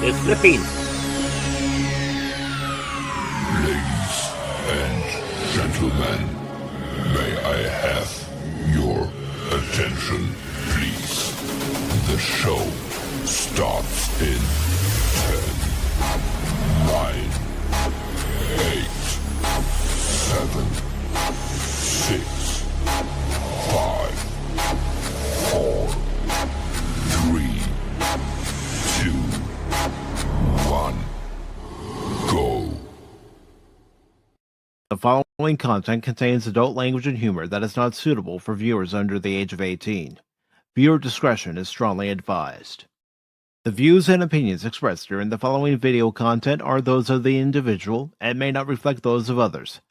is flipping. Ladies and gentlemen, may I have your attention, please? The show starts in 10, 9, 8, 7, 6, 5, 4, 3, 2, 1, go. The following content contains adult language and humor that is not suitable for viewers under the age of 18. Viewer discretion is strongly advised. The views and opinions expressed during the following video content are those of the individual and may not reflect those of others.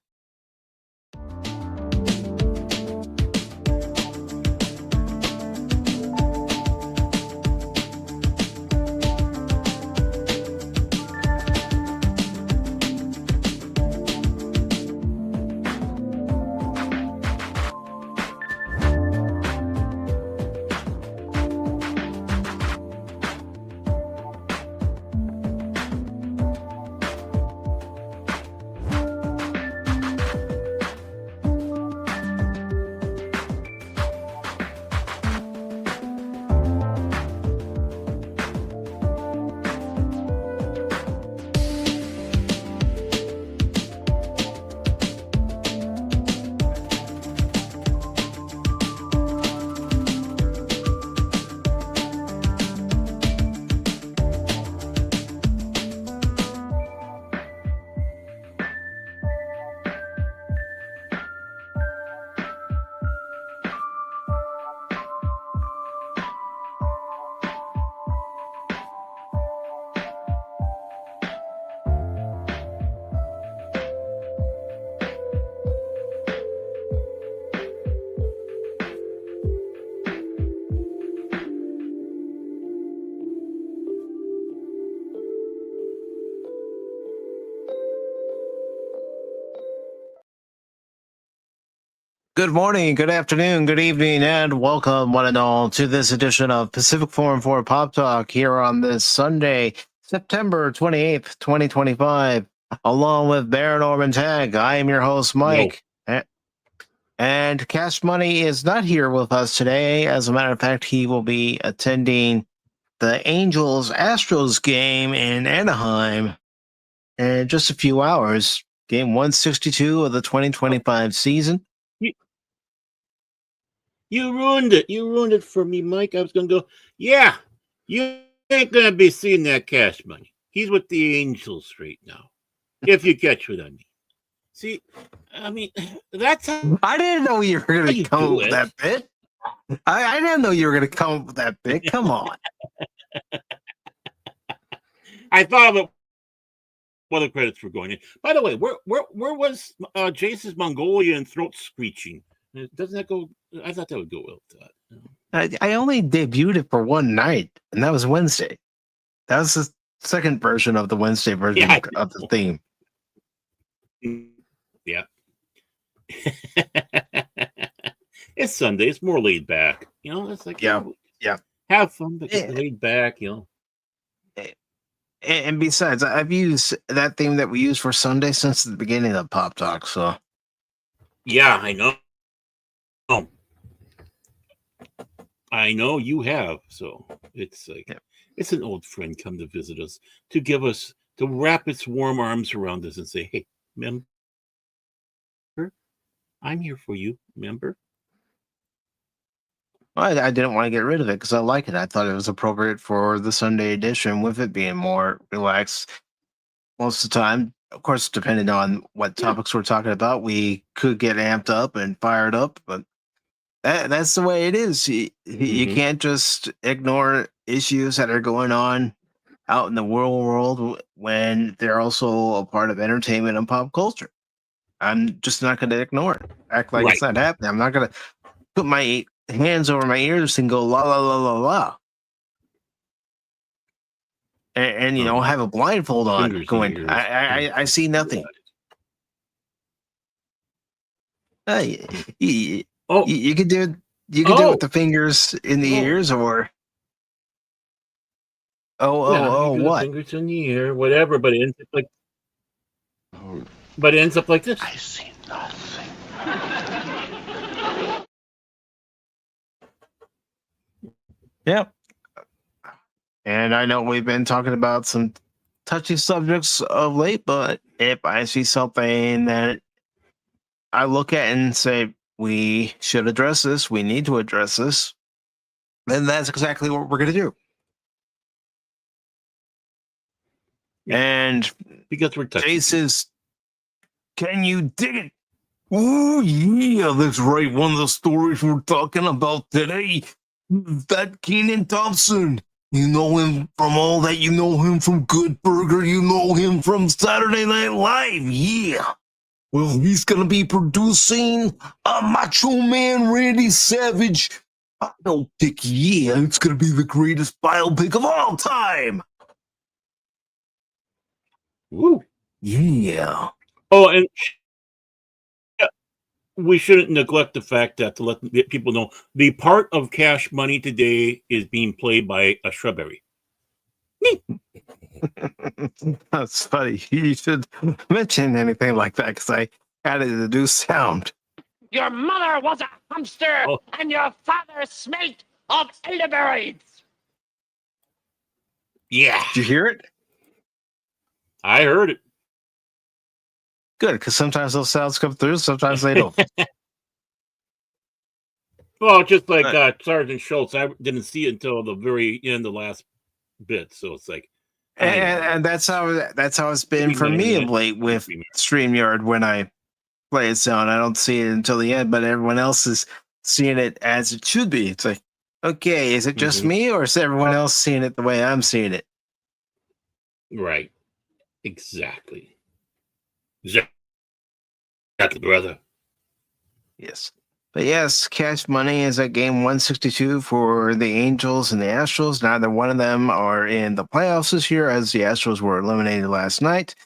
Good morning, good afternoon, good evening, and welcome one and all to this edition of Pacific414 Pop Talk here on this Sunday, September 28th, 2025, along with Baron Orman Tagge. I am your host, Mike. And Cash Money is not here with us today. As a matter of fact, he will be attending the Angels-Astros game in Anaheim in just a few hours. Game 162 of the 2025 season. You ruined it. You ruined it for me, Mike. I was going to go, yeah, you ain't going to be seeing that Cash Money. He's with the Angels right now, if you catch what I mean. See, I mean, that's how I didn't know you were going to come up do with it. that bit. I didn't know you were going to come up with that bit. Come on. I thought of it while the credits were going in. By the way, where was Jace's Mongolian throat screeching? Doesn't that go? I thought that would go well with that. I only debuted it for one night, and that was Wednesday. That was the second version of the Wednesday version of the theme. Yeah. It's Sunday. It's more laid back. You know, it's like, yeah. Have fun, but get laid back, you know. And besides, I've used that theme that we use for Sunday since the beginning of Pop Talk, so. Yeah, I know. I know you have, so it's like it's an old friend come to visit us to wrap its warm arms around us and say, "Hey, remember, I'm here for you. Remember?" I didn't want to get rid of it because I like it. I thought it was appropriate for the Sunday edition, with it being more relaxed most of the time. Of course, depending on what topics we're talking about, we could get amped up and fired up, but that's the way it is. You can't just ignore issues that are going on out in the world when they're also a part of entertainment and pop culture. I'm just not going to ignore it. Act like it's not happening. I'm not going to put my hands over my ears and go la la la la la. And you know, have a blindfold on going, I see nothing. You could do it. You could do it with the fingers in the ears, or What? Fingers in the air, whatever. But it ends up like this. I see nothing. Yep. And I know we've been talking about some touchy subjects of late, but if I see something that I look at and say, we should address this, we need to address this, then that's exactly what we're going to do. Yeah. And because we're touchy. Jay says, can you dig it? Oh, yeah, that's right. One of the stories we're talking about today, that Keenan Thompson. You know him from all that. You know him from Good Burger. You know him from Saturday Night Live. Yeah. Well, he's going to be producing a Macho Man Randy Savage biopic. Yeah, it's going to be the greatest biopic of all time. Woo. Yeah. Oh, and we shouldn't neglect the fact that to let people know the part of Cash Money today is being played by a Strawberry. That's funny. You should mention anything like that because I added the new sound. Your mother was a hamster and your father smelt of elderberries. Yeah. Did you hear it? I heard it. Good, because sometimes those sounds come through, sometimes they don't. Well, just like Sergeant Schultz, I didn't see it until the very end, the last bit. So it's like, and that's how it's been for me of late with StreamYard. When I play a sound, I don't see it until the end, but everyone else is seeing it as it should be. It's like, okay, is it just me, or is everyone else seeing it the way I'm seeing it? Right. Exactly. Exactly, brother. Yes. But yes, Cash Money is at game 162 for the Angels and the Astros. Neither one of them are in the playoffs this year, as the Astros were eliminated last night.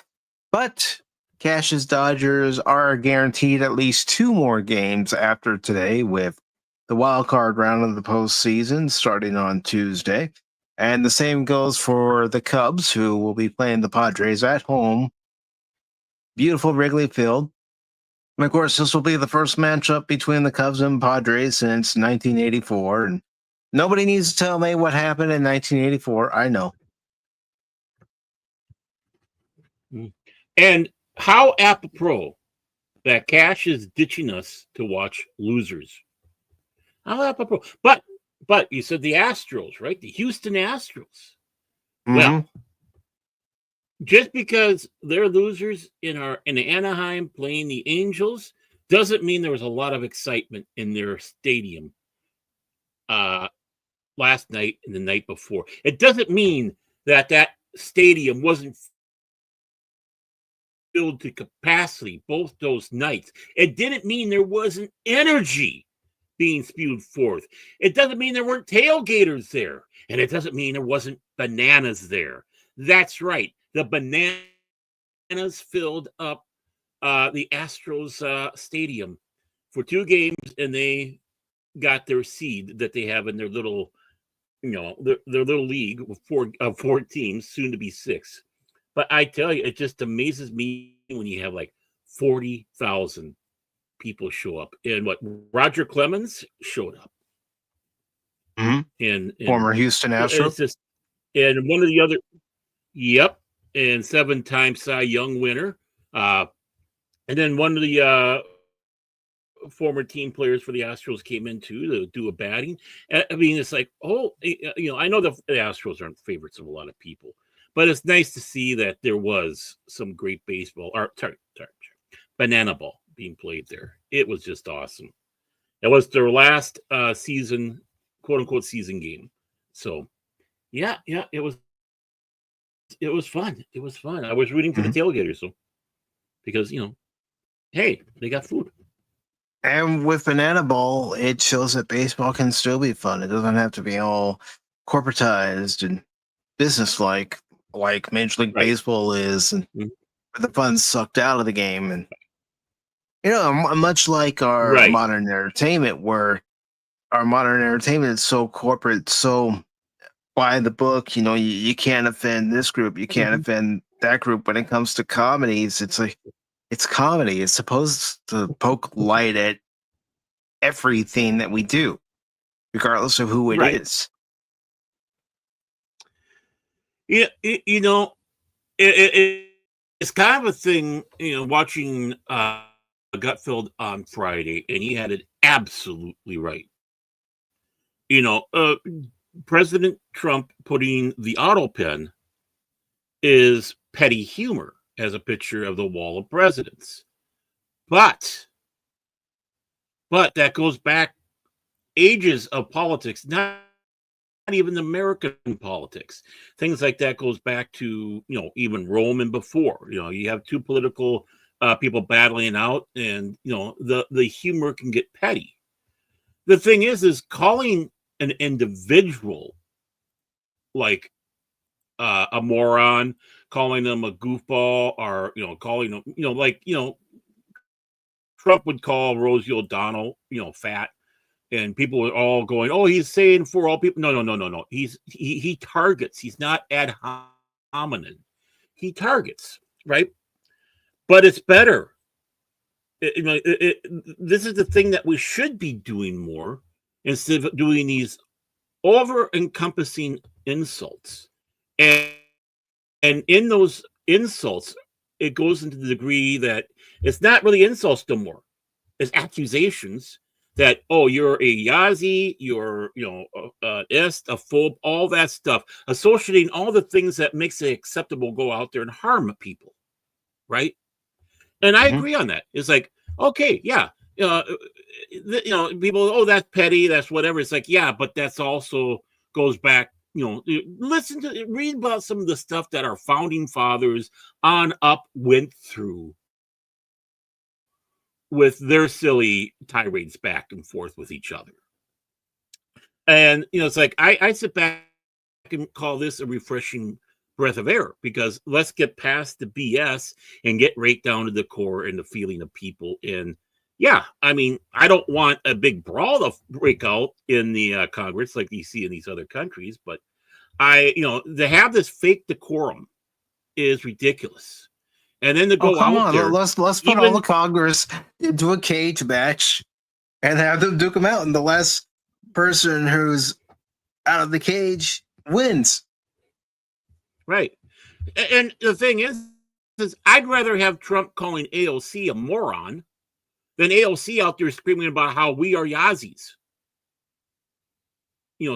But Cash's Dodgers are guaranteed at least 2 more games after today, with the wild card round of the postseason starting on Tuesday. And the same goes for the Cubs, who will be playing the Padres at home. Beautiful Wrigley Field. And of course, this will be the first matchup between the Cubs and Padres since 1984. And nobody needs to tell me what happened in 1984. I know. And how apropos that Cash is ditching us to watch losers. How apropos. But you said the Astros, right? The Houston Astros. Mm-hmm. Well, just because they're losers in Anaheim playing the Angels doesn't mean there was a lot of excitement in their stadium last night and the night before. It doesn't mean that stadium wasn't filled to capacity both those nights. It didn't mean there wasn't energy being spewed forth. It doesn't mean there weren't tailgaters there. And it doesn't mean there wasn't bananas there. That's right. The bananas filled up the Astros stadium for 2 games, and they got their seed that they have in their little, their little league of 4 teams, soon to be 6. But I tell you, it just amazes me when you have like 40,000 people show up. And what Roger Clemens showed up. Mm-hmm. And former Houston Astros. And one of the other, yep. And 7-time Cy Young winner. And then one of the former team players for the Astros came in too to do a batting. I mean, it's like, I know the Astros aren't favorites of a lot of people, but it's nice to see that there was some great baseball, banana ball being played there. It was just awesome. It was their last season, quote unquote, season game. So, yeah, it was fun. It was fun. I was rooting for the tailgaters, so because hey, they got food. And with Banana Ball, it shows that baseball can still be fun. It doesn't have to be all corporatized and business-like, like Major League Baseball is, and the fun sucked out of the game. And much like our modern entertainment, where our modern entertainment is so corporate, so by the book. You can't offend this group, you can't offend that group. When it comes to comedies, it's like it's comedy. It's supposed to poke light at everything that we do, regardless of who it is. Yeah, it's kind of a thing. Watching Gutfeld on Friday, and he had it absolutely right. President Trump putting the auto pen is petty humor as a picture of the wall of presidents. But that goes back ages of politics, not even American politics. Things like that goes back to, even Rome and before. You have two political people battling out, and, the humor can get petty. The thing is calling an individual like a moron, calling them a goofball, or calling them Trump would call Rosie O'Donnell fat, and people were all going, oh, he's saying for all people. No. He targets. He's not ad hominem. He targets, right? But it's better. This is the thing that we should be doing more, instead of doing these over-encompassing insults. And in those insults, it goes into the degree that it's not really insults no more. It's accusations that, oh, you're a Yazi, you're, a phobe, all that stuff, associating all the things that makes it acceptable go out there and harm people, right? And I agree on that. It's like, okay, yeah, people, oh, that's petty, that's whatever. It's like, yeah, but that's also goes back, read about some of the stuff that our founding fathers on up went through with their silly tirades back and forth with each other. And, it's like, I sit back and call this a refreshing breath of air, because let's get past the BS and get right down to the core and the feeling of people. And yeah, I mean, I don't want a big brawl to break out in the Congress like you see in these other countries, but to have this fake decorum is ridiculous. And then to go out there, let's put all the Congress into a cage match and have them duke them out, and the last person who's out of the cage wins. Right. And the thing is I'd rather have Trump calling AOC a moron than AOC out there screaming about how we are Yazis.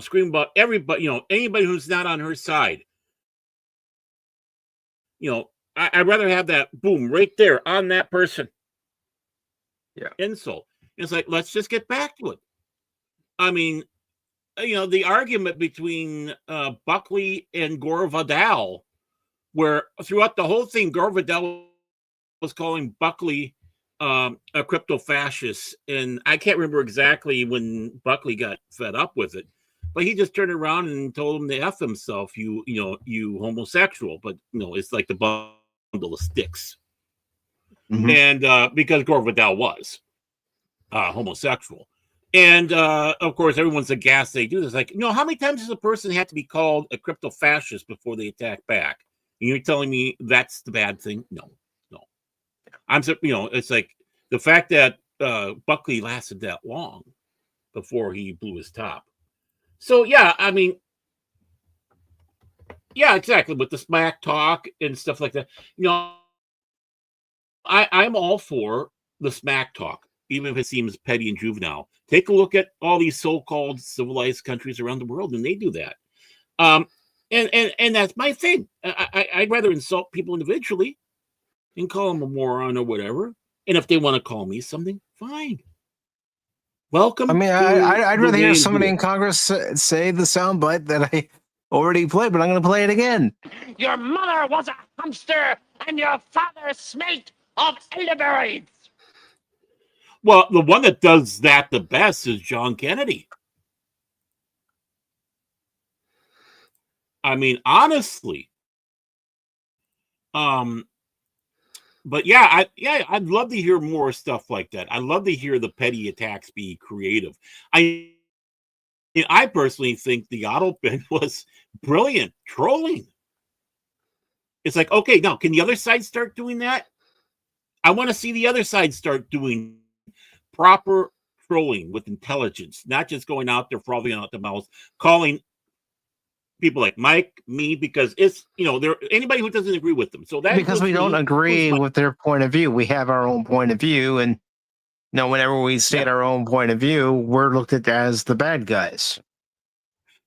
Screaming about everybody, anybody who's not on her side. I'd rather have that boom right there on that person. Yeah. Insult. It's like, let's just get back to it. I mean, the argument between Buckley and Gore Vidal, where throughout the whole thing, Gore Vidal was calling Buckley a crypto-fascist. And I can't remember exactly when Buckley got fed up with it, but he just turned around and told him to F himself, you homosexual. But, it's like the bundle of sticks. And because Gore Vidal was homosexual. And, of course, everyone's aghast they do this. Like, how many times does a person have to be called a crypto-fascist before they attack back? And you're telling me that's the bad thing? No. It's like the fact that Buckley lasted that long before he blew his top. So, yeah, I mean, yeah, exactly. With the smack talk and stuff like that. I'm all for the smack talk, even if it seems petty and juvenile. Take a look at all these so-called civilized countries around the world, and they do that. And that's my thing. I'd rather insult people individually and call them a moron or whatever. And if they want to call me something, fine. Welcome. I mean, I'd rather hear somebody in Congress say the soundbite that I already played, but I'm going to play it again. Your mother was a hamster, and your father smelt of elderberries. Well, the one that does that the best is John Kennedy. I mean, honestly. But yeah, I'd love to hear more stuff like that. I'd love to hear the petty attacks be creative. I I personally think the auto pin was brilliant trolling. It's like, okay, now can the other side start doing that? I want to see the other side start doing proper trolling with intelligence, not just going out there frothing out the mouth, calling people like Mike, me, because it's, there anybody who doesn't agree with them. So that because we don't agree with their point of view. We have our own point of view, and whenever we state our own point of view, we're looked at as the bad guys.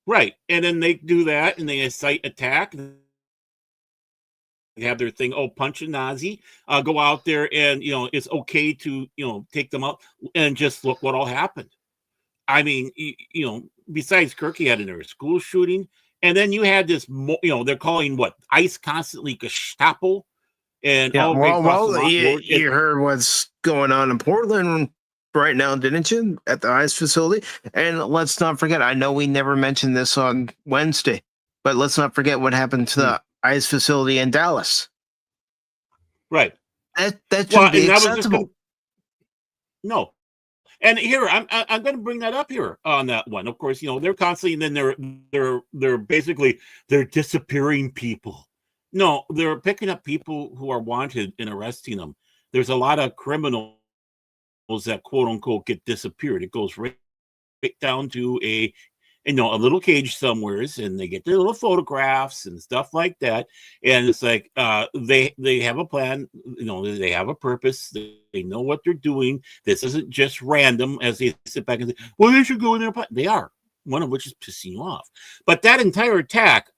Right. And then they do that and they incite attack. They have their thing, punch a Nazi, go out there and, it's okay to, take them out and just look what all happened. I mean, besides Kirk, he had another school shooting. And then you had this, they're calling what? ICE constantly Gestapo. And you heard what's going on in Portland right now, didn't you? At the ICE facility. And let's not forget, I know we never mentioned this on Wednesday, but let's not forget what happened to the ICE facility in Dallas. Right. That should be acceptable. No. And here, I'm going to bring that up here on that one. Of course, they're constantly, and then they're basically, they're disappearing people. No, they're picking up people who are wanted and arresting them. There's a lot of criminals that quote unquote get disappeared. It goes right down to a little cage somewheres, and they get their little photographs and stuff like that. And it's like they have a plan, they have a purpose, they know what they're doing. This isn't just random as they sit back and say, well, they should go in there. They are, one of which is pissing you off. But that entire attack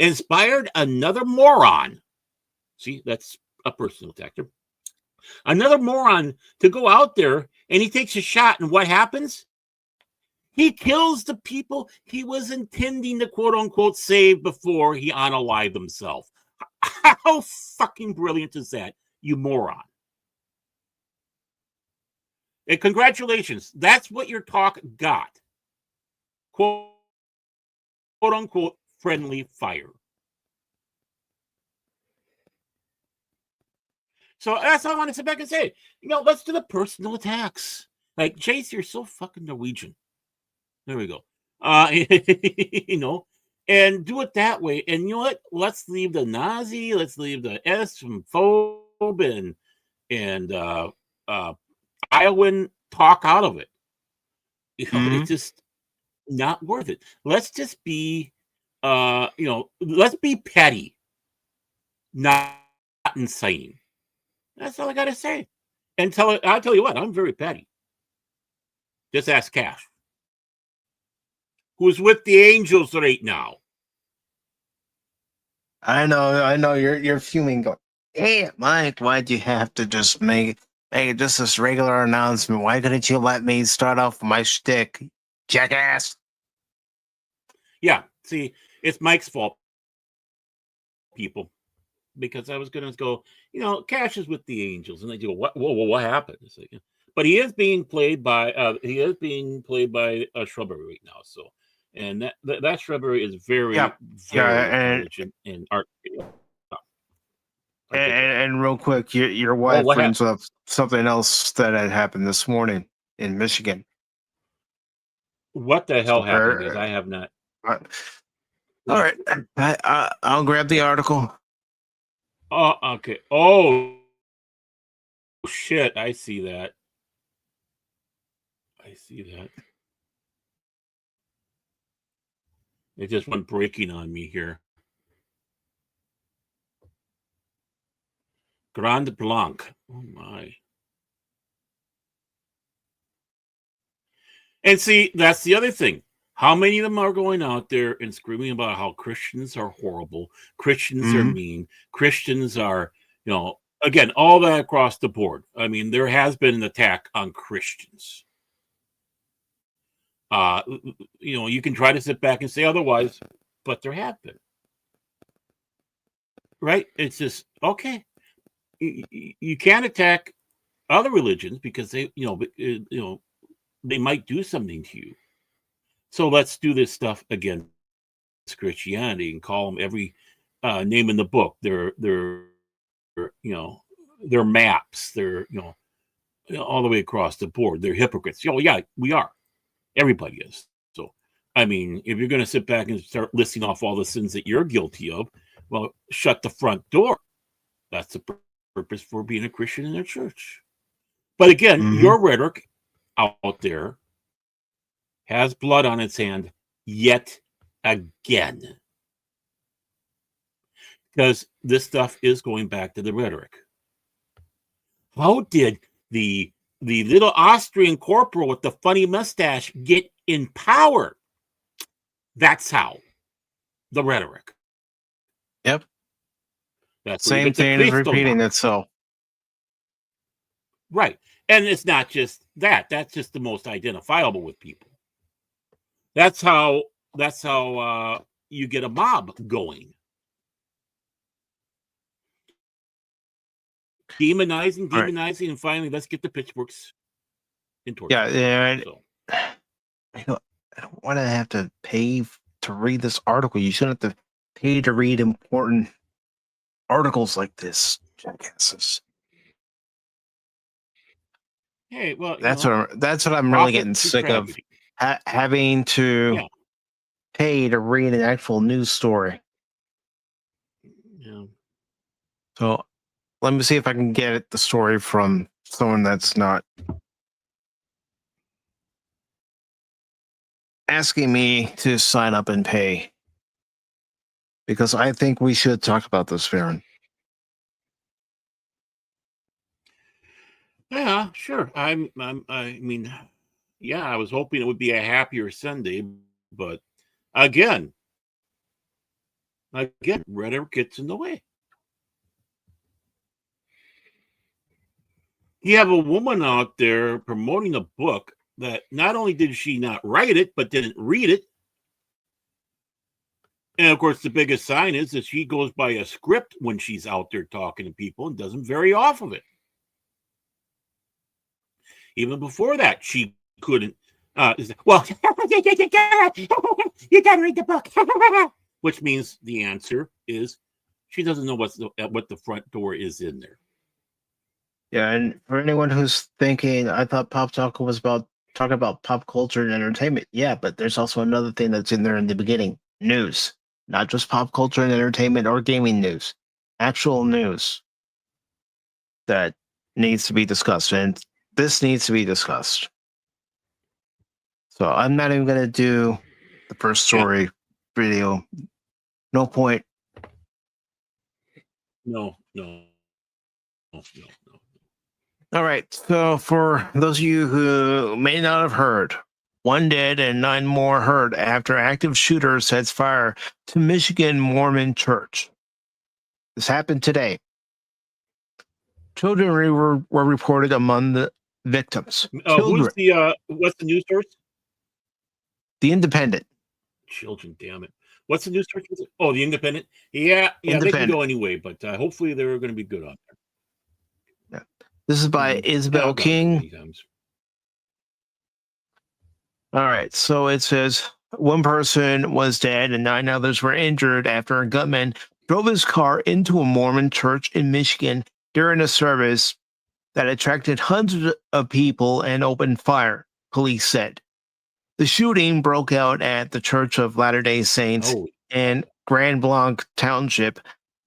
inspired another moron. See, that's a personal attacker. Another moron to go out there, and he takes a shot, and what happens? He kills the people he was intending to quote unquote save before he unalived himself. How fucking brilliant is that, you moron? And congratulations. That's what your talk got. Quote unquote friendly fire. So that's all I want to sit back and say. Let's do the personal attacks. Like, Chase, you're so fucking Norwegian. There we go. And do it that way. And you know what? Let's leave the Nazi. Let's leave the S from phobe and Iowan talk out of it. It's just not worth it. Let's just be, let's be petty, not insane. That's all I got to say. And I'll tell you what, I'm very petty. Just ask Cash, who's with the Angels right now. I know you're fuming, going, hey Mike, why'd you have to just make it just this regular announcement? Why couldn't you let me start off with my shtick, jackass? Yeah, see, it's Mike's fault, people, because I was gonna go, Cash is with the Angels, and they go, what happened? It's like, but he is being played by a Shrubbery right now, so. And that Shrubbery is very intelligent in art. And real quick, your wife brings up something else that had happened this morning in Michigan. What the hell happened? Because I have not. All right, I'll grab the article. Oh, okay. Oh, shit! I see that. It just went breaking on me here. Grand Blanc. Oh, my. And see, that's the other thing. How many of them are going out there and screaming about how Christians are horrible, Christians are mean, Christians are, again, all that across the board. I mean, there has been an attack on Christians. You can try to sit back and say otherwise, but there have been. Right? It's just, okay. You can't attack other religions because they might do something to you. So let's do this stuff against Christianity and call them every name in the book. Their maps. They're all the way across the board. They're hypocrites. Yeah, we are. Everybody is. So I mean, if you're going to sit back and start listing off all the sins that you're guilty of, well, shut the front door. That's the purpose for being a Christian in a church. But again, your rhetoric out there has blood on its hand yet again. Because this stuff is going back to the rhetoric. How did the little Austrian corporal with the funny mustache get in power? That's how. The rhetoric. Yep. That's same thing is repeating itself. Right. And it's not just that. That's just the most identifiable with people. That's how you get a mob going. Demonizing, right. And finally, let's get the pitchforks in torture. Yeah. So. I don't want to have to pay to read this article. You shouldn't have to pay to read important articles like this, jackasses. Hey, well, that's what I'm really getting sick of, having to pay to read an actual news story. Yeah. So let me see if I can get the story from someone that's not asking me to sign up and pay, because I think we should talk about this, Farron. Yeah, sure. I mean, yeah, I was hoping it would be a happier Sunday, but again, rhetoric gets in the way. You have a woman out there promoting a book that not only did she not write it, but didn't read it. And of course, the biggest sign is that she goes by a script when she's out there talking to people and doesn't vary off of it. Even before that, she couldn't. Well, you gotta read the book, which means the answer is she doesn't know what the front door is in there. Yeah, and for anyone who's thinking, I thought Pop Talk was about talking about pop culture and entertainment. Yeah, but there's also another thing that's in there in the beginning: news, not just pop culture and entertainment or gaming news, actual news that needs to be discussed, and this needs to be discussed. So I'm not even going to do the first story video. No point. No. All right. So for those of you who may not have heard, 1 dead and 9 more hurt after active shooter sets fire to Michigan Mormon church. This happened today. Children were reported among the victims. What's the news source? The Independent. Children, damn it. What's the news source? Oh, The Independent? Yeah, they can go anyway, but hopefully they're going to be good on there. Yeah. This is by Isabel King. All right, so it says 1 person was dead and 9 others were injured after a gunman drove his car into a Mormon church in Michigan during a service that attracted hundreds of people and opened fire, police said. The shooting broke out at the Church of Latter-day Saints in Grand Blanc Township,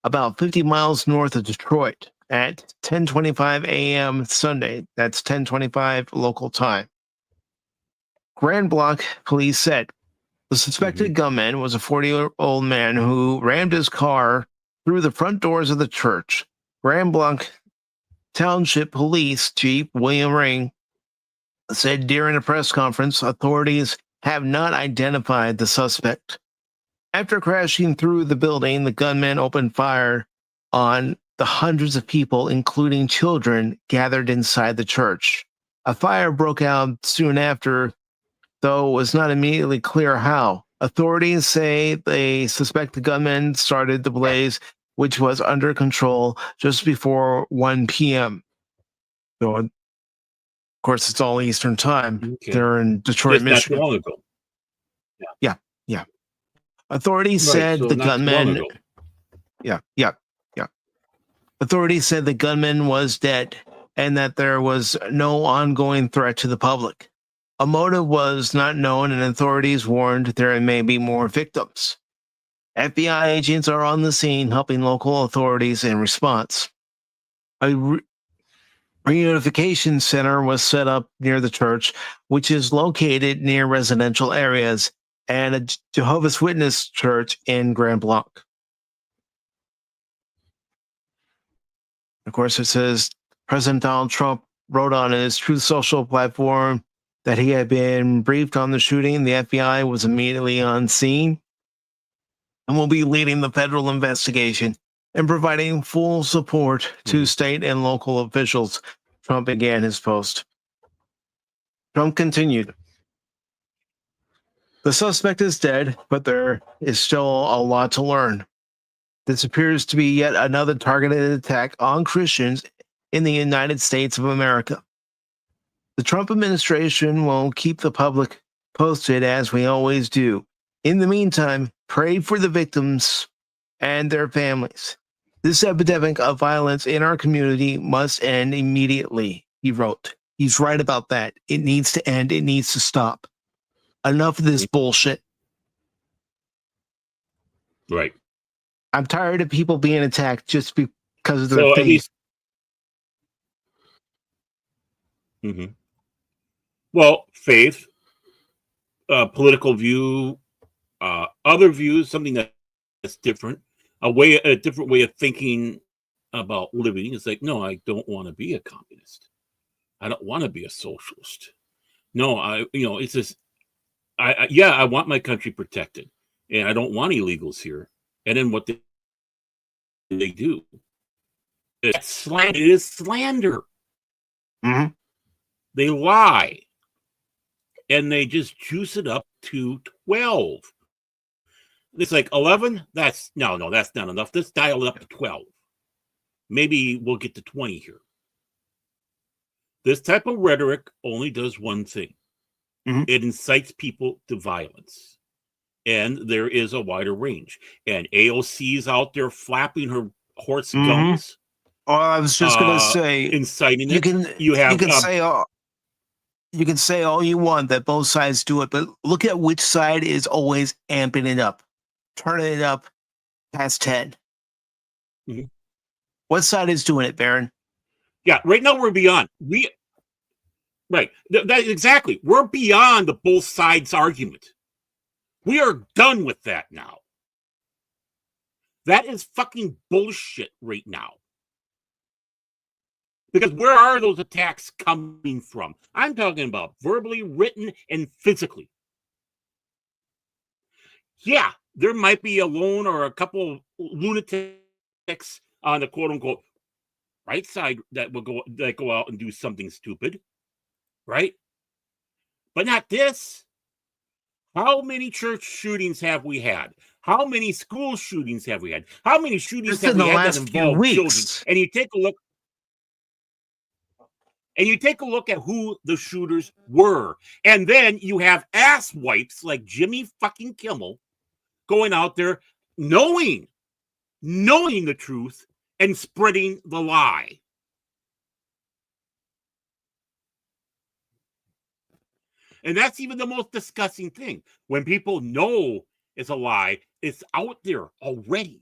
about 50 miles north of Detroit, at 10:25 a.m. Sunday. That's 10:25 local time. Grand Blanc police said the suspected gunman was a 40-year-old man who rammed his car through the front doors of the church. Grand Blanc Township Police Chief William Ring said during a press conference authorities have not identified the suspect. After crashing through the building, the gunman opened fire on the hundreds of people, including children, gathered inside the church. A fire broke out soon after, though it was not immediately clear how. Authorities say they suspect the gunman started the blaze, which was under control just before 1 p.m. So, of course, it's all Eastern time. Okay. They're in Detroit, Michigan. Not long ago. Yeah. Authorities said the gunman. Yeah. Authorities said the gunman was dead and that there was no ongoing threat to the public. A motive was not known, and authorities warned there may be more victims. FBI agents are on the scene helping local authorities in response. A reunification center was set up near the church, which is located near residential areas, and a Jehovah's Witness church in Grand Blanc. Of course, it says President Donald Trump wrote on his Truth Social platform that he had been briefed on the shooting. The FBI was immediately on scene and will be leading the federal investigation and providing full support to state and local officials. Trump began his post. Trump continued. The suspect is dead, but there is still a lot to learn. This appears to be yet another targeted attack on Christians in the United States of America. The Trump administration will keep the public posted as we always do. In the meantime, pray for the victims and their families. This epidemic of violence in our community must end immediately, he wrote. He's right about that. It needs to end. It needs to stop. Enough of this bullshit. Right. I'm tired of people being attacked just because of their faith. Well, faith, political view, other views, something that's different, a different way of thinking about living. It's like, no, I don't want to be a communist. I don't want to be a socialist. No, it's just, I want my country protected, and I don't want illegals here. And then what they do? It's slander. It is slander. Mm-hmm. They lie, and they just juice it up to 12. It's like 11. That's not enough. Let's dial it up to 12. Maybe we'll get to 20 here. This type of rhetoric only does one thing. Mm-hmm. It incites people to violence. And there is a wider range. And AOC is out there flapping her horse gums. Oh, I was just going to say, inciting you it. You can say all you want that both sides do it, but look at which side is always amping it up, turning it up past 10. Mm-hmm. What side is doing it, Baron? Yeah, right now we're beyond. Exactly. We're beyond the both sides argument. We are done with that now. That is fucking bullshit right now. Because where are those attacks coming from? I'm talking about verbally, written, and physically. Yeah, there might be a lone or a couple of lunatics on the quote-unquote right side that go out and do something stupid, right? But not this. How many church shootings have we had? How many school shootings have we had? How many shootings have we had that involve children? And you take a look at who the shooters were. And then you have asswipes like Jimmy fucking Kimmel going out there knowing the truth and spreading the lie. And that's even the most disgusting thing. When people know it's a lie, it's out there already.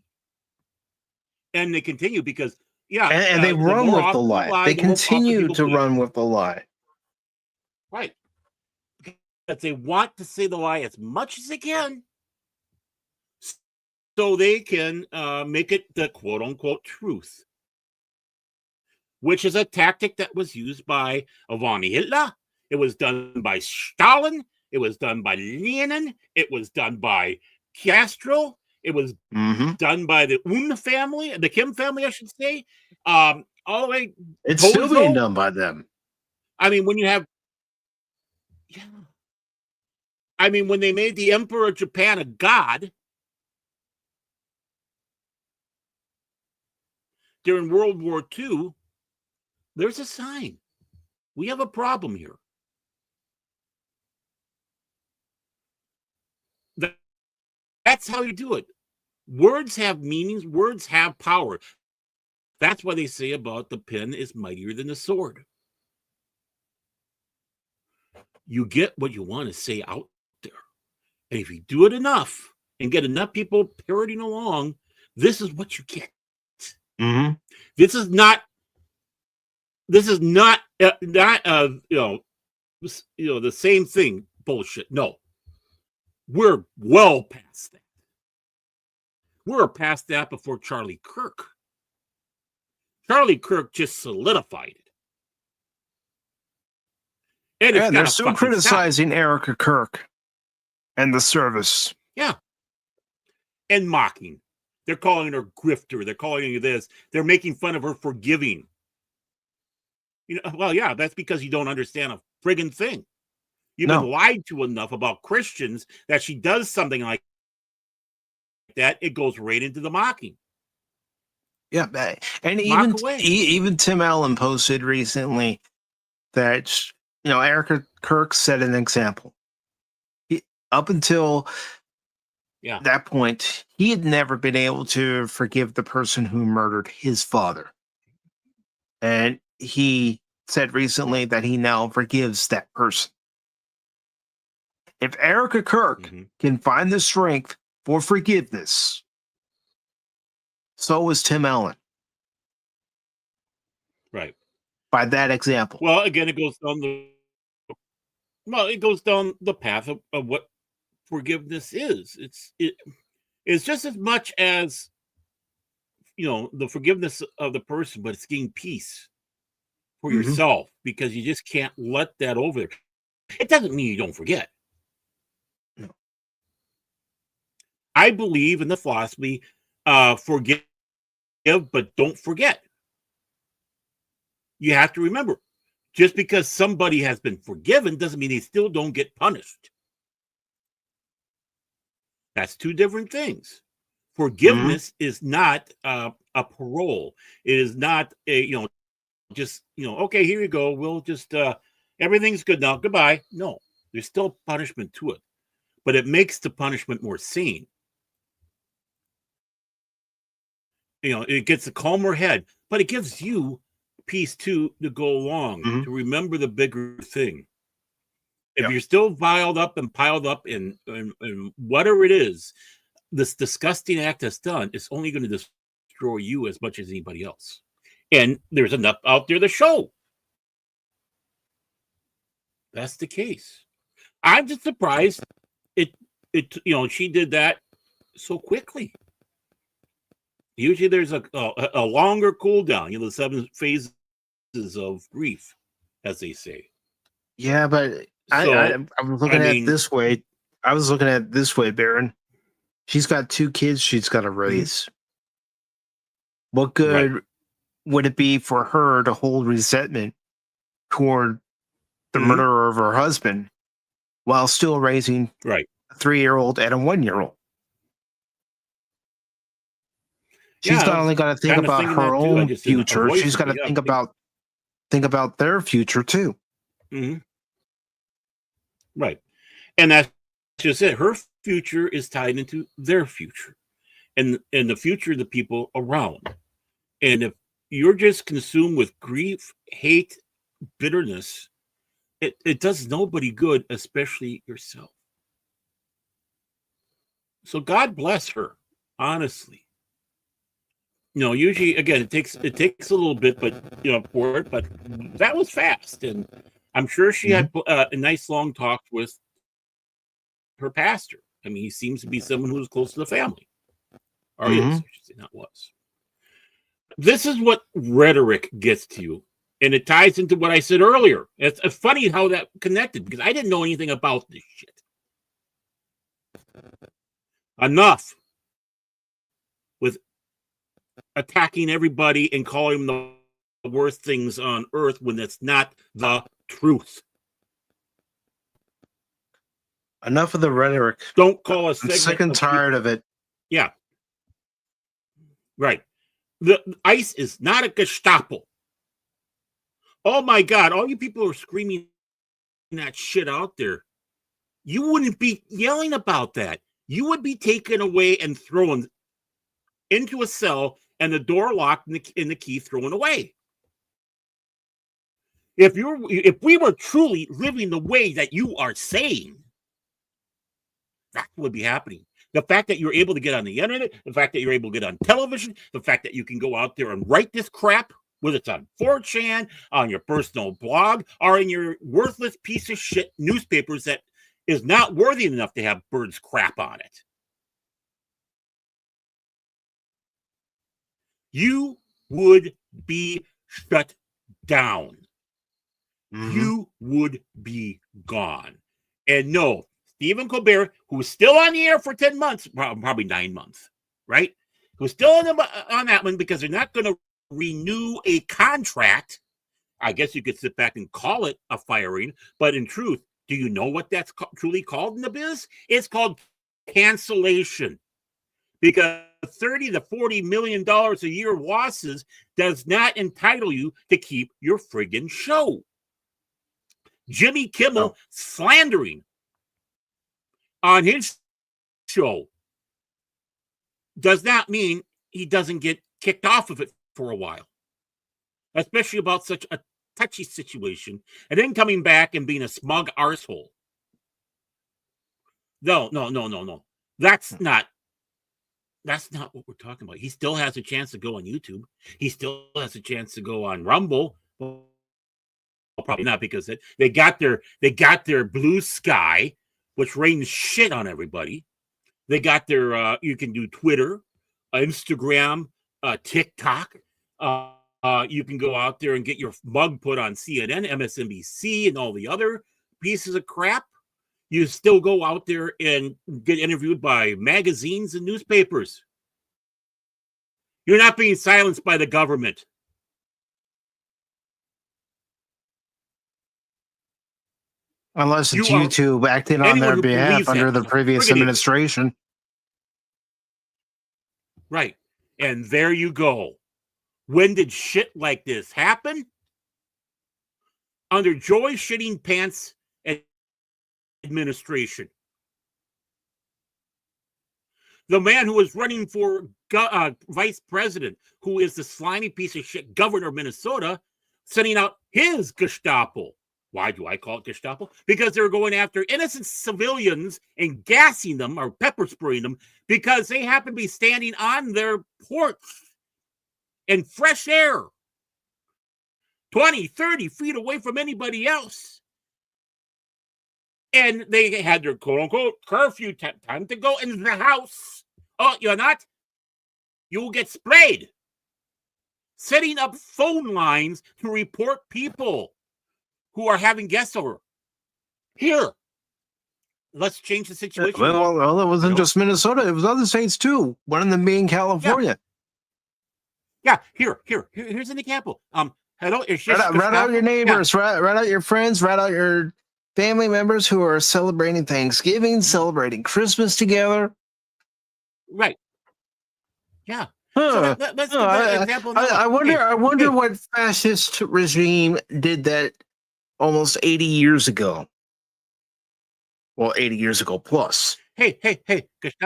And they continue because, and they run with the lie. They continue to run with the lie. Right. Because they want to say the lie as much as they can so they can make it the quote-unquote truth, which is a tactic that was used by Ivani Hitler. It was done by Stalin. It was done by Lenin. It was done by Castro. It was done by the family, the Kim family, I should say. All the way. It's still being done by them. I mean, when you have, when they made the Emperor of Japan a god during World War II, there's a sign. We have a problem here. That's how you do it. Words have meanings. Words have power. That's why they say about the pen is mightier than the sword. you get what you want to say out there. And if you do it enough and get enough people parroting along, this is what you get. Mm-hmm. This is not the same thing bullshit. No, we're well past that. We're past that before Charlie Kirk. Charlie Kirk just solidified it. And they're still criticizing Erica Kirk and the service. Yeah. And mocking. They're calling her grifter. They're calling her this. They're making fun of her for giving. Well, yeah, that's because you don't understand a friggin' thing. You've been lied to enough about Christians that she does something like that, it goes right into the mocking. Yeah, and even Tim Allen posted recently that Erica Kirk set an example. Up until that point, he had never been able to forgive the person who murdered his father, and he said recently that he now forgives that person. If Erica Kirk can find the strength for forgiveness, so is Tim Allen. Right. By that example. Well, again, it goes down the path of what forgiveness is. It's just as much as the forgiveness of the person, but it's getting peace for yourself, because you just can't let that over there. It doesn't mean you don't forget. No. I believe in the philosophy, forgive, but don't forget. You have to remember, just because somebody has been forgiven doesn't mean they still don't get punished. That's two different things. Forgiveness is not a parole. It is not okay, here you go. We'll just everything's good now. Goodbye. No, there's still punishment to it, but it makes the punishment more sane. It gets a calmer head, but it gives you peace to go along, to remember the bigger thing. If you're still piled up in whatever it is, this disgusting act that's done is only going to destroy you as much as anybody else. And there's enough out there to show that's the case. I'm just surprised she did that so quickly. Usually there's a longer cool down, the 7 phases of grief, as they say. Yeah, but I was looking at it this way. I was looking at it this way, Baron. She's got 2 kids she's got to raise. What good would it be for her to hold resentment toward the murderer of her husband while still raising a 3-year-old and a 1-year-old? She's not only got to think about her own future, she's got to think about their future too. Right. And that's just it. Her future is tied into their future and the future of the people around. And if you're just consumed with grief, hate, bitterness, it does nobody good, especially yourself. So God bless her, honestly. Usually, again, it takes a little bit, but for it. But that was fast, and I'm sure she had a nice long talk with her pastor. I mean, he seems to be someone who's close to the family, or is, I should say, not was. This is what rhetoric gets to you, and it ties into what I said earlier. It's funny how that connected, because I didn't know anything about this shit. Enough with attacking everybody and calling them the worst things on earth when that's not the truth. Enough of the rhetoric. Don't call us. I'm sick and tired of it. Yeah. Right. The ICE is not a Gestapo. Oh my God. All you people are screaming that shit out there. You wouldn't be yelling about that. You would be taken away and thrown into a cell and the door locked and the key thrown away. If we were truly living the way that you are saying, that would be happening. The fact that you're able to get on the internet, the fact that you're able to get on television, the fact that you can go out there and write this crap, whether it's on 4chan, on your personal blog, or in your worthless piece of shit newspapers that is not worthy enough to have birds crap on it. You would be shut down. You would be gone. And no, Stephen Colbert, who's still on the air for 10 months, probably 9 months, right? Who's still on that one because they're not going to renew a contract. I guess you could sit back and call it a firing, but in truth, do you know what that's truly called in the biz? It's called cancellation. Because $30 to $40 million a year losses does not entitle you to keep your friggin' show. Jimmy Kimmel slandering on his show does not mean he doesn't get kicked off of it for a while, especially about such a touchy situation, and then coming back and being a smug arsehole. No. That's not what we're talking about. He still has a chance to go on YouTube. He still has a chance to go on Rumble. Well, probably not, because they got their Blue Sky, which rains shit on everybody. They got their you can do Twitter, Instagram, TikTok. You can go out there and get your mug put on CNN, MSNBC, and all the other pieces of crap. You still go out there and get interviewed by magazines and newspapers. You're not being silenced by the government. Unless it's YouTube acting on their behalf under the previous administration. Right. And there you go. When did shit like this happen? Under Joy Shitting Pants administration. The man who was running for vice president, who is the slimy piece of shit governor of Minnesota, sending out his Gestapo. Why do I call it Gestapo? Because they're going after innocent civilians and gassing them or pepper spraying them because they happen to be standing on their porch in fresh air 20, 30 feet away from anybody else. And they had their quote-unquote curfew time to go into the house. Oh, you're not? You'll get sprayed. Setting up phone lines to report people who are having guests over. Here, let's change the situation. Well, it wasn't just Minnesota. It was other states, too. One of them being California. Yeah, here's an example. Hello, it's just rat out your neighbors, rat out your friends, rat out your family members who are celebrating Thanksgiving, celebrating Christmas together. Right. Yeah. Huh. So let's give that example. I wonder what fascist regime did that almost 80 years ago. Well, 80 years ago plus. Hey.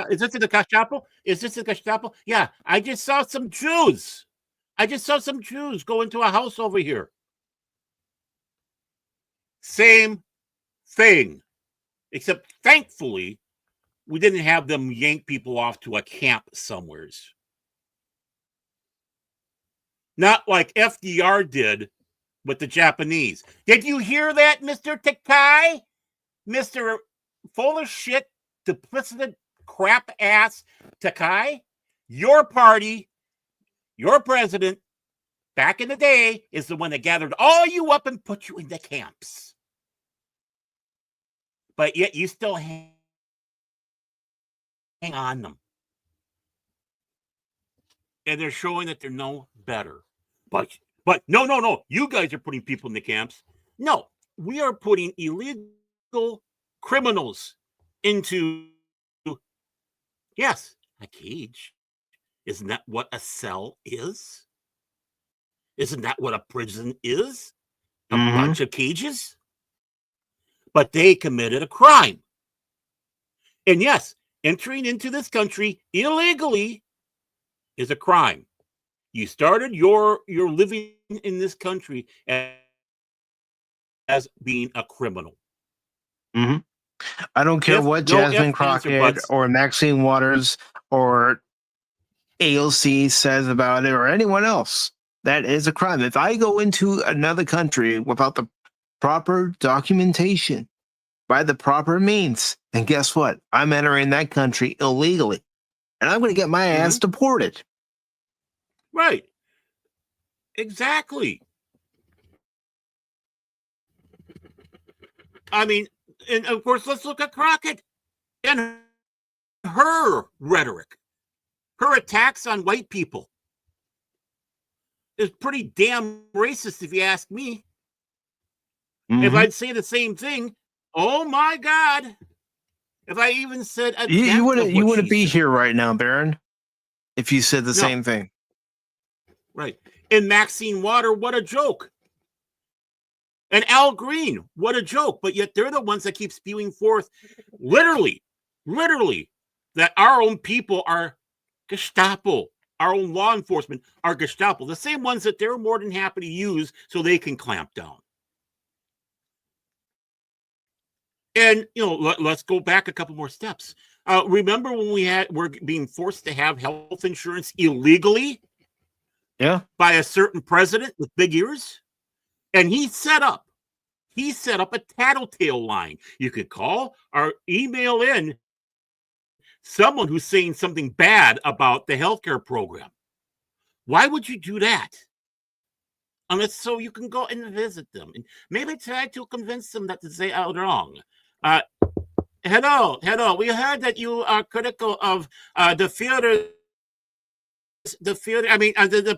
Is this the Gestapo? Is this the Gestapo? Yeah, I just saw some Jews. Go into a house over here. Same thing. Except, thankfully, we didn't have them yank people off to a camp somewheres. Not like FDR did with the Japanese. Did you hear that, Mr. Tagge? Mr. full of shit, duplicitous, crap ass Tagge? Your party, your president, back in the day, is the one that gathered all you up and put you in the camps. But yet you still hang on them. And they're showing that they're no better. But no. You guys are putting people in the camps. No, we are putting illegal criminals into, yes, a cage. Isn't that what a cell is? Isn't that what a prison is? A bunch of cages? But they committed a crime. And yes, entering into this country illegally is a crime. You started your living in this country as as being a criminal. Mm-hmm. I don't care what Jasmine Crockett or Maxine Waters or AOC says about it or anyone else. That is a crime. If I go into another country without the proper documentation by the proper means, then guess what? I'm entering that country illegally. And I'm going to get my ass deported. Right. Exactly. I mean, and of course, let's look at Crockett and her rhetoric. Her attacks on white people is pretty damn racist, if you ask me. If I'd say the same thing, oh my God. If I even said you wouldn't be here right now, Baron, if you said the same thing. Right. And Maxine Water, what a joke. And Al Green, what a joke. But yet they're the ones that keep spewing forth literally, that our own people are Gestapo. Our own law enforcement are Gestapo. The same ones that they're more than happy to use so they can clamp down. And, let's go back a couple more steps. Remember when we're being forced to have health insurance illegally? Yeah. By a certain president with big ears? And he set up a tattletale line. You could call or email in someone who's saying something bad about the healthcare program. Why would you do that? Unless so you can go and visit them and maybe try to convince them that they are wrong. Hello. We heard that you are critical of the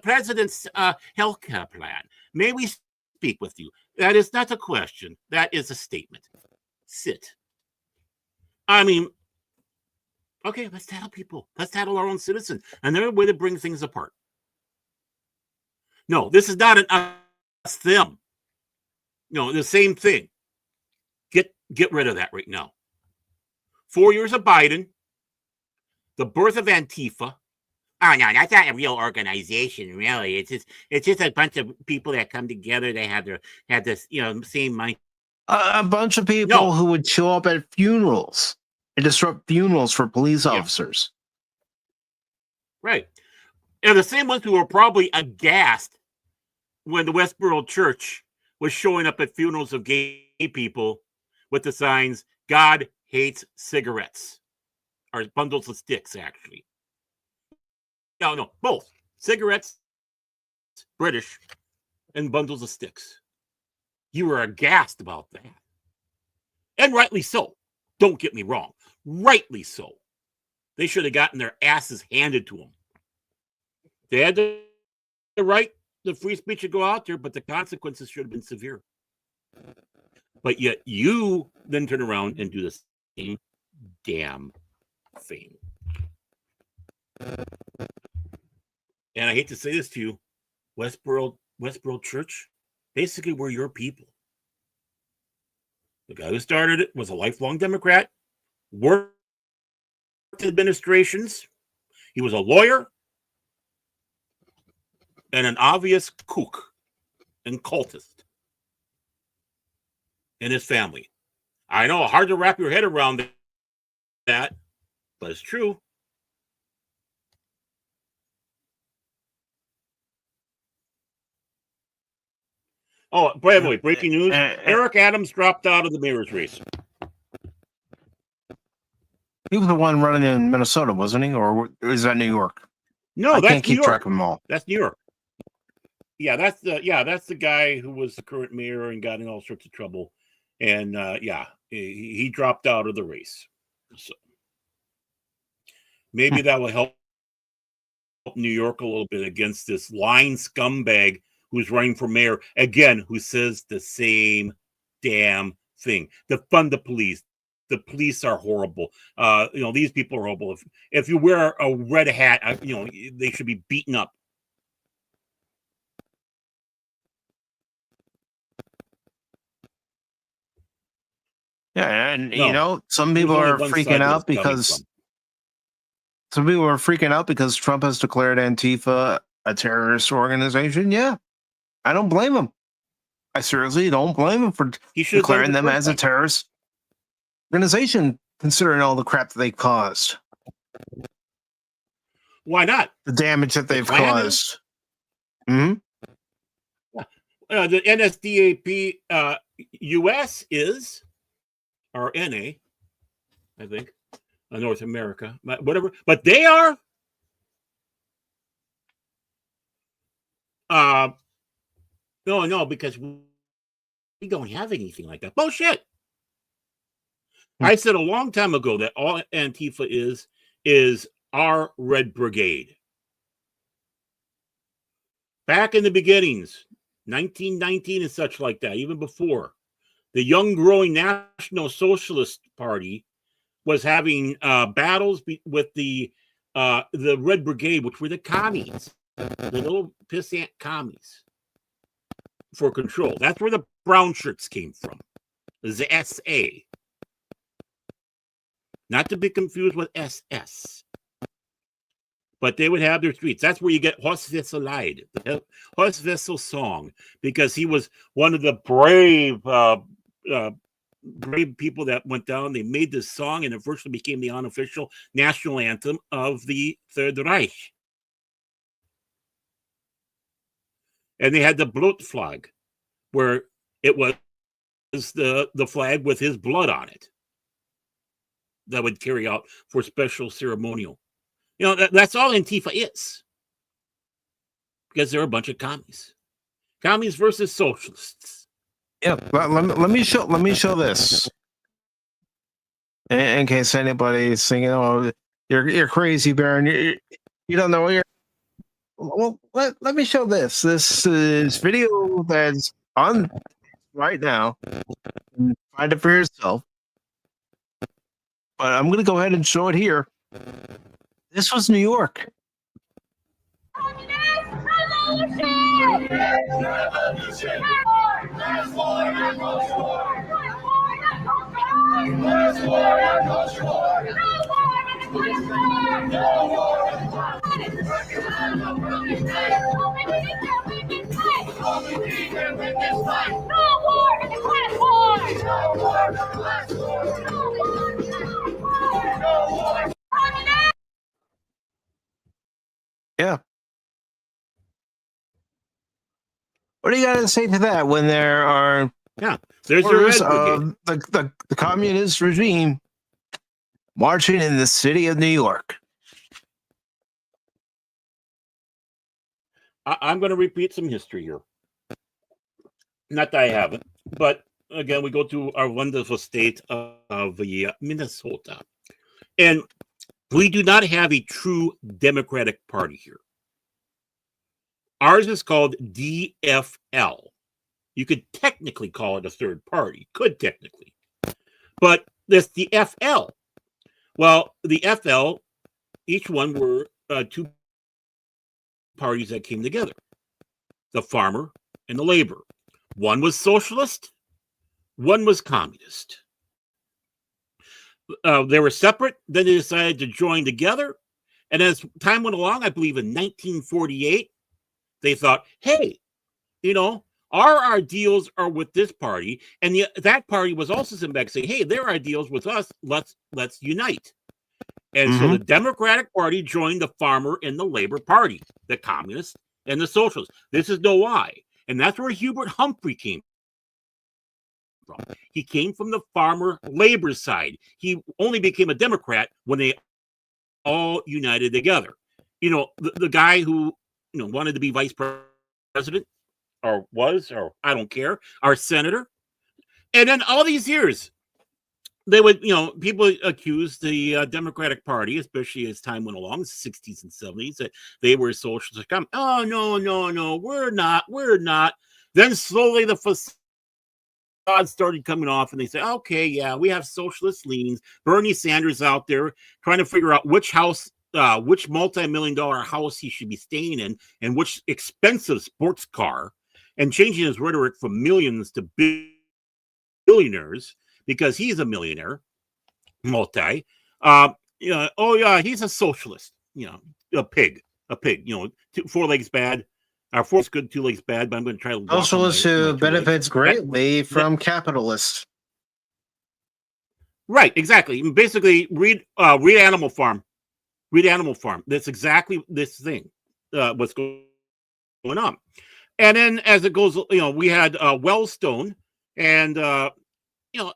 president's healthcare plan. May we speak with you? That is not a question. That is a statement. Sit. I mean, okay, let's tattle people. Let's tattle our own citizens. And they're a way to bring things apart. No, this is not an us them. No, the same thing. Get rid of that right now. 4 years of Biden, the birth of Antifa. Oh no, that's not a real organization, really. It's just a bunch of people that come together. They have this, same mind. A bunch of people who would show up at funerals and disrupt funerals for police officers. Right. And the same ones who were probably aghast when the Westboro Church was showing up at funerals of gay people with the signs, God hates cigarettes. Or bundles of sticks, actually. No, both. Cigarettes, British, and bundles of sticks. You were aghast about that. And rightly so. Don't get me wrong. Rightly so. They should have gotten their asses handed to them. They had the right, the free speech to go out there, but the consequences should have been severe. But yet you then turn around and do the same damn thing. And I hate to say this to you, Westboro Church, basically we're your people. The guy who started it was a lifelong Democrat, worked in administrations. He was a lawyer and an obvious kook and cultist in his family. I know, hard to wrap your head around that, but it's true. Oh, by the way, breaking news. Eric Adams dropped out of the mayor's race. He was the one running in Minnesota, wasn't he? Or is that New York? No, I that's can't keep track of them all. That's New York. Yeah, that's the guy who was the current mayor and got in all sorts of trouble. And he dropped out of the race. So maybe that will help New York a little bit against this lying scumbag who's running for mayor again, who says the same damn thing. Defund the police. The police are horrible. These people are horrible. If you wear a red hat, they should be beaten up. Yeah, and some people are freaking out because Trump has declared Antifa a terrorist organization. Yeah, I don't blame them. I seriously don't blame him for He should have declaring done it them the as a first time. terrorist organization, considering all the crap that they caused, Why not? the damage that they've Klan caused. Hmm. The NSDAP US is, or NA, I think, North America, whatever. But they are no, because we don't have anything like that. Bullshit. I said a long time ago that all Antifa is our Red Brigade. Back in the beginnings, 1919 and such like that, even before, the young growing National Socialist Party was having battles with the Red Brigade, which were the commies, the little pissant commies, for control. That's where the brown shirts came from. The SA. Not to be confused with SS. But they would have their tweets. That's where you get Horst Wessel Lied, the Horst Wessel song, because he was one of the brave people that went down. They made this song, and it virtually became the unofficial national anthem of the Third Reich. And they had the Blut flag, where it was the flag with his blood on it that would carry out for special ceremonial. You know, that's all Antifa is. Because they're a bunch of commies. Commies versus socialists. Yeah, let me show this. In case anybody's thinking, "Oh, you're crazy, Baron. You don't know what you're." Well, let me show this. This is video that's on right now. Find it for yourself. But I'm going to go ahead and show it here. This was New York. Yeah. What do you got to say to that when there are there's your Red Brigade. The communist regime marching in the city of New York? I'm going to repeat some history here. Not that I haven't, but again, we go to our wonderful state of Minnesota. And we do not have a true Democratic Party here. Ours is called DFL. You could technically call it a third party. Could technically. But that's the FL. Well, the FL, each one were two parties that came together. The farmer and the labor. One was socialist. One was communist. They were separate. Then they decided to join together. And as time went along, I believe in 1948, they thought, hey, you know, our ideals are with this party. And that party was also sitting back saying, hey, their ideals with us, let's unite. And so the Democratic Party joined the farmer and the labor party, the communists and the socialists. This is no lie. And that's where Hubert Humphrey came from. He came from the farmer labor side. He only became a Democrat when they all united together. You know, the guy who, you know, wanted to be vice president or was, or I don't care, our senator. And then all these years, they would, you know, people accused the Democratic Party, especially as time went along, the 60s and 70s, that they were socialists. Oh, no, we're not. Then slowly the facade started coming off, and they said, okay, yeah, we have socialist leanings. Bernie Sanders out there trying to figure out which house, which multi-million-dollar house he should be staying in, and which expensive sports car, and changing his rhetoric from millions to billionaires, because he's a millionaire, you know, oh yeah, he's a socialist, you know, a pig, you know, 4 legs bad, Our fourth is good, two legs bad, but I'm going to try to walk on Socialist my who 2 benefits legs. greatly from capitalists. Right, exactly. Basically, read Animal Farm. Read Animal Farm. That's exactly this thing. What's going on. And then as it goes, we had Wellstone, and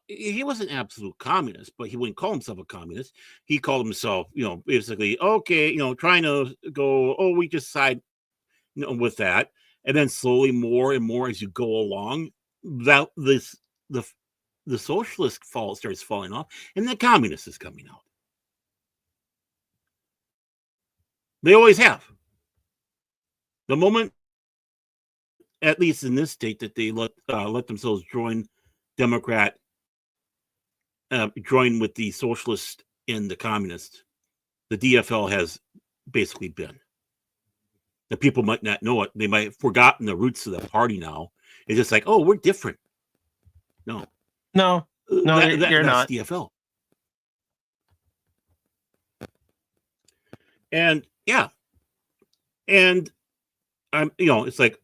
he was an absolute communist, but he wouldn't call himself a communist. He called himself, basically, okay, trying to go, oh, we just side, with that. And then slowly, more and more as you go along, that the socialist starts falling off, and the communist is coming out. They always have. The moment, at least in this state, that they let themselves join Democrat, join with the socialist and the communist, the DFL has basically been. The people might not know it. They might have forgotten the roots of the party now. It's just like, oh, we're different. No, you're not. DFL. And yeah, and I'm, it's like,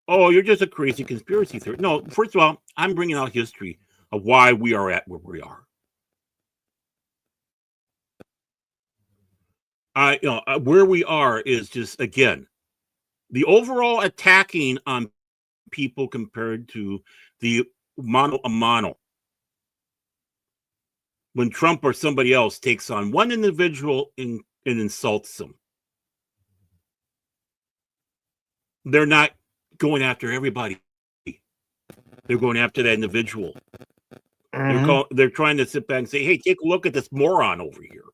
oh, you're just a crazy conspiracy theory. No, first of all, I'm bringing out history of why we are at where we are. Where we are is just, again, the overall attacking on people compared to the mano a mano. When Trump or somebody else takes on one individual and insults them, they're not going after everybody. They're going after that individual. Mm-hmm. They're trying to sit back and say, hey, take a look at this moron over here.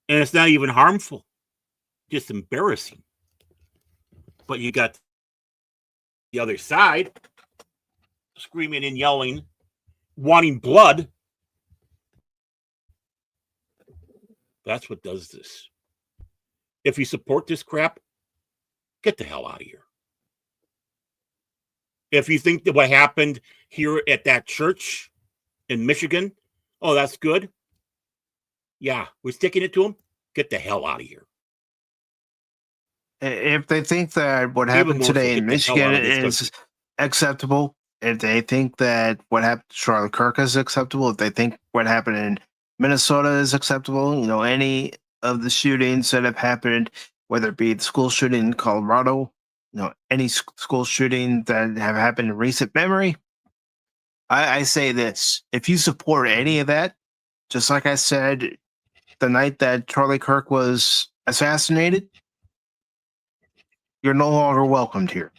And it's not even harmful, just embarrassing. But you got the other side screaming and yelling, wanting blood. That's what does this. If you support this crap, get the hell out of here. If you think that what happened here at that church in Michigan, oh, that's good. Yeah, we're sticking it to them. Get the hell out of here. If they think that what happened today in Michigan is acceptable, if they think that what happened to Charlie Kirk is acceptable, if they think what happened in Minnesota is acceptable, any of the shootings that have happened, whether it be the school shooting in Colorado, any school shooting that have happened in recent memory, I say this: if you support any of that, just like I said the night that Charlie Kirk was assassinated, you're no longer welcomed here.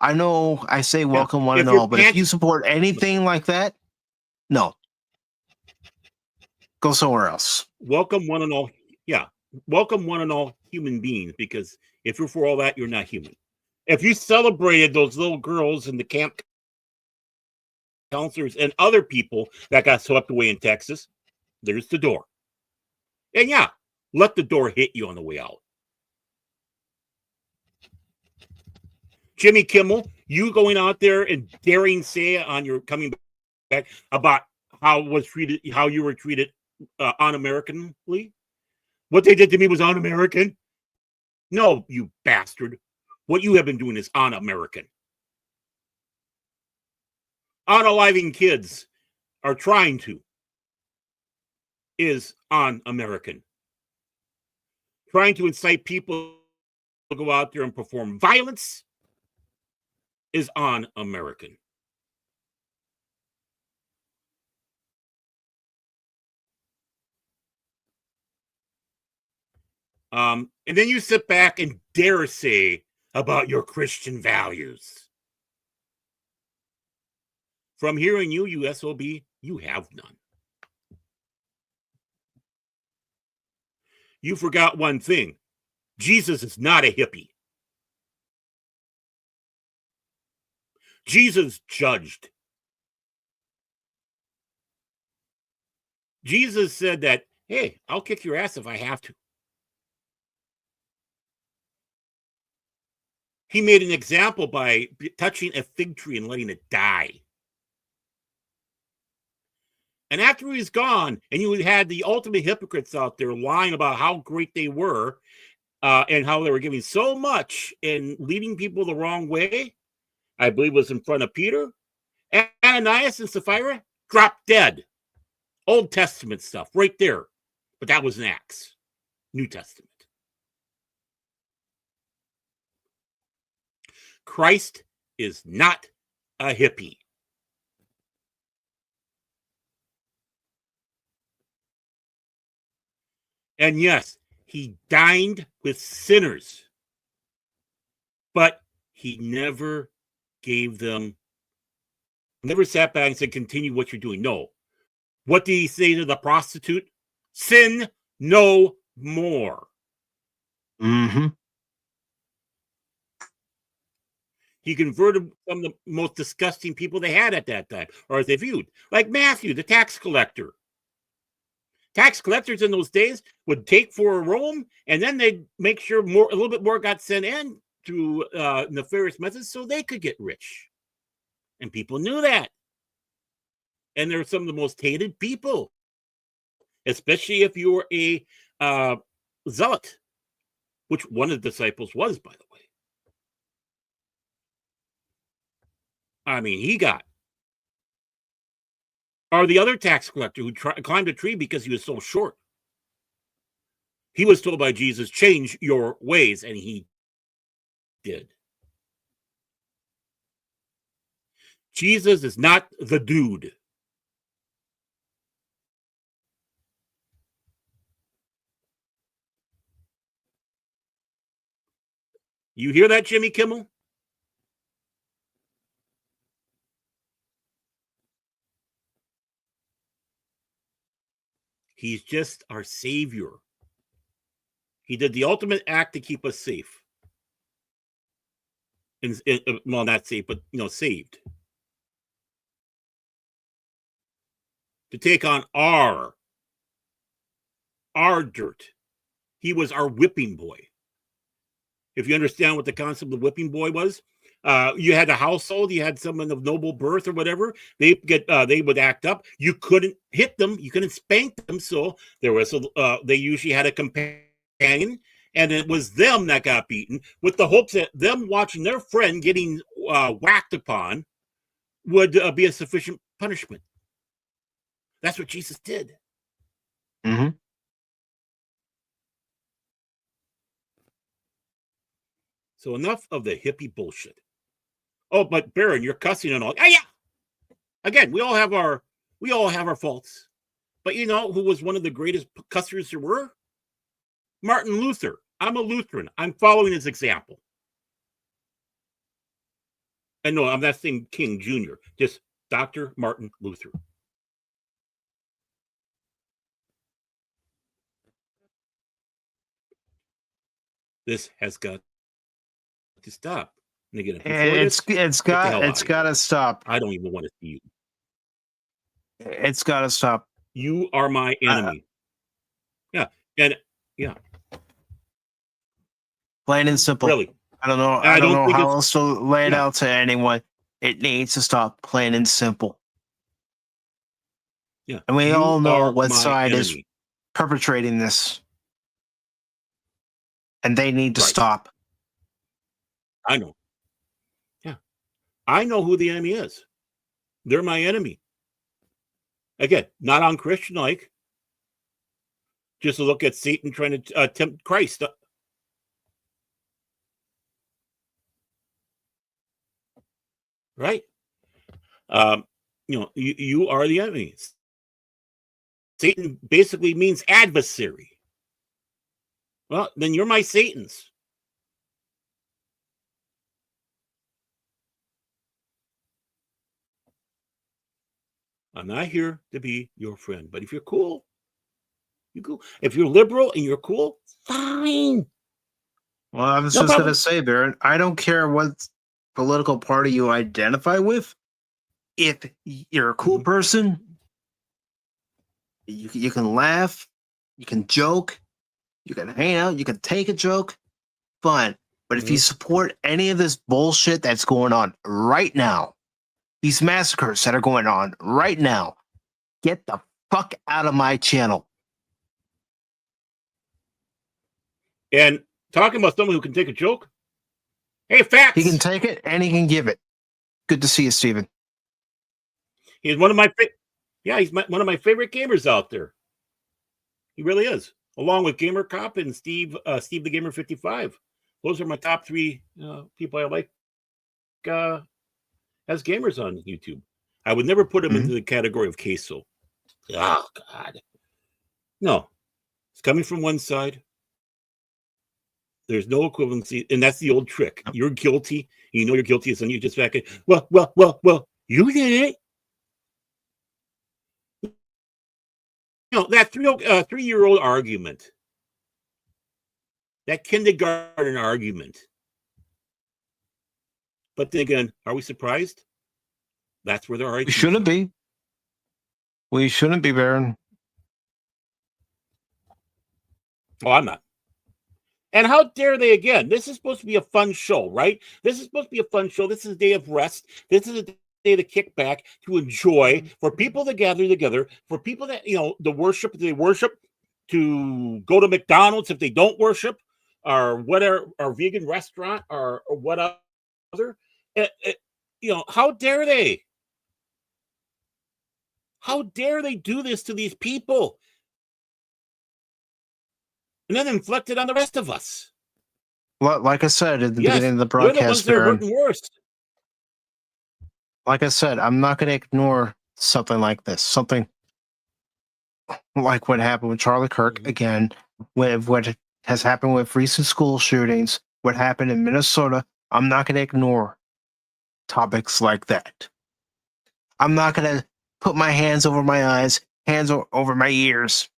I know I say welcome one and all, but if you support anything like that, no. Go somewhere else. Welcome one and all. Yeah. Welcome one and all human beings, because if you're for all that, you're not human. If you celebrated those little girls and the camp counselors and other people that got swept away in Texas, there's the door. And yeah, let the door hit you on the way out. Jimmy Kimmel, you going out there and daring say on your coming back about how you were treated un-Americanly? What they did to me was un-American? No, you bastard. What you have been doing is un-American. Unaliving kids are trying to is un-American. Trying to incite people to go out there and perform violence is un-American. And then you sit back and dare say about your Christian values. From hearing you SOB, you have none. You forgot one thing. Jesus is not a hippie. Jesus judged. Jesus said that, hey, I'll kick your ass if I have to. He made an example by touching a fig tree and letting it die. And after he was gone, and you had the ultimate hypocrites out there lying about how great they were, and how they were giving so much and leading people the wrong way. I believe was in front of Peter. Ananias and Sapphira dropped dead. Old Testament stuff right there. But that was in Acts. New Testament. Christ is not a hippie. And yes, he dined with sinners. But he never gave them, never sat back and said, continue what you're doing. No. What did he say to the prostitute? Sin no more. Mm-hmm. He converted some of the most disgusting people they had at that time, or as they viewed, like Matthew, the tax collector. Tax collectors in those days would take for Rome, and then they'd make sure a little bit more got sent in through nefarious methods so they could get rich. And people knew that. And they're some of the most hated people, especially if you were a zealot, which one of the disciples was, by the way. I mean, he got. Or the other tax collector who climbed a tree because he was so short. He was told by Jesus, change your ways, and he did. Jesus is not the dude. You hear that, Jimmy Kimmel? He's just our savior. He did the ultimate act to keep us safe. Well, not safe, but saved. To take on our dirt. He was our whipping boy. If you understand what the concept of whipping boy was, you had a household, you had someone of noble birth or whatever. They would act up. You couldn't hit them, you couldn't spank them. So there was they usually had a companion, and it was them that got beaten, with the hopes that them watching their friend getting whacked upon would be a sufficient punishment. That's what Jesus did. Mm-hmm. So enough of the hippie bullshit. Oh, but Baron, you're cussing and all. Oh, yeah. Again, we all have our faults. But you know who was one of the greatest cussers there were? Martin Luther. I'm a Lutheran. I'm following his example. And no, I'm not saying King Jr., just Dr. Martin Luther. This has got to stop. And again, It's got to stop. I don't even want to see you. It's got to stop. You are my enemy. Yeah. Plain and simple. Really. I don't know how else to lay it out to anyone. It needs to stop. Plain and simple. Yeah. And we all know what side enemy is perpetrating this. And they need to stop. I know. Yeah. I know who the enemy is. They're my enemy. Again, not unchristian-like. Just to look at Satan trying to tempt Christ. Right? You are the enemy. Satan basically means adversary. Well, then you're my Satans. I'm not here to be your friend, but if you're cool, you're cool. If you're liberal and you're cool, fine. Well, I was just going to say, Baron, I don't care what political party you identify with. If you're a cool person, you can laugh, you can joke, you can hang out, you can take a joke, fine. But if you support any of this bullshit that's going on right now, these massacres that are going on right now, get the fuck out of my channel. And Talking about someone who can take a joke. Hey, facts. He can take it and he can give it. Good to see you, Steven. He's one of my one of my favorite gamers out there. He really is. Along with Gamer Cop and Steve the Gamer 55. Those are my top 3 people I like as gamers on YouTube. I would never put him into the category of queso. Oh God. No. It's coming from one side. There's no equivalency, and that's the old trick. You're guilty. You know you're guilty, so you just back it. Well, you did it. That 3-year-old argument, that kindergarten argument. But then again, are we surprised? That's where they're arguing. We shouldn't be. We shouldn't be, Baron. Oh, I'm not. And how dare they again? This is supposed to be a fun show, right? This is supposed to be a fun show. This is a day of rest. This is a day to kick back, to enjoy, for people to gather together, for people that, the worship, if they worship, to go to McDonald's if they don't worship, or whatever, or vegan restaurant, or what other. How dare they? How dare they do this to these people? And then inflict it on the rest of us. Like I said at the beginning of the broadcast, Baron, worst. Like I said, I'm not going to ignore something like this. Something like what happened with Charlie Kirk, again, with what has happened with recent school shootings, what happened in Minnesota. I'm not going to ignore topics like that. I'm not going to put my hands over my eyes, hands over my ears,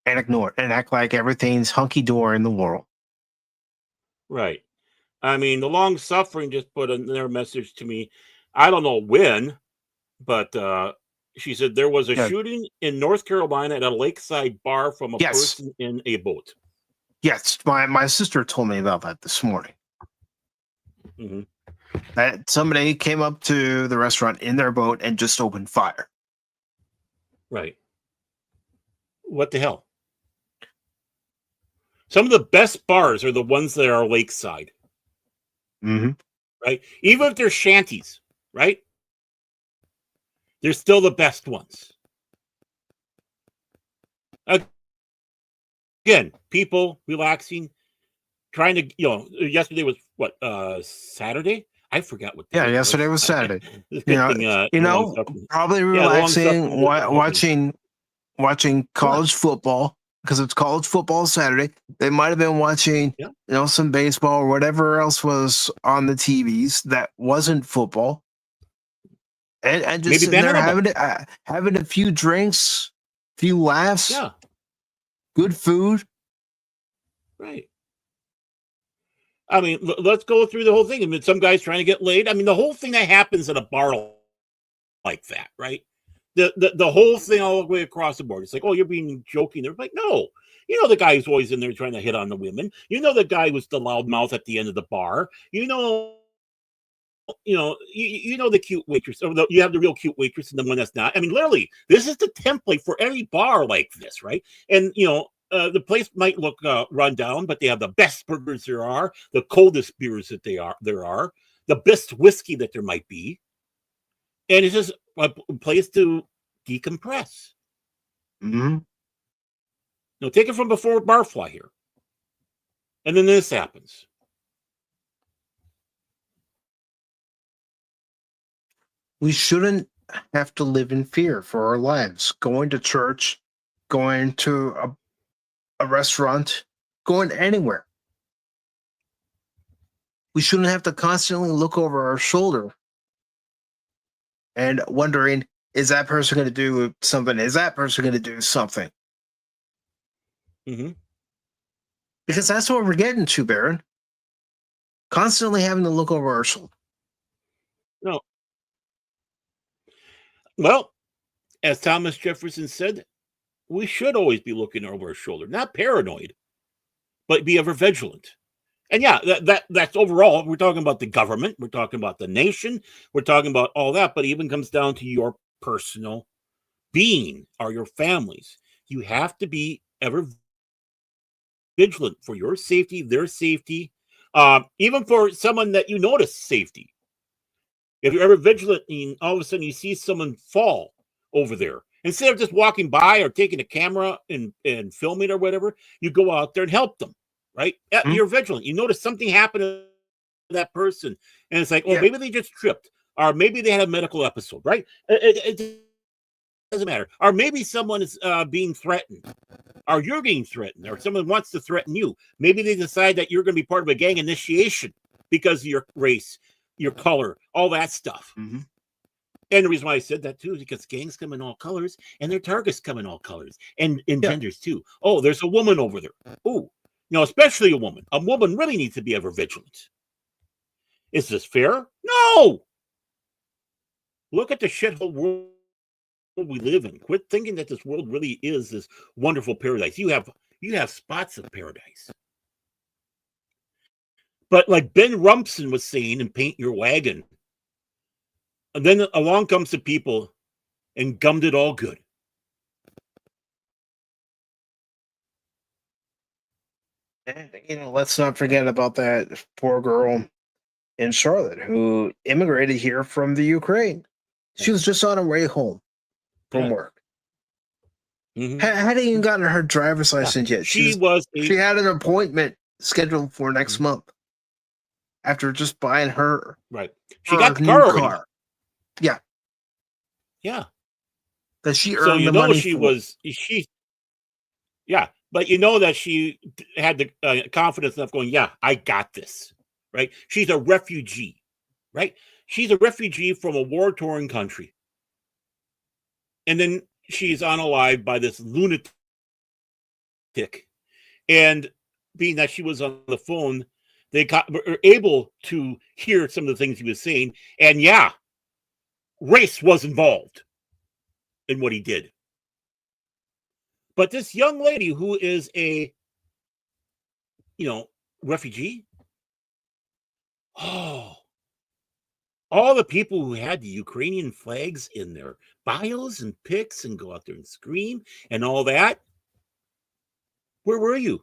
and ignore it and act like everything's hunky-dory in the world. Right. I mean, the long suffering just put in their message to me. I don't know when, but she said there was a shooting in North Carolina at a lakeside bar from a person in a boat. Yes, my sister told me about that this morning. Mm-hmm. That somebody came up to the restaurant in their boat and just opened fire. Right. What the hell? Some of the best bars are the ones that are lakeside. Mm-hmm. Right? Even if they're shanties, right? They're still the best ones. Again, people relaxing, trying to, yesterday was what, Saturday? I forgot what. Yeah, yesterday was Saturday. Probably relaxing, watching college football, because it's college football Saturday. They might have been watching, some baseball or whatever else was on the TVs that wasn't football, and just sitting there having a few drinks, few laughs, good food. Right. I mean, let's go through the whole thing. I mean, some guy's trying to get laid. I mean, the whole thing that happens at a bar like that, right? The whole thing all the way across the board. It's like, oh, you're being joking. They're like, no. The guy who's always in there trying to hit on the women. The guy who's the loudmouth at the end of the bar. You know the cute waitress. Or you have the real cute waitress and the one that's not. I mean, literally, this is the template for every bar like this, right? And, the place might look run down, but they have the best burgers there are, the coldest beers that there are, the best whiskey that there might be. And it's just a place to decompress. Mm-hmm. Take it from before Barfly here. And then this happens. We shouldn't have to live in fear for our lives. Going to church, going to a restaurant, going anywhere. We shouldn't have to constantly look over our shoulder and wondering, is that person going to do something? Is that person going to do something? Mm-hmm. Because that's what we're getting to, Baron. Constantly having to look over our shoulder. No. Well, as Thomas Jefferson said, we should always be looking over our shoulder. Not paranoid, but be ever vigilant. And that's overall. We're talking about the government. We're talking about the nation. We're talking about all that. But it even comes down to your personal being or your families. You have to be ever vigilant for your safety, their safety, even for someone that you notice safety. If you're ever vigilant and all of a sudden you see someone fall over there, instead of just walking by or taking a camera and filming or whatever, you go out there and help them, right? Mm-hmm. You're vigilant. You notice something happened to that person, and it's like, oh, maybe they just tripped, or maybe they had a medical episode, right? It doesn't matter. Or maybe someone is being threatened, or you're being threatened, or someone wants to threaten you. Maybe they decide that you're going to be part of a gang initiation because of your race, your color, all that stuff. Mm-hmm. And the reason why I said that too is because gangs come in all colors, and their targets come in all colors and genders too. Oh, there's a woman over there. Oh, especially a woman. A woman really needs to be ever vigilant. Is this fair? No. Look at the shithole world we live in. Quit thinking that this world really is this wonderful paradise. You have spots of paradise. But like Ben Rumpson was saying in Paint Your Wagon, and then along comes the people and gummed it all good. And, let's not forget about that poor girl in Charlotte who immigrated here from the Ukraine. She was just on her way home from work. Mm-hmm. Hadn't even gotten her driver's license yet. She had an appointment scheduled for next month after just buying her She got the car. Yeah. Yeah. That she earned the money but that she had the confidence enough going, I got this, right? She's a refugee, right? She's a refugee from a war-torn country. And then she's unalived by this lunatic. And being that she was on the phone, they were able to hear some of the things he was saying. And race was involved in what he did. But this young lady who is a, refugee, all the people who had the Ukrainian flags in their bios and pics and go out there and scream and all that, where were you?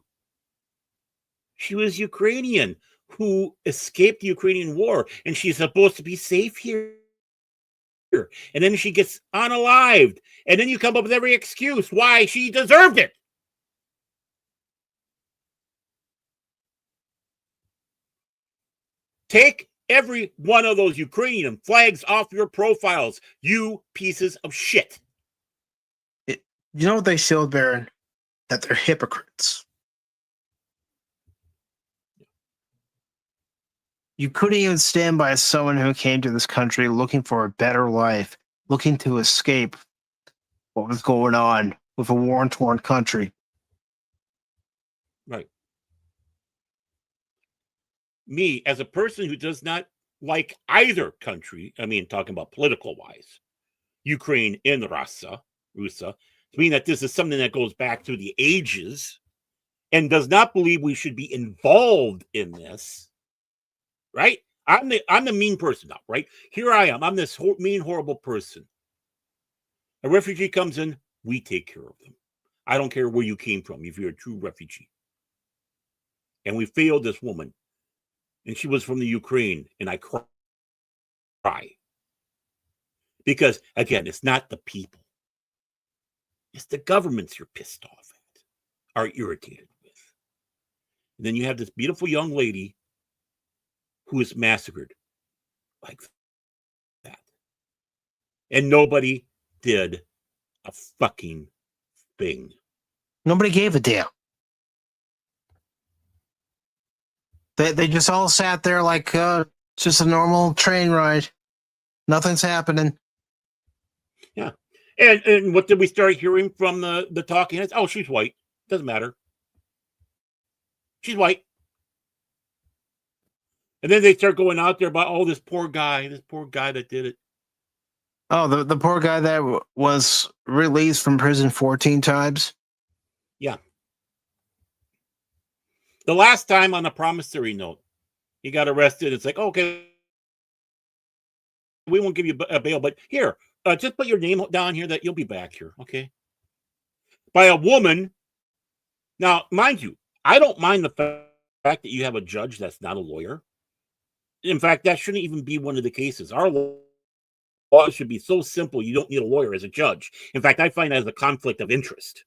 She was Ukrainian who escaped the Ukrainian war, and she's supposed to be safe here. And then she gets unalived, and then you come up with every excuse why she deserved it. Take every one of those Ukrainian flags off your profiles, you pieces of shit. You know what they showed, Baron? That they're hypocrites. You couldn't even stand by someone who came to this country looking for a better life, looking to escape what was going on with a war-torn country. Right. Me, as a person who does not like either country, talking about political-wise, Ukraine and Russia, mean that this is something that goes back through the ages and does not believe we should be involved in this. Right? I'm the mean person now, right? Here I am. I'm this mean, horrible person. A refugee comes in, we take care of them. I don't care where you came from if you're a true refugee. And we failed this woman. And she was from the Ukraine. And I cry. Because, again, it's not the people. It's the governments you're pissed off at, are irritated with. And then you have this beautiful young lady who is massacred like that. And nobody did a fucking thing. Nobody gave a damn. They just all sat there like just a normal train ride. Nothing's happening. Yeah. And what did we start hearing from the talking heads? Oh, she's white. Doesn't matter. She's white. And then they start going out there about, this poor guy that did it. Oh, the poor guy that was released from prison 14 times? Yeah. The last time on a promissory note, he got arrested. It's like, okay, we won't give you a bail, but here, just put your name down here that you'll be back here, okay? By a woman. Now, mind you, I don't mind the fact that you have a judge that's not a lawyer. In fact, that shouldn't even be one of the cases. Our law should be so simple, you don't need a lawyer as a judge. In fact, I find that as a conflict of interest.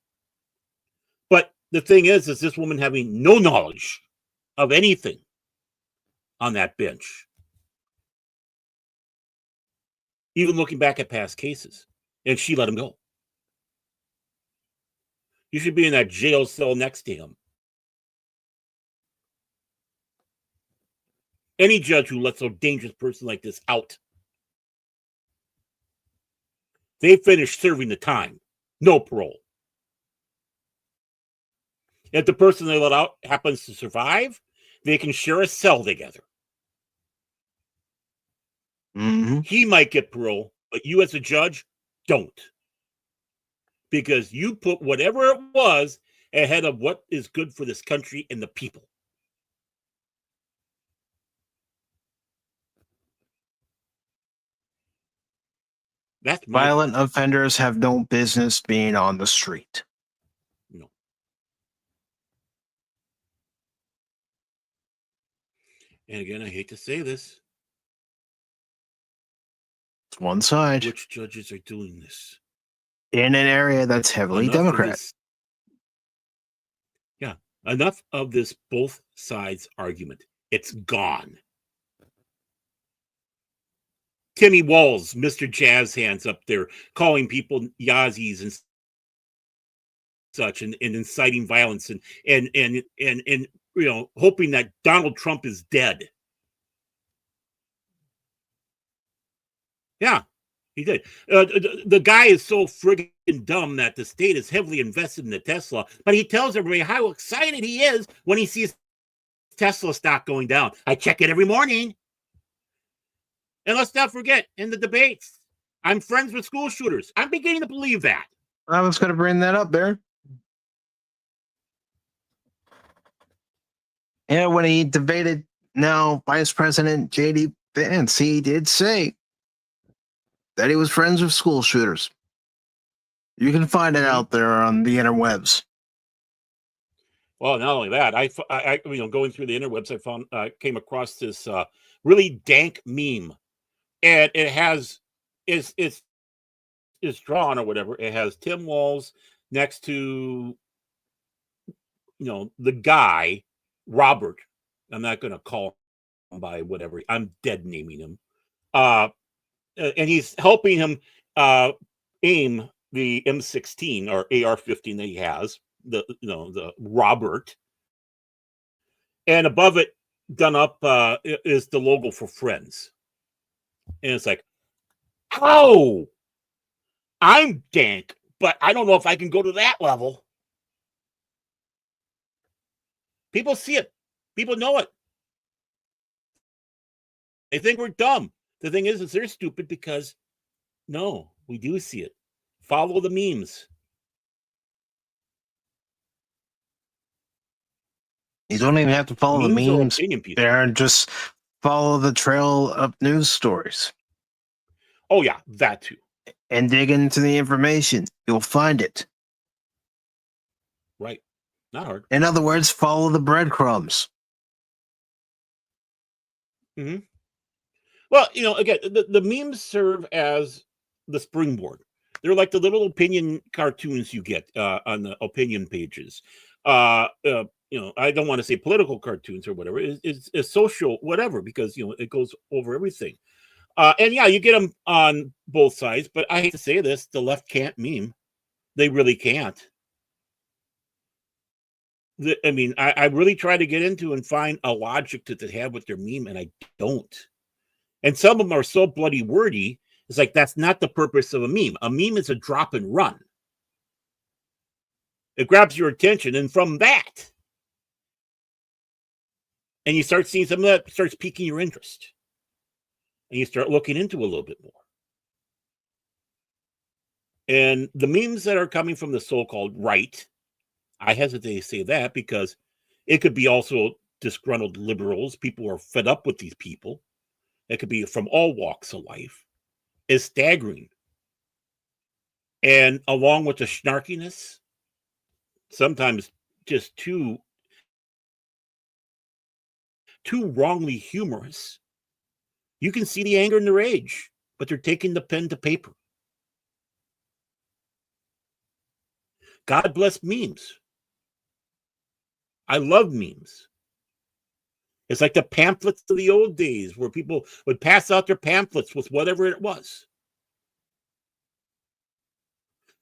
But the thing is this woman having no knowledge of anything on that bench, even looking back at past cases, and she let him go. You should be in that jail cell next to him. Any judge who lets a dangerous person like this out, they finish serving the time. No parole. If the person they let out happens to survive, they can share a cell together. Mm-hmm. He might get parole, but you as a judge don't. Because you put whatever it was ahead of what is good for this country and the people. That's Violent offenders have no business being on the street. No. And again, I hate to say this. It's one side. Which judges are doing this? In an area that's heavily Democrat. Yeah. Enough of this both sides argument. It's gone. Timmy Walls, Mr. Jazz Hands up there, calling people Yazis and such, and inciting violence and you know, hoping that Donald Trump is dead. Yeah, he did. The guy is so friggin' dumb that the state is heavily invested in the Tesla, but he tells everybody how excited he is when he sees Tesla stock going down. I check it every morning. And let's not forget, in the debates, I'm friends with school shooters. I'm beginning to believe that. I was going to bring that up there. Yeah, when he debated now Vice President J.D. Vance, he did say that he was friends with school shooters. You can find it out there on the interwebs. Well, not only that, I you know, going through the interwebs, I found came across this really dank meme, and it has it's drawn or whatever. It has Tim Walz next to, you know, the guy Robert. I'm not going to call him by whatever. I'm dead naming him. And he's helping him aim the M16 or AR-15 that he has, the Robert. And above it, done up, is the logo for Friends. And it's like, oh, I'm dank, but I don't know if I can go to that level. People see it. People know it. They think we're dumb. The thing is they're stupid because, no, we do see it. Follow the memes. You don't even have to follow the memes. There, just follow the trail of news stories. Oh, yeah, that too. And dig into the information. You'll find it. Right. Not hard. In other words, follow the breadcrumbs. Mm-hmm. Well, you know, again, the memes serve as the springboard. They're like the little opinion cartoons you get on the opinion pages. You know, I don't want to say political cartoons or whatever. It's social, whatever, because, you know, it goes over everything. And yeah, you get them on both sides, but I hate to say this, the left can't meme. They really can't. I mean, I really try to get into and find a logic that they have with their meme, and I don't. And some of them are so bloody wordy. It's like, that's not the purpose of a meme. A meme is a drop and run. It grabs your attention, and from that, and you start seeing some of that starts piquing your interest. And you start looking into a little bit more. And the memes that are coming from the so-called right, I hesitate to say that because it could be also disgruntled liberals. People are fed up with these people. It could be from all walks of life. Is staggering. And along with the snarkiness, sometimes just too too wrongly humorous. You can see the anger and the rage, but they're taking the pen to paper. God bless memes. I love memes. It's like the pamphlets of the old days where people would pass out their pamphlets with whatever it was.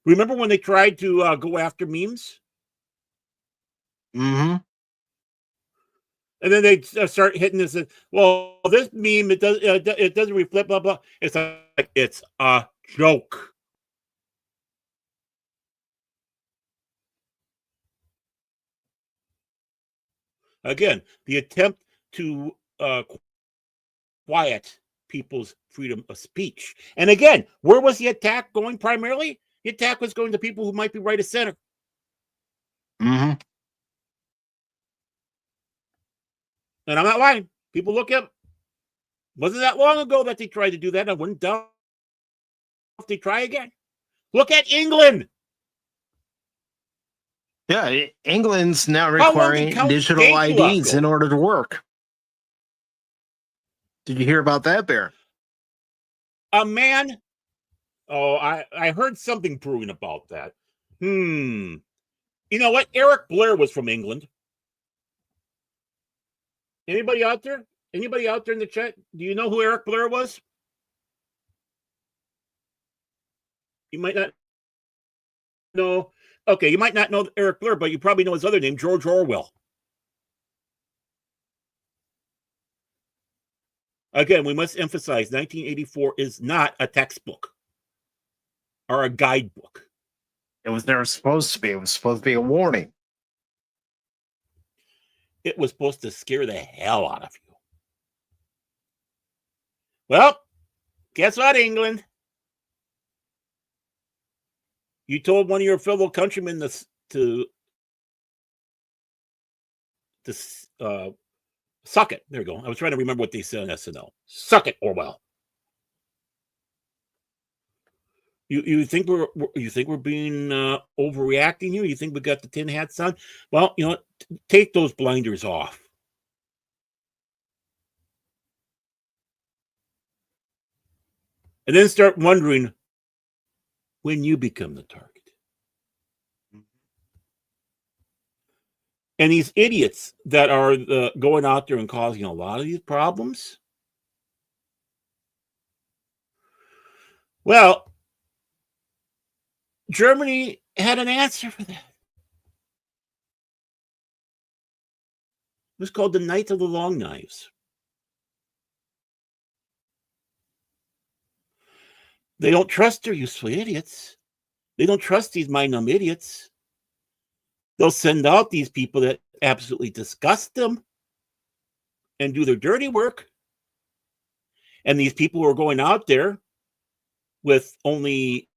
Remember when they tried to go after memes? Mm-hmm. And then they start hitting this. Well, this meme it doesn't reflect blah blah. It's like it's a joke. Again, the attempt to quiet people's freedom of speech. And again, where was the attack going primarily? The attack was going to people who might be right of center. Mm-hmm. And I'm not lying. People look up. Wasn't that long ago that they tried to do that? I wouldn't doubt if they try again. Look at England. Yeah, England's now How long requiring did Count digital Dankula IDs go? in order to work. Did you hear about that, Bear? A man. Oh, I heard something brewing about that. You know what? Eric Blair was from England. Anybody out there? Anybody out there in the chat? Do you know who Eric Blair was? You might not know. Okay, you might not know Eric Blair, but you probably know his other name, George Orwell. Again, we must emphasize 1984 is not a textbook or a guidebook. It was never supposed to be. It was supposed to be a warning. It was supposed to scare the hell out of you. Well, guess what, England? You told one of your fellow countrymen to suck it. There you go. I was trying to remember what they said on SNL. Suck it, Orwell. You think we're being overreacting here? You think we got the tin hats on? Well, you know what? Take those blinders off. And then start wondering when you become the target. And these idiots that are going out there and causing a lot of these problems, well, Germany had an answer for that. It was called the Night of the Long Knives. They don't trust their useful idiots. They don't trust these mind-numb idiots. They'll send out these people that absolutely disgust them and do their dirty work. And these people who are going out there with only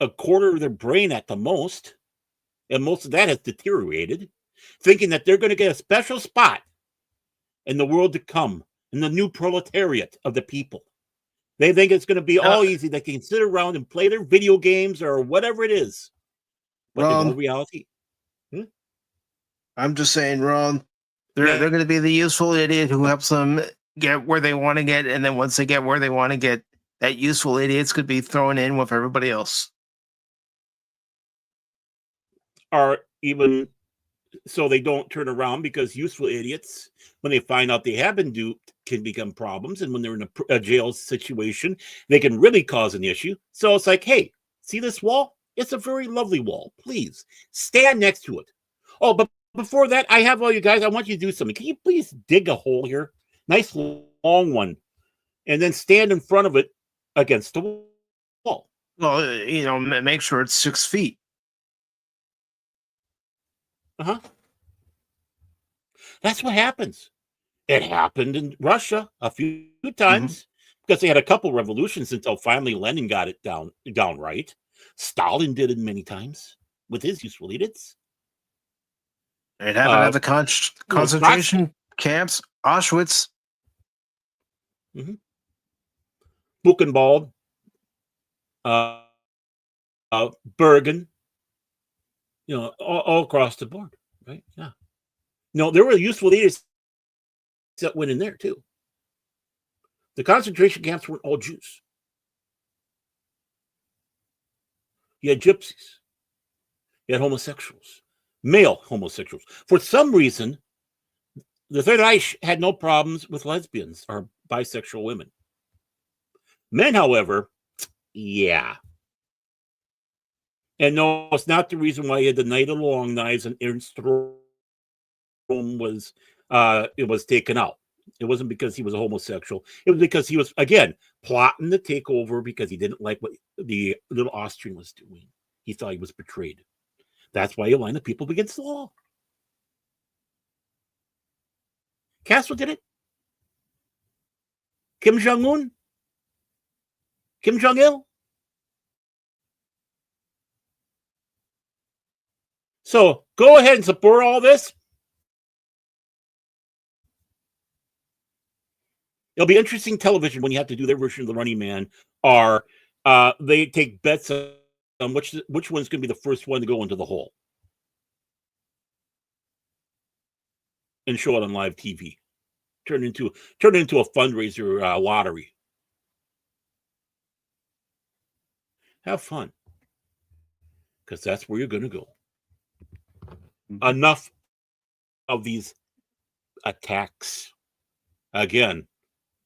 a quarter of their brain at the most, and most of that has deteriorated, thinking that they're going to get a special spot in the world to come, in the new proletariat of the people. They think it's going to be all easy. They can sit around and play their video games or whatever it is. But in all reality... I'm just saying, Ron, they're going to be the useful idiot who helps them get where they want to get, and then once they get where they want to get, that useful idiot's could be thrown in with everybody else. Or even so they don't turn around, because useful idiots, when they find out they have been duped, can become problems. And when they're in a jail situation, they can really cause an issue. So it's like, hey, see this wall? It's a very lovely wall. Please stand next to it. Oh, but before that, I have all you guys. I want you to do something. Can you please dig a hole here? Nice long one. And then stand in front of it against the wall. Well, make sure it's 6 feet. That's what happens. It happened in Russia a few times because they had a couple revolutions until finally Lenin got it down right. Stalin did it many times with his useful idiots. It happened at the concentration camps, Auschwitz. Buchenwald, Bergen, all across the board, right? Yeah. No, there were useful idiots that went in there too. The concentration camps weren't all Jews. You had gypsies. You had homosexuals, male homosexuals. For some reason, the Third Reich had no problems with lesbians or bisexual women. Men, however, yeah. And no, it's not the reason why he had the Night of the Long Knives and Ernst Rome was taken out. It wasn't because he was a homosexual. It was because he was, again, plotting to take over because he didn't like what the little Austrian was doing. He thought he was betrayed. That's why he aligned the people against the law. Castro did it. Kim Jong-un. Kim Jong-il. So go ahead and support all this. It'll be interesting television when you have to do their version of the Running Man. Or they take bets on which one's going to be the first one to go into the hole and show it on live TV. Turn into a fundraiser lottery. Have fun, because that's where you're going to go. Enough of these attacks. Again,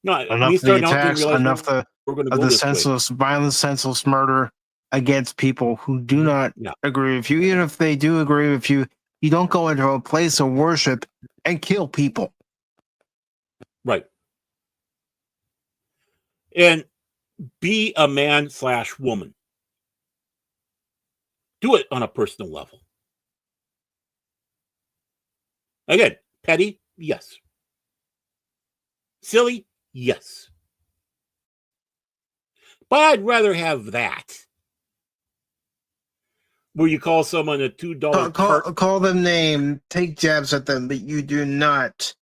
no, enough of the attacks, enough of the senseless violence, senseless murder against people who do not agree with you. Even if they do agree with you, you don't go into a place of worship and kill people. Right. And be a man/woman. Do it on a personal level. Again, petty, yes. Silly, yes. But I'd rather have that. Where you call someone a $2 call them name, take jabs at them, but you do not,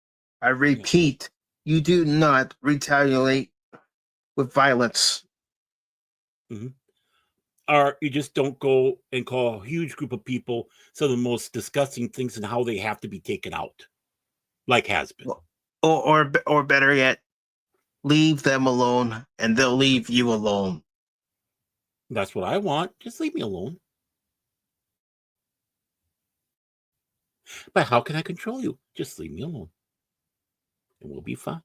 I repeat, you do not retaliate with violence. Mm-hmm. Or you just don't go and call a huge group of people some of the most disgusting things and how they have to be taken out, like has been. Or better yet, leave them alone and they'll leave you alone. That's what I want. Just leave me alone. But how can I control you? Just leave me alone. And we'll be fine.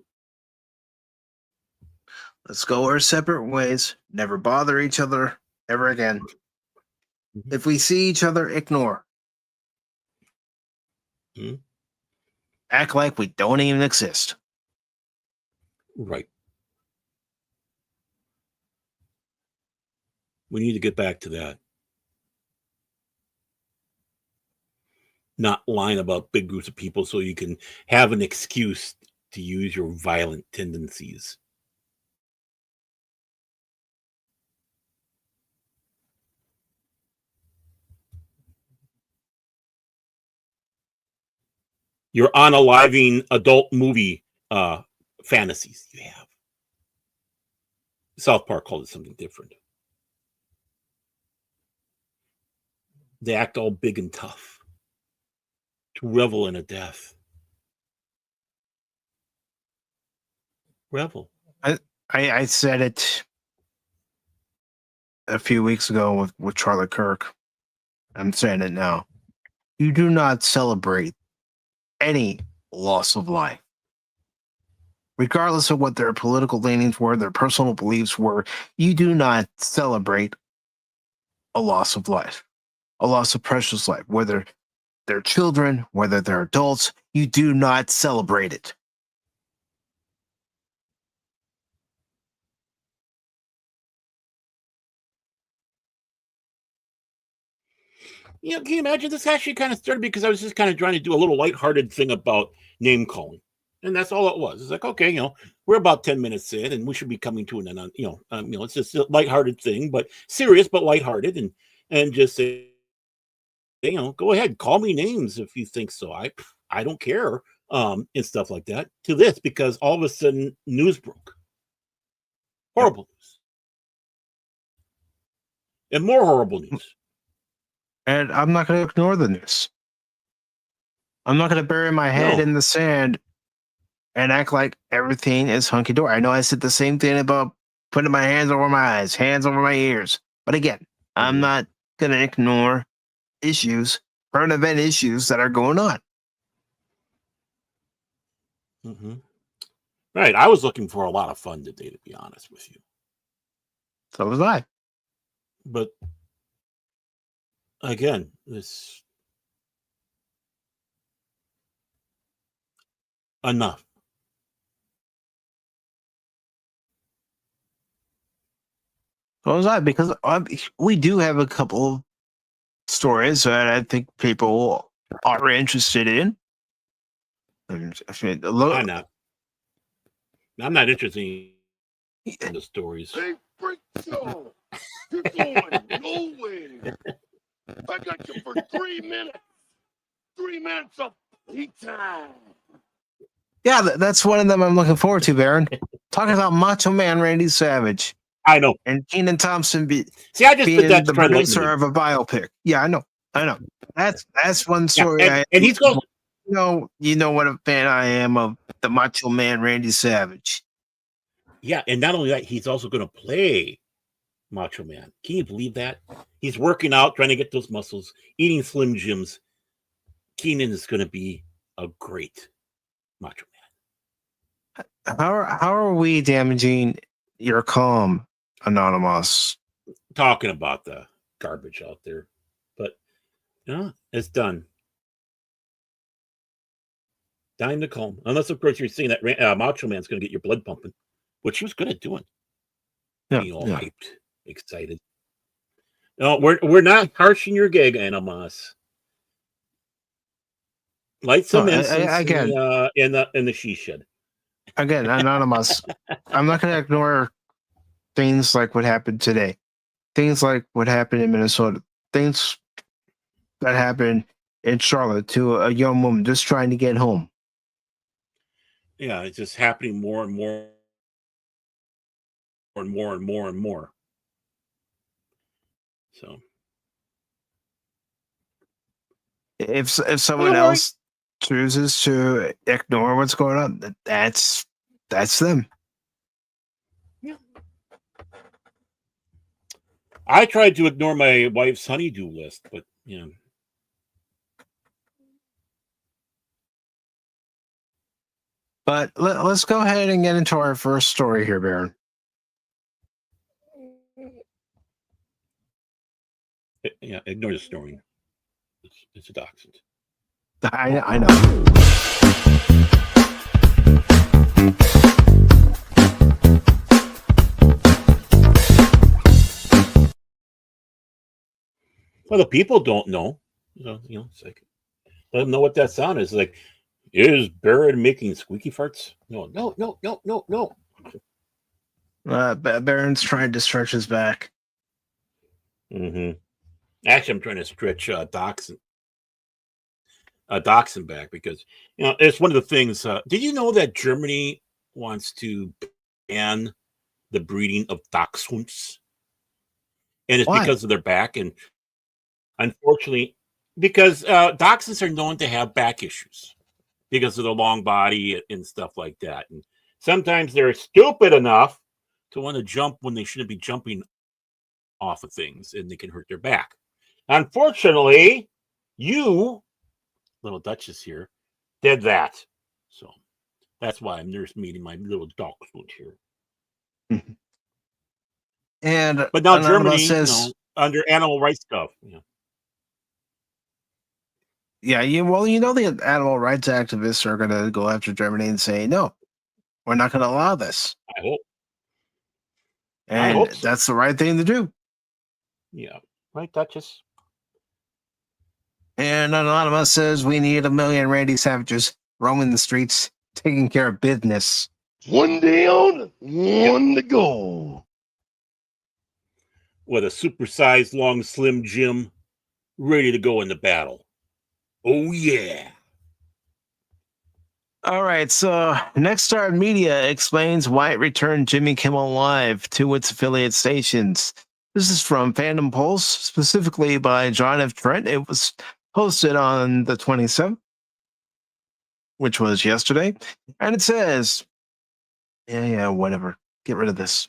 Let's go our separate ways. Never bother each other ever again. Mm-hmm. If we see each other, ignore. Mm-hmm. Act like we don't even exist. Right. We need to get back to that. Not lying about big groups of people so you can have an excuse to use your violent tendencies. You're unaliving adult movie fantasies you have. South Park called it something different. They act all big and tough to revel in a death. Revel. I said it a few weeks ago with Charlie Kirk. I'm saying it now. You do not celebrate any loss of life. Regardless of what their political leanings were, their personal beliefs were, you do not celebrate a loss of life, a loss of precious life, whether they're children, whether they're adults, you do not celebrate it. You know, can you imagine? This actually kind of started because I was just kind of trying to do a little lighthearted thing about name calling. And that's all it was. It's like, okay, we're about 10 minutes in and we should be coming to an end. It's just a lighthearted thing, but serious, but lighthearted. And just say, go ahead, call me names if you think so. I don't care. And stuff like that to this, because all of a sudden news broke. Horrible news. And more horrible news. And I'm not going to ignore the news. I'm not going to bury my head in the sand and act like everything is hunky dory. I know I said the same thing about putting my hands over my eyes, hands over my ears. But again, I'm not going to ignore issues, current event issues that are going on. Mm-hmm. Right. I was looking for a lot of fun today, to be honest with you. So was I. But again, this enough. So was I, because we do have a couple of stories that I think people are interested in. I'm not. I'm not interested in the stories. Hey, freak show! You're going nowhere! I got you for 3 minutes! 3 minutes of heat time! Yeah, that's one of them I'm looking forward to, Baron. Talking about Macho Man Randy Savage. I know. And Keenan Thompson I just being did that the producer of a biopic. Yeah, I know. That's one story. And he's going. You know what a fan I am of the Macho Man Randy Savage. Yeah, and not only that, he's also going to play Macho Man. Can you believe that? He's working out, trying to get those muscles, eating Slim Jims. Keenan is going to be a great Macho Man. How are we damaging your calm, Anonymous? Talking about the garbage out there, but it's done. Time to calm, unless of course you're saying that Macho Man's going to get your blood pumping, which he was good at doing. Being all hyped, excited. No, we're not harshing your gig, Animas. Light some incense in the she shed. Again, Anonymous. I'm not going to ignore things like what happened today, things like what happened in Minnesota, things that happened in Charlotte to a young woman just trying to get home. Yeah, it's just happening more and more and more and more and more. So if someone else chooses to ignore what's going on, that's them. Yeah. I tried to ignore my wife's honeydew list, but But let's go ahead and get into our first story here, Baron. Yeah, ignore the snoring. It's a dachshund. I know. Well, the people don't know. So, it's like, let them know what that sound is. Like, is Baron making squeaky farts? No. Baron's trying to stretch his back. Mm-hmm. Actually, I'm trying to stretch Dachshund back because it's one of the things. Did you know that Germany wants to ban the breeding of Dachshunds? And it's because of their back, and unfortunately, because Dachshunds are known to have back issues because of the long body and stuff like that. And sometimes they're stupid enough to want to jump when they shouldn't be jumping off of things, and they can hurt their back. Unfortunately, you, little Duchess here, did that. So that's why I'm nurse meeting my little dachshund here. But now Germany says under animal rights stuff. Yeah, the animal rights activists are going to go after Germany and say, no, we're not going to allow this. I hope. And that's the right thing to do. Yeah. Right, Duchess? And Anonymous says we need 1 million Randy Savages roaming the streets, taking care of business. One down, one to go. With a supersized long Slim Jim ready to go into battle. Oh, yeah. All right, so Next Star Media explains why it returned Jimmy Kimmel Live to its affiliate stations. This is from Fandom Pulse, specifically by John F. Trent. It was posted on the 27th. which was yesterday. And it says, whatever. Get rid of this.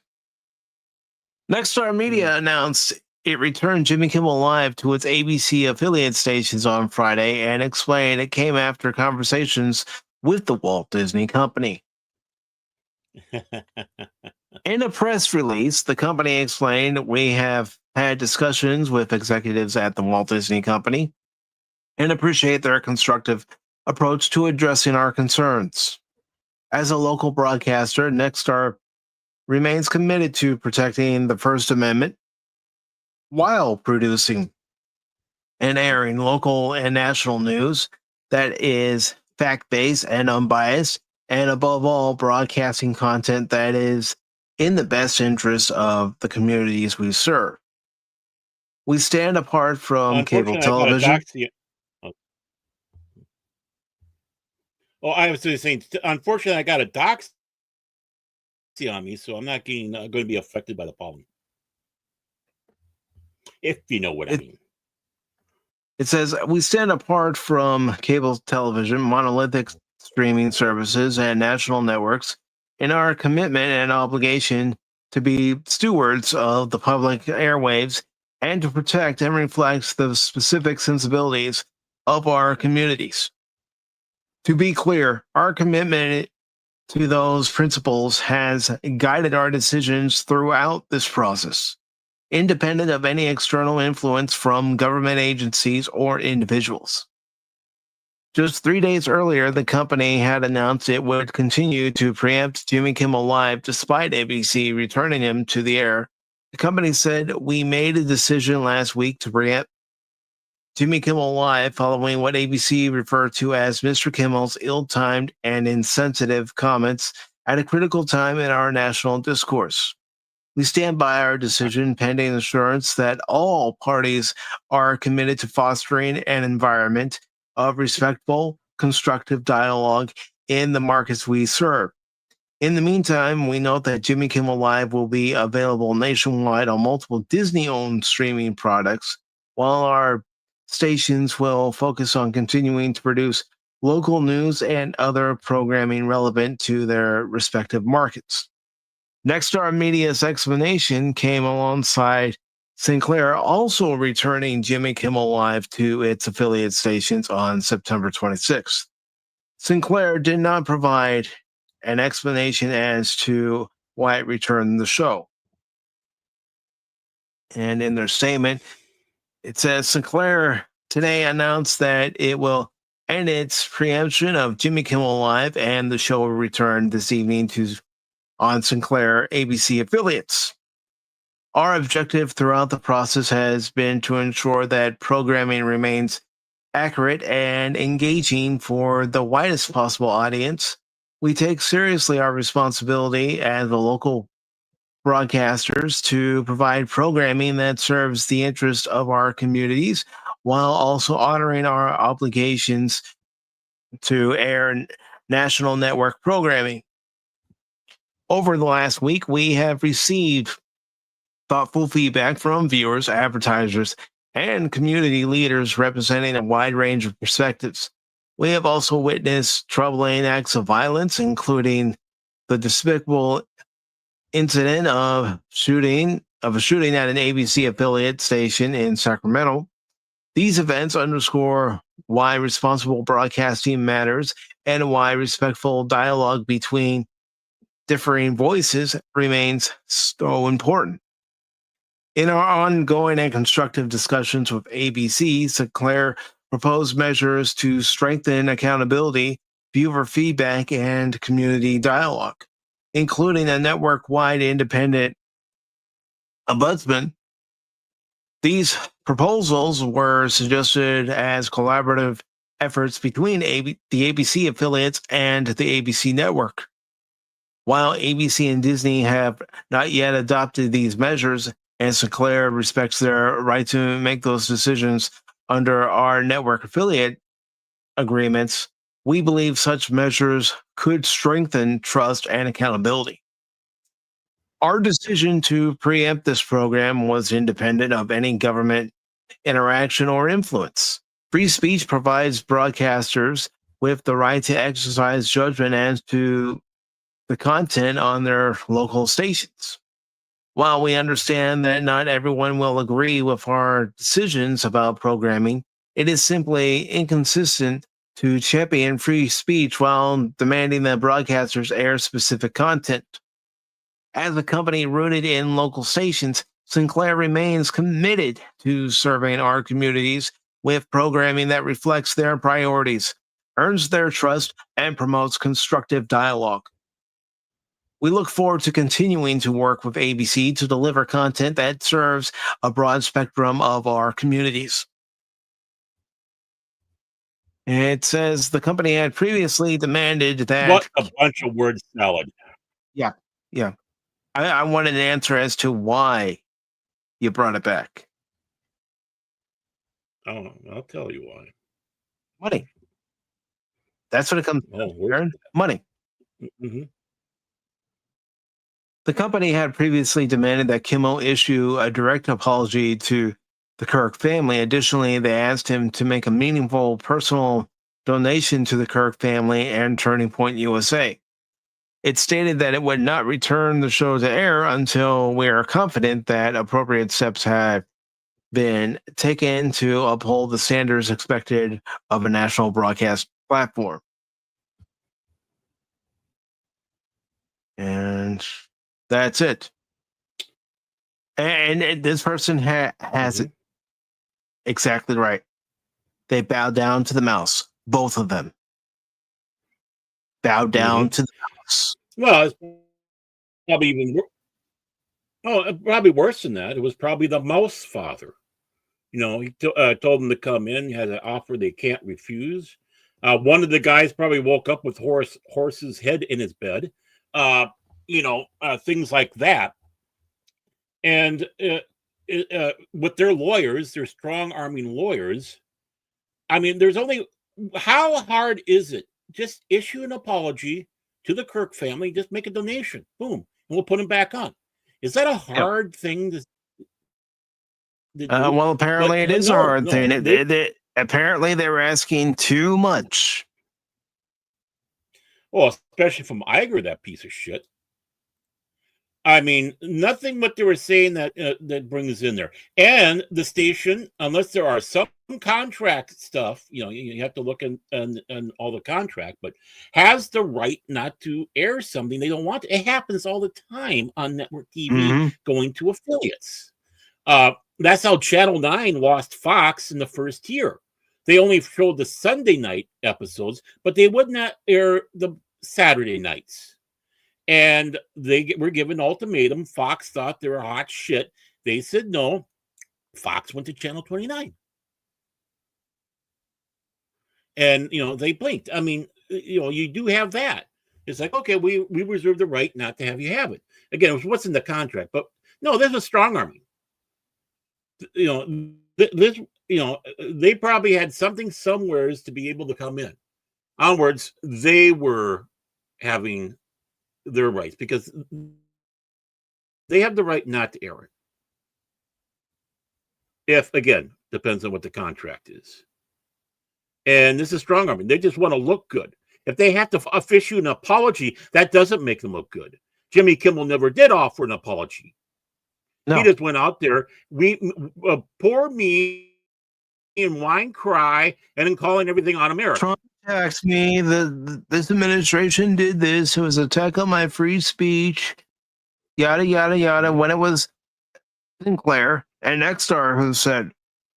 Nexstar Media announced it returned Jimmy Kimmel Live to its ABC affiliate stations on Friday and explained it came after conversations with the Walt Disney Company. In a press release, the company explained, "We have had discussions with executives at the Walt Disney Company and appreciate their constructive approach to addressing our concerns. As a local broadcaster, Nexstar remains committed to protecting the First Amendment while producing and airing local and national news that is fact-based and unbiased, and above all, broadcasting content that is in the best interest of the communities we serve. We stand apart from cable television." I was just saying, unfortunately, I got a doxy on me, so I'm not going to be affected by the pollen. If you know what I mean. It says, "We stand apart from cable television, monolithic streaming services, and national networks in our commitment and obligation to be stewards of the public airwaves and to protect and reflect the specific sensibilities of our communities. To be clear, our commitment to those principles has guided our decisions throughout this process, independent of any external influence from government agencies or individuals." Just 3 days earlier, the company had announced it would continue to preempt Jimmy Kimmel Live despite ABC returning him to the air. The company said, "We made a decision last week to preempt Jimmy Kimmel Live following what ABC referred to as Mr. Kimmel's ill-timed and insensitive comments at a critical time in our national discourse. We stand by our decision pending assurance that all parties are committed to fostering an environment of respectful, constructive dialogue in the markets we serve. In the meantime, we note that Jimmy Kimmel Live will be available nationwide on multiple Disney-owned streaming products, while our stations will focus on continuing to produce local news and other programming relevant to their respective markets." Nexstar Media's explanation came alongside Sinclair also returning Jimmy Kimmel Live to its affiliate stations on September 26th. Sinclair did not provide an explanation as to why it returned the show. And in their statement, it says, "Sinclair today announced that it will end its preemption of Jimmy Kimmel Live, and the show will return this evening on Sinclair ABC affiliates. Our objective throughout the process has been to ensure that programming remains accurate and engaging for the widest possible audience. We take seriously our responsibility as the local broadcasters to provide programming that serves the interest of our communities while also honoring our obligations to air national network programming. Over the last week, we have received thoughtful feedback from viewers, advertisers, and community leaders representing a wide range of perspectives. We have also witnessed troubling acts of violence, including the despicable incident of a shooting at an ABC affiliate station in Sacramento. These events underscore why responsible broadcasting matters and why respectful dialogue between differing voices remains so important. In our ongoing and constructive discussions with ABC, Sinclair proposed measures to strengthen accountability, viewer feedback, and community dialogue, including a network-wide independent ombudsman. These proposals were suggested as collaborative efforts between the ABC affiliates and the ABC network. While ABC and Disney have not yet adopted these measures, and Sinclair respects their right to make those decisions under our network affiliate agreements, we believe such measures could strengthen trust and accountability. Our decision to preempt this program was independent of any government interaction or influence. Free speech provides broadcasters with the right to exercise judgment as to the content on their local stations. While we understand that not everyone will agree with our decisions about programming, it is simply inconsistent to champion free speech while demanding that broadcasters air specific content. As a company rooted in local stations, Sinclair remains committed to serving our communities with programming that reflects their priorities, earns their trust, and promotes constructive dialogue. We look forward to continuing to work with ABC to deliver content that serves a broad spectrum of our communities. It says the company had previously demanded that. What a bunch of word salad. Yeah. I wanted an answer as to why you brought it back. Oh, I'll tell you why. Money. That's what it comes to. Money. Mm-hmm. The company had previously demanded that Kimmel issue a direct apology to the Kirk family. Additionally, they asked him to make a meaningful personal donation to the Kirk family and Turning Point USA. It stated that it would not return the show to air until we are confident that appropriate steps have been taken to uphold the standards expected of a national broadcast platform. And that's it. And this person has it exactly right. They bow down to the mouse, both of them. Bow down to the mouse. Well, it's probably probably worse than that. It was probably the mouse father. You know, he told them to come in. He had an offer they can't refuse. One of the guys probably woke up with horse's head in his bed. Things like that. And with their lawyers, their strong-arming lawyers, I mean, how hard is it? Just issue an apology to the Kirk family, just make a donation, boom, and we'll put them back on. Is that a hard thing to do? Well, apparently it is a hard thing. Apparently they were asking too much. Well, especially from Iger, that piece of shit. I mean, nothing what they were saying that brings in there. And the station, unless there are some contract stuff, you have to look in all the contract, but has the right not to air something they don't want. It happens all the time on network TV going to affiliates. That's how Channel 9 lost Fox in the first year. They only showed the Sunday night episodes, but they would not air the Saturday nights. And they were given ultimatum. Fox thought they were hot shit. They said no. Fox went to Channel 29. And, they blinked. I mean, you do have that. It's like, okay, we reserve the right not to have you have it. Again, it was what's in the contract. But no, there's a strong army. They probably had something somewheres to be able to come in. Onwards, they were having their rights because they have the right not to air it. If, again, depends on what the contract is. And this is strong arming. They just want to look good. If they have to issue an apology, that doesn't make them look good. Jimmy Kimmel never did offer an apology. No. He just went out there, poor me, and whine, cry, and then calling everything on America. Trump asked me this administration did this. It was an attack on my free speech, yada, yada, yada. When it was Sinclair and Nexstar who said,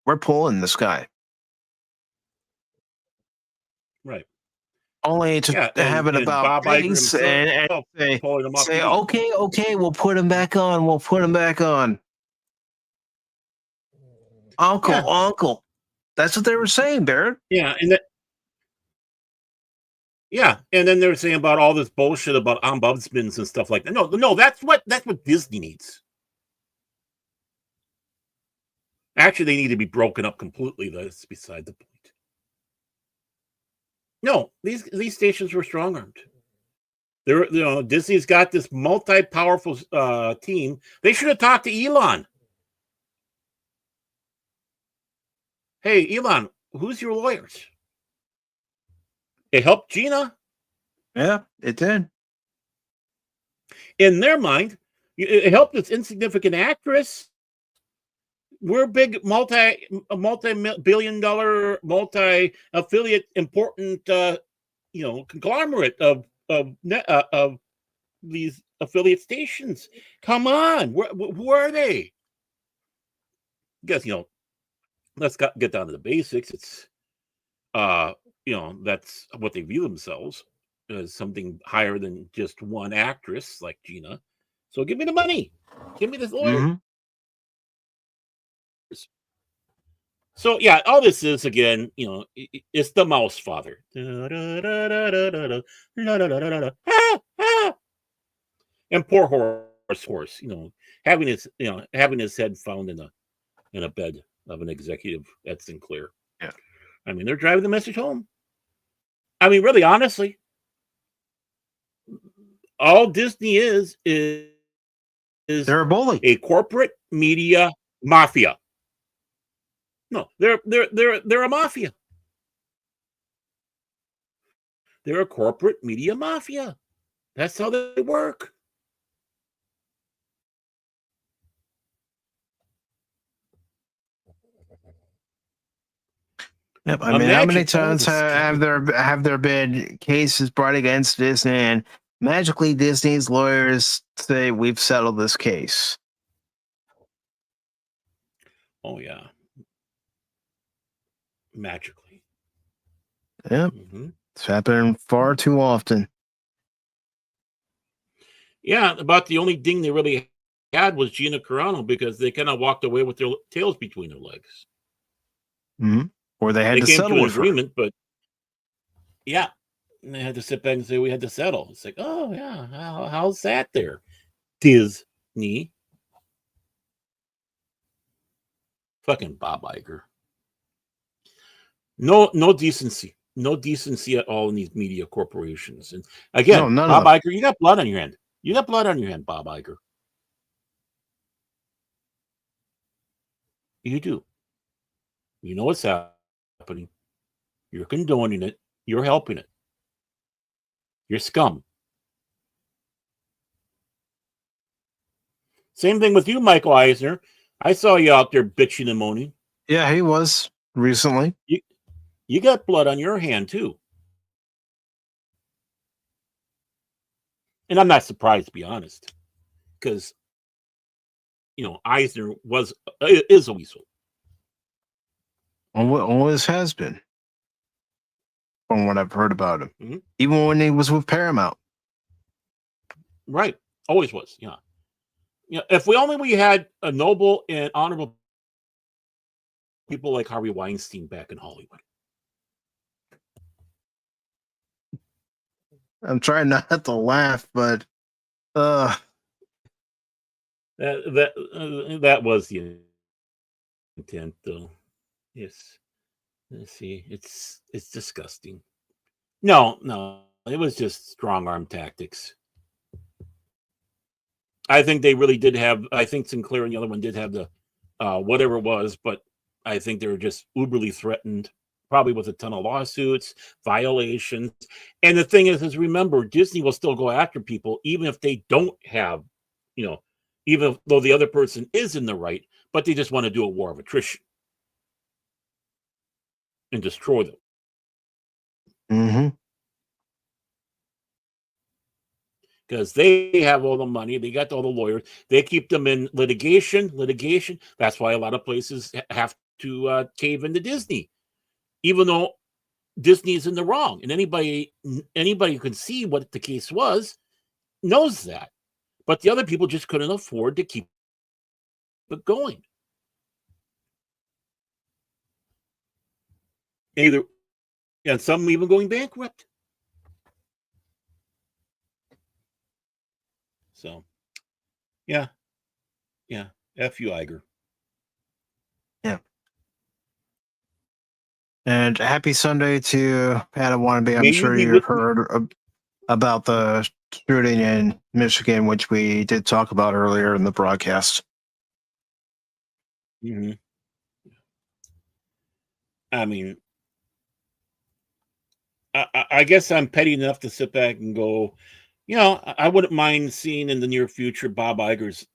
we're pulling this guy. Right. Only to have it about face and say, okay, we'll put him back on. We'll put him back on. Uncle. That's what they were saying, Barrett. Yeah, and and then they were saying about all this bullshit about ombudsmen and stuff like that. No, that's what Disney needs. Actually, they need to be broken up completely. That's beside the point. No, these stations were strong-armed. Disney's got this multi-powerful team. They should have talked to Elon. Hey, Elon, who's your lawyers? It helped Gina. Yeah, it did. In their mind, it helped this insignificant actress. We're big multi-billion dollar, multi-affiliate, important, conglomerate of these affiliate stations. Come on, who are they? Guess let's get down to the basics. It's that's what they view themselves as, something higher than just one actress like Gina. So give me the money. Give me this lawyer. Mm-hmm. So yeah, all this is, again, it's the mouse father. And poor horse, having his head found in a bed of an executive at Sinclair. Yeah. I mean, they're driving the message home. I mean, really, honestly, all Disney is They're a bully. a corporate media mafia. No, they're a mafia. They're a corporate media mafia. That's how they work. Yep. I mean, how many Imagine all times this have there been cases brought against Disney, and magically Disney's lawyers say we've settled this case? Oh yeah, magically. Yep. Mm-hmm. It's happening far too often. Yeah, about the only ding they really had was Gina Carano, because they kind of walked away with their tails between their legs. Mm-hmm. Or they had They to came settle to an with her. agreement, but yeah, and they had to sit back and say we had to settle. It's like, oh yeah, how's that there, Disney? Fucking Bob Iger. No decency. No decency at all in these media corporations. And again, No, none Bob of them. Iger, you got blood on your hand. You got blood on your hand, Bob Iger. You do. You know what's happening. You're condoning it. You're helping it. You're scum. Same thing with you, Michael Eisner. I saw you out there bitching and moaning. Yeah, he was recently. You got blood on your hand too. And I'm not surprised, to be honest, because Eisner is a weasel. Always has been, from what I've heard about him. Mm-hmm. Even when he was with Paramount. Right. Always was. Yeah. If we had a noble and honorable people like Harvey Weinstein back in Hollywood. I'm trying not to laugh, but that was the intent, though. Yes. Let's see. It's disgusting. No, it was just strong arm tactics. I think they really did have. I think Sinclair and the other one did have the whatever it was, but I think they were just uberly threatened, probably with a ton of lawsuits, violations. And the thing is remember, Disney will still go after people even if they don't have, even though the other person is in the right, but they just want to do a war of attrition and destroy them. mm-hmm. Because they have all the money, they got all the lawyers, they keep them in litigation. That's why a lot of places have to cave into Disney, even though Disney is in the wrong. And anybody who can see what the case was knows that. But the other people just couldn't afford to keep it going. And some even going bankrupt. So, yeah. F you, Iger. Yeah. And happy Sunday to Adam Wannabe. I'm sure you heard about the shooting in Michigan, which we did talk about earlier in the broadcast. Mm-hmm. I mean, I guess I'm petty enough to sit back and go, I wouldn't mind seeing in the near future Bob Iger's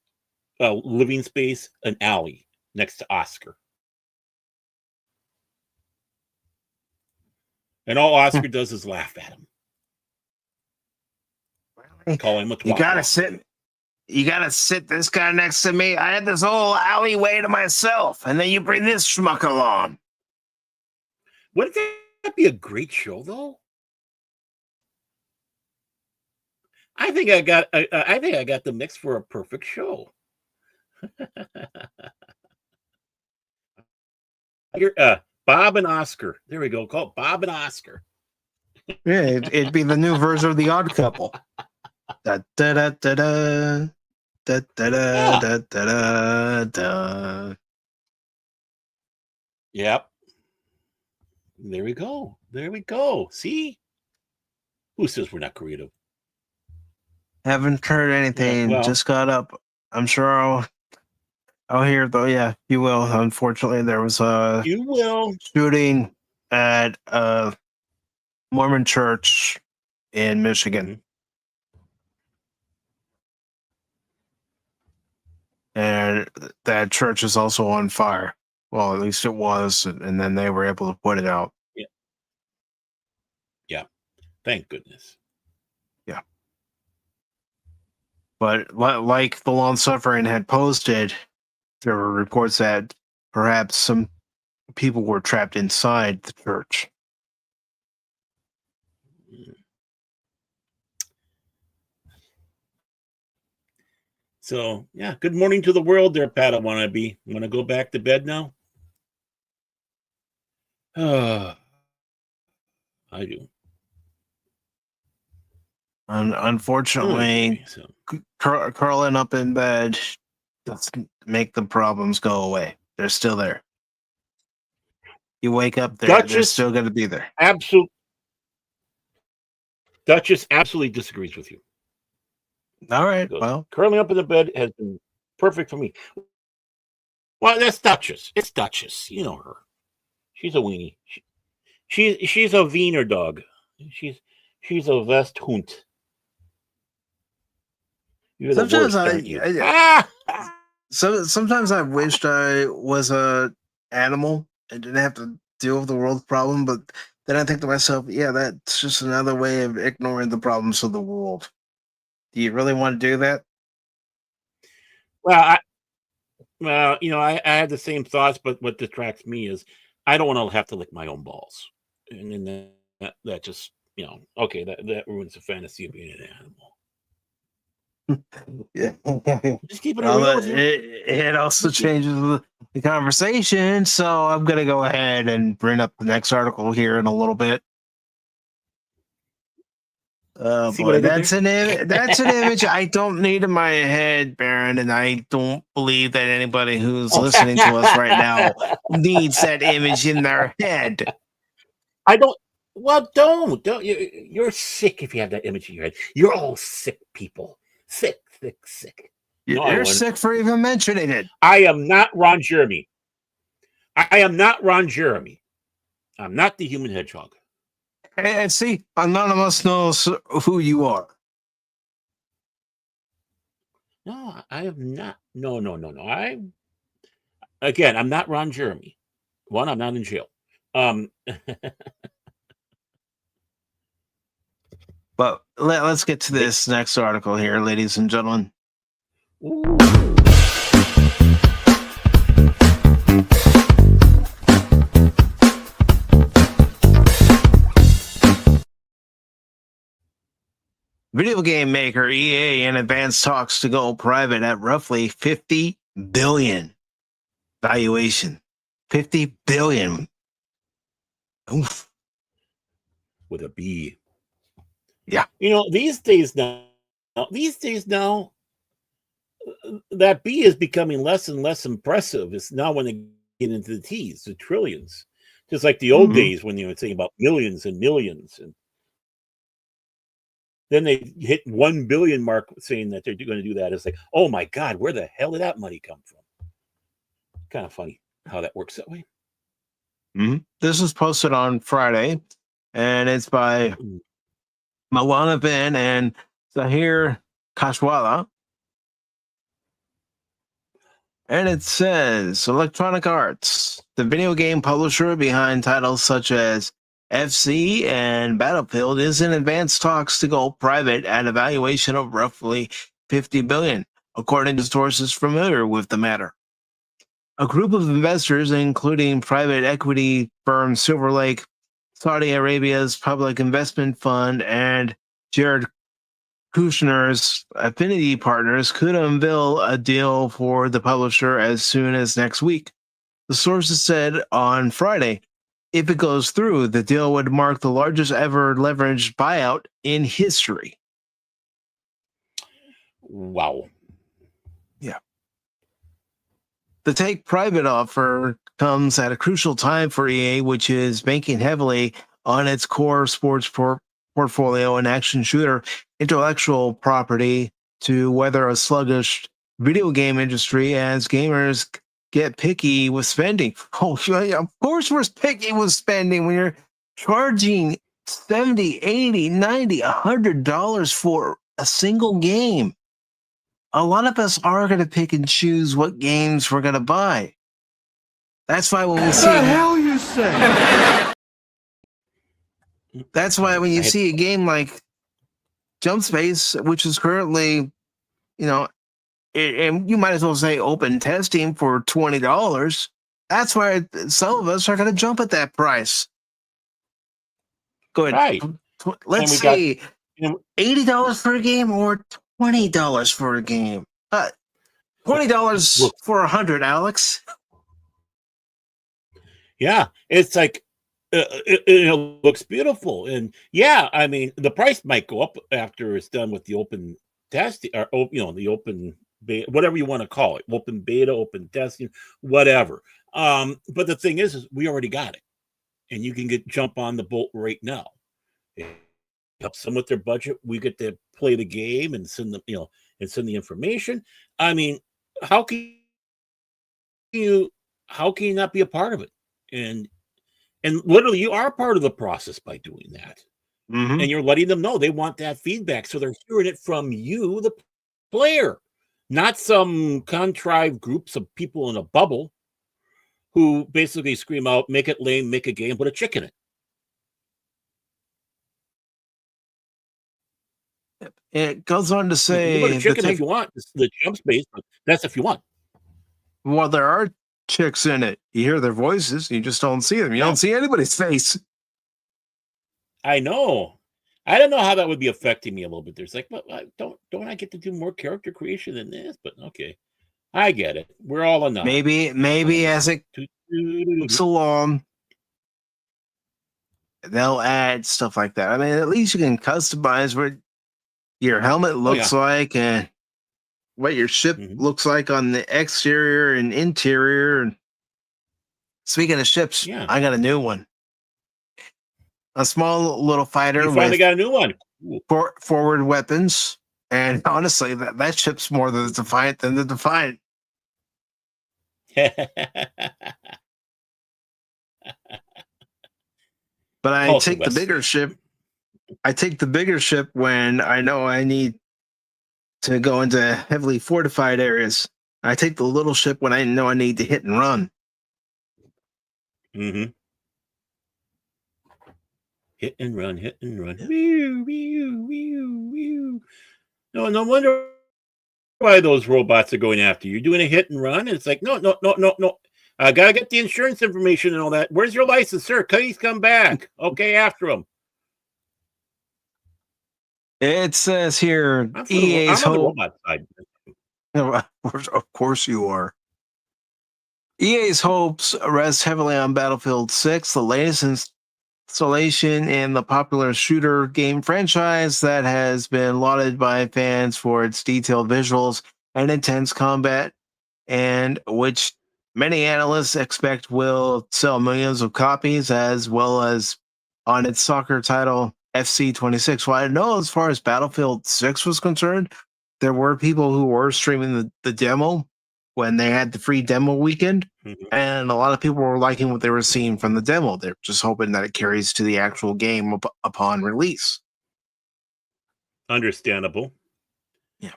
living space, an alley next to Oscar. And all Oscar does is laugh at him. Call him a twat. You gotta sit this guy next to me. I had this whole alleyway to myself, and then you bring this schmuck along. Wouldn't that be a great show, though? I think I got the mix for a perfect show. Bob and Oscar. There we go. Call it Bob and Oscar. Yeah, it'd be the new version of The Odd Couple. Da da da da da da da da da da. Yep. There we go. There we go. See? Who says we're not creative? Haven't heard anything. Yeah, well, just got up. I'm sure I'll hear though. Yeah, you will. Unfortunately, there was a shooting at a Mormon church in Michigan. And that church is also on fire. Well, at least it was, and then they were able to put it out. Yeah. Thank goodness. Yeah. But like the Long Suffering had posted, there were reports that perhaps some people were trapped inside the church. So, yeah, good morning to the world there, Pat. I want to go back to bed now? I do. Unfortunately, curling up in bed doesn't make the problems go away. They're still there. You wake up, they're still going to be there. Duchess absolutely disagrees with you. All right. Well, curling up in the bed has been perfect for me. Well, that's Duchess. It's Duchess. You know her. She's a weenie. She's a Wiener dog. She's a Westhund. Sometimes I wished I was a animal and didn't have to deal with the world's problem, but then I think to myself, yeah, that's just another way of ignoring the problems of the world. Do you really want to do that? Well, I had the same thoughts, but what distracts me is I don't want to have to lick my own balls, and then that just okay, that ruins the fantasy of being an animal. Yeah, just keep it real. It also changes the conversation, so I'm gonna go ahead and bring up the next article here in a little bit. Boy, that's an image I don't need in my head, Baron, and I don't believe that anybody who's listening to us right now needs that image in their head. I don't. Well, don't. You're sick if you have that image in your head. You're all sick people. Sick. You're sick for even mentioning it. I am not Ron Jeremy. I'm not the human hedgehog. And see, none of us knows who you are. No, I am not. No. I'm not Ron Jeremy. One, I'm not in jail. But let's get to this next article here, ladies and gentlemen. Ooh. Video game maker EA in advanced talks to go private at roughly $50 billion valuation. $50 billion. Oof. With a B. Yeah. These days now, that B is becoming less and less impressive. It's now when they get into the T's, the trillions. Just like the old days when they were saying about millions and millions. And then they hit 1 billion mark saying that they're going to do that. It's like, oh my God, where the hell did that money come from? Kind of funny how that works that way. Mm-hmm. This was posted on Friday. and it's by Malana Ben and Zahir Kashwala. And it says Electronic Arts, the video game publisher behind titles such as FC and Battlefield, is in advanced talks to go private at a valuation of roughly $50 billion, according to sources familiar with the matter. A group of investors, including private equity firm Silver Lake, Saudi Arabia's public investment fund, and Jared Kushner's affinity partners, could unveil a deal for the publisher as soon as next week. The sources said on Friday, if it goes through, the deal would mark the largest ever leveraged buyout in history. Wow. Yeah. The take private offer comes at a crucial time for EA, which is banking heavily on its core sports portfolio and action shooter intellectual property to weather a sluggish video game industry as gamers get picky with spending. Oh, yeah, of course we're picky with spending when you're charging $70, $80, $90, $100 for a single game. A lot of us are going to pick and choose what games we're going to buy. That's why when we see... What the hell you say? That's why when you see a game like Jump Space, which is currently, and you might as well say open testing for $20, that's why some of us are going to jump at that price. Go ahead. Right. Let's say $80 for a game or $20 for a game. $20 for 100, Alex. Yeah, it's like it looks beautiful, and yeah, I mean the price might go up after it's done with the open testing, or the open beta, whatever you want to call it, open beta, open testing, whatever. But the thing is we already got it, and you can jump on the boat right now. It helps them with their budget. We get to play the game and send them, and send the information. I mean, how can you not be a part of it? And literally, you are part of the process by doing that. Mm-hmm. And you're letting them know they want that feedback. So they're hearing it from you, the player, not some contrived groups of people in a bubble who basically scream out, make it lame, make a game, put a chick in it. It goes on to say... You put a chicken if you want. It's the Jump Space, but that's if you want. Well, there are chicks in it. You hear their voices, you just don't see them. You don't see anybody's face. I know. I don't know how that would be affecting me a little bit. There's like, but don't I get to do more character creation than this? But okay, I get it. We're all enough. Maybe as it goes along, they'll add stuff like that. I mean, at least you can customize what your helmet looks like and what your ship looks like on the exterior and interior. Speaking of ships, I got a new one. A small little fighter. You finally got a new one. Forward weapons. And honestly, that ship's more the Defiant than the Defiant. But I take the bigger ship. I take the bigger ship when I know I need to go into heavily fortified areas. I take the little ship when I know I need to hit and run. Mm-hmm. Hit and run, hit and run. Wee, wee, wee, wee. No wonder why those robots are going after you. You're doing a hit and run, and it's like, no. I gotta get the insurance information and all that. Where's your license, sir? Please come back. Okay, after him. It says here, EA's hope. Of course you are. EA's hopes rest heavily on Battlefield 6, the latest installation in the popular shooter game franchise that has been lauded by fans for its detailed visuals and intense combat, and which many analysts expect will sell millions of copies, as well as on its soccer title FC 26. Well, I know as far as Battlefield 6 was concerned, there were people who were streaming the demo, when they had the free demo weekend, and a lot of people were liking what they were seeing from the demo. They're just hoping that it carries to the actual game upon release. Understandable. Yeah.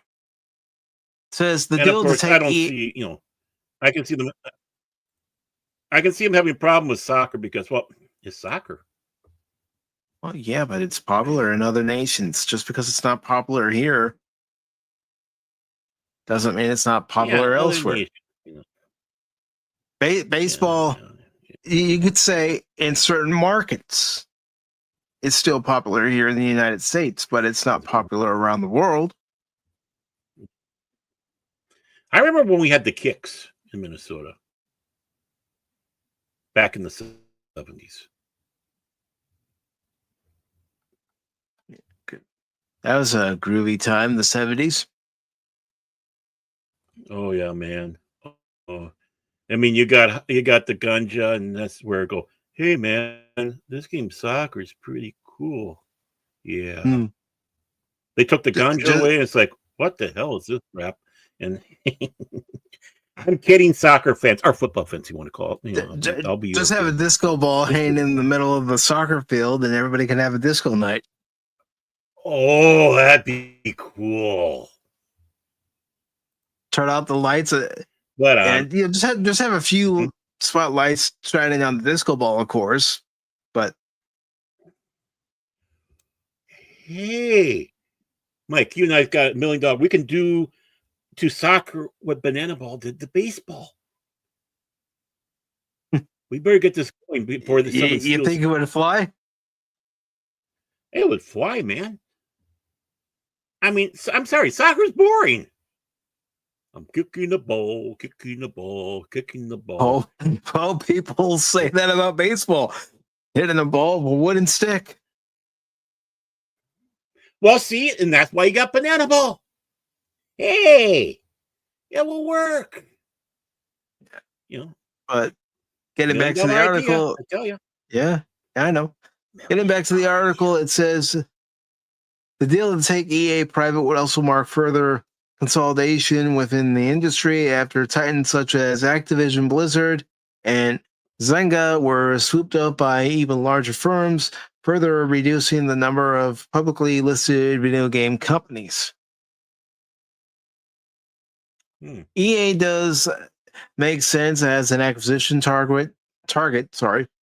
Says the And deal of course, to take I don't see, I can see them. I can see them having a problem with soccer because, well, it's soccer. Well, yeah, but it's popular in other nations. Just because it's not popular here doesn't mean it's not popular other elsewhere. nations, Baseball, you could say in certain markets, it's still popular here in the United States, but it's not popular around the world. I remember when we had the Kicks in Minnesota back in the 70s. That was a groovy time, the 70s. Oh yeah, man. Oh, I mean, you got the ganja, and that's where I go, hey man, this game soccer is pretty cool. Yeah. They took the ganja away, and it's like, what the hell is this crap? And I'm kidding, soccer fans or football fans, you want to call it. I'll be just have a disco ball hanging in the middle of the soccer field, and everybody can have a disco night. Oh, that'd be cool. Turn out the lights, and just have a few spotlights shining on the disco ball, of course. But hey, Mike, you and I've got $1 million. We can do to soccer what Banana Ball did to baseball. We better get this going before the someone steals. You think it would fly? It would fly, man. I mean, I'm sorry, soccer's boring. I'm kicking the ball, kicking the ball, kicking the ball. Oh, people say that about baseball. Hitting the ball with a wooden stick. Well, see, and that's why you got Banana Ball. Hey, it will work. But getting back to the article, I tell you. Yeah, I know. Getting back to the article, it says the deal to take EA private would also mark further consolidation within the industry after titans such as Activision Blizzard and Zynga were swooped up by even larger firms, further reducing the number of publicly listed video game companies. EA does make sense as an acquisition target. The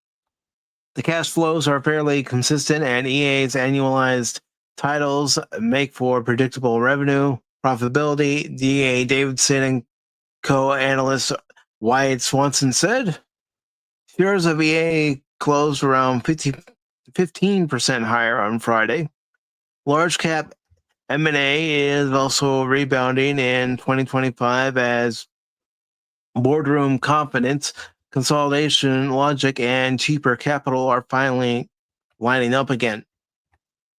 cash flows are fairly consistent, and EA's annualized titles make for predictable revenue profitability. DA Davidson and co-analyst Wyatt Swanson said. Shares of EA closed around 15% higher on Friday. Large cap M&A is also rebounding in 2025 as boardroom confidence, consolidation logic, and cheaper capital are finally lining up again.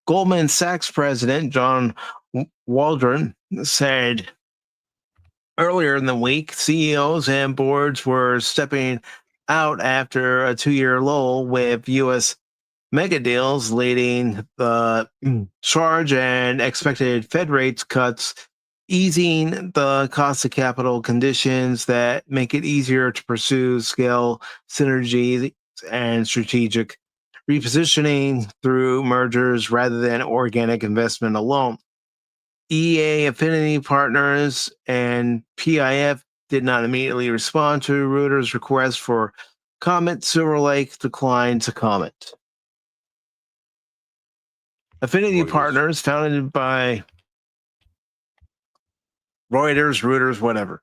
Goldman Sachs president John Waldron said earlier in the week CEOs and boards were stepping out after a 2-year lull, with U.S. mega deals leading the charge and expected Fed rates cuts easing the cost of capital conditions that make it easier to pursue scale synergies and strategic repositioning through mergers rather than organic investment alone. EA Affinity Partners and PIF did not immediately respond to Reuters' request for comment. Silver Lake declined to comment. Affinity Partners, founded by Reuters, whatever.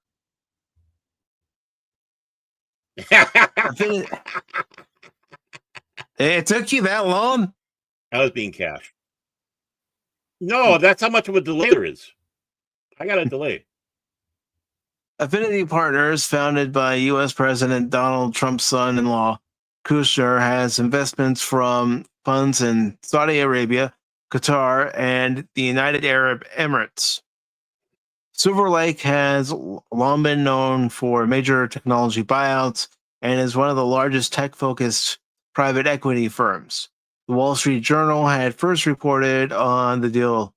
It took you that long? I was being cashed. No, that's how much of a delay there is. I got a delay. Affinity Partners, founded by U.S. President Donald Trump's son-in-law, Kushner, has investments from funds in Saudi Arabia, Qatar, and the United Arab Emirates. Silver Lake has long been known for major technology buyouts and is one of the largest tech-focused private equity firms. The Wall Street Journal had first reported on the deal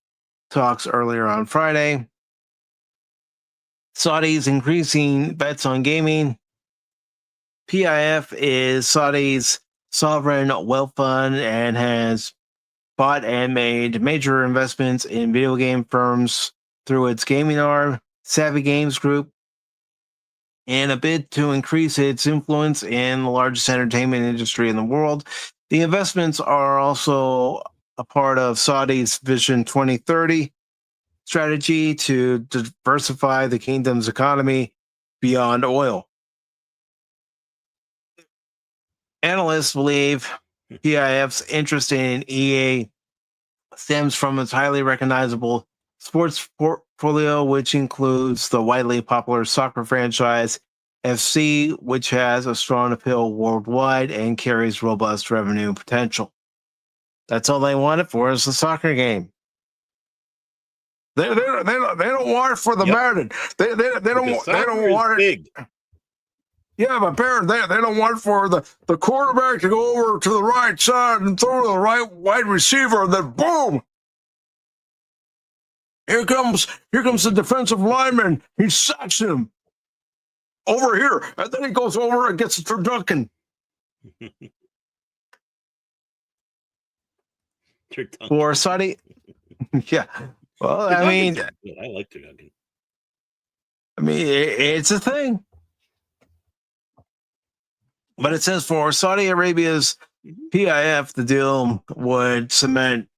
talks earlier on Friday, Saudi's increasing bets on gaming. PIF is Saudi's sovereign wealth fund and has bought and made major investments in video game firms through its gaming arm, Savvy Games Group, in a bid to increase its influence in the largest entertainment industry in the world. The investments are also a part of Saudi's Vision 2030 strategy to diversify the kingdom's economy beyond oil. Analysts believe PIF's interest in EA stems from its highly recognizable sports portfolio, which includes the widely popular soccer franchise FC, which has a strong appeal worldwide and carries robust revenue potential. That's all they want it for is the soccer game. They don't want it for the Madden. They don't want it. Big. Yeah, but Baron, they don't want for the quarterback to go over to the right side and throw to the right wide receiver, and then boom! Here comes the defensive lineman. He sacks him over here, and then he goes over and gets a turducken. For Saudi, yeah. Well, I mean, I like turducken. I mean, it's a thing. But it says for Saudi Arabia's PIF, the deal would cement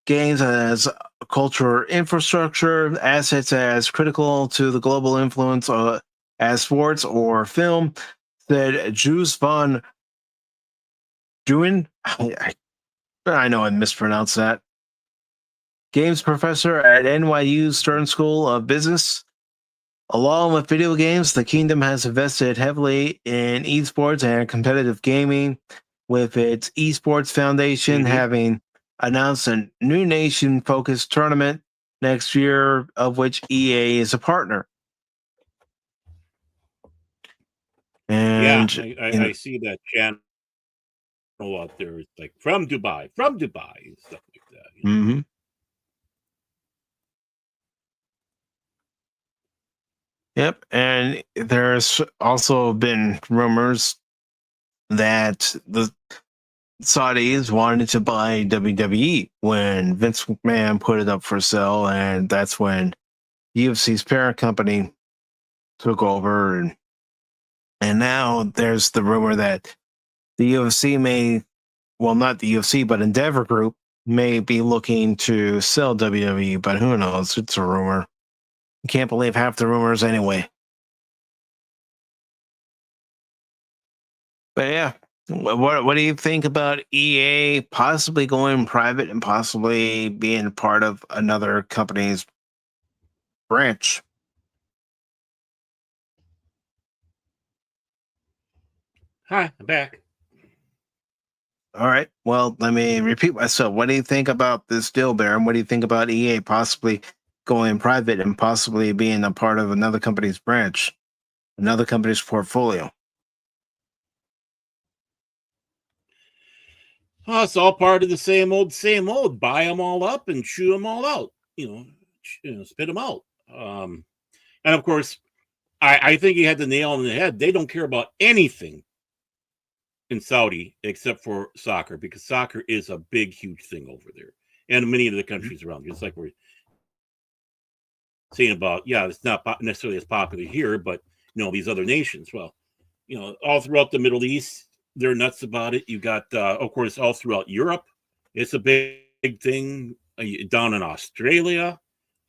games as cultural infrastructure, assets as critical to the global influence as sports or film, said Jules von Duin. I know I mispronounced that. Games professor at NYU Stern School of Business. Along with video games, the kingdom has invested heavily in esports and competitive gaming, with its esports foundation having announced a new nation-focused tournament next year, of which EA is a partner. And I see that channel out there. It's like from Dubai, and stuff like that. Mm-hmm. Yep, and there's also been rumors that the Saudis wanted to buy WWE when Vince McMahon put it up for sale, and that's when UFC's parent company took over, and now there's the rumor that the UFC not the UFC, but Endeavor Group may be looking to sell WWE, but who knows? It's a rumor. You can't believe half the rumors anyway. But yeah, what do you think about EA possibly going private and possibly being part of another company's branch? Hi, I'm back. All right. Well, let me repeat myself. What do you think about this deal, Baron? What do you think about EA possibly going private and possibly being a part of another company's branch, another company's portfolio? Oh, it's all part of the same old. Buy them all up and chew them all out. Spit them out. And of course, I think you had the nail on the head. They don't care about anything in Saudi except for soccer, because soccer is a big, huge thing over there, and many of the countries around. Just like we're saying about, it's not necessarily as popular here, but these other nations. Well, all throughout the Middle East, they're nuts about it. You got, of course, all throughout Europe, it's a big thing. Down in Australia,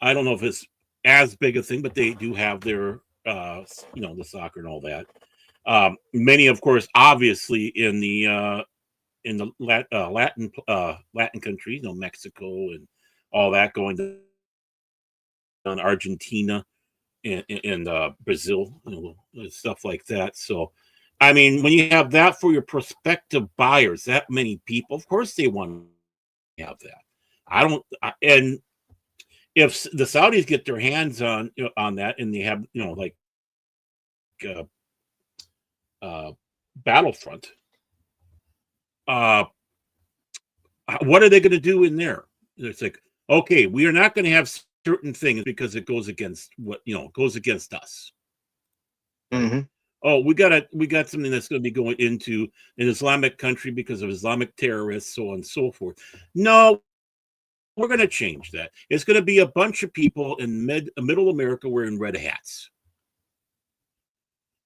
I don't know if it's as big a thing, but they do have their, the soccer and all that. Many, of course, obviously in the Latin countries, Mexico and all that, going to Argentina and Brazil, stuff like that. So, I mean, when you have that for your prospective buyers, that many people, of course, they want to have that. And if the Saudis get their hands on that, and they have, Battlefront, what are they going to do in there? It's like, okay, we are not going to have certain things because it goes against goes against us. Mm-hmm. Oh, we got something that's going to be going into an Islamic country because of Islamic terrorists, so on and so forth. No, we're going to change that. It's going to be a bunch of people in middle America wearing red hats.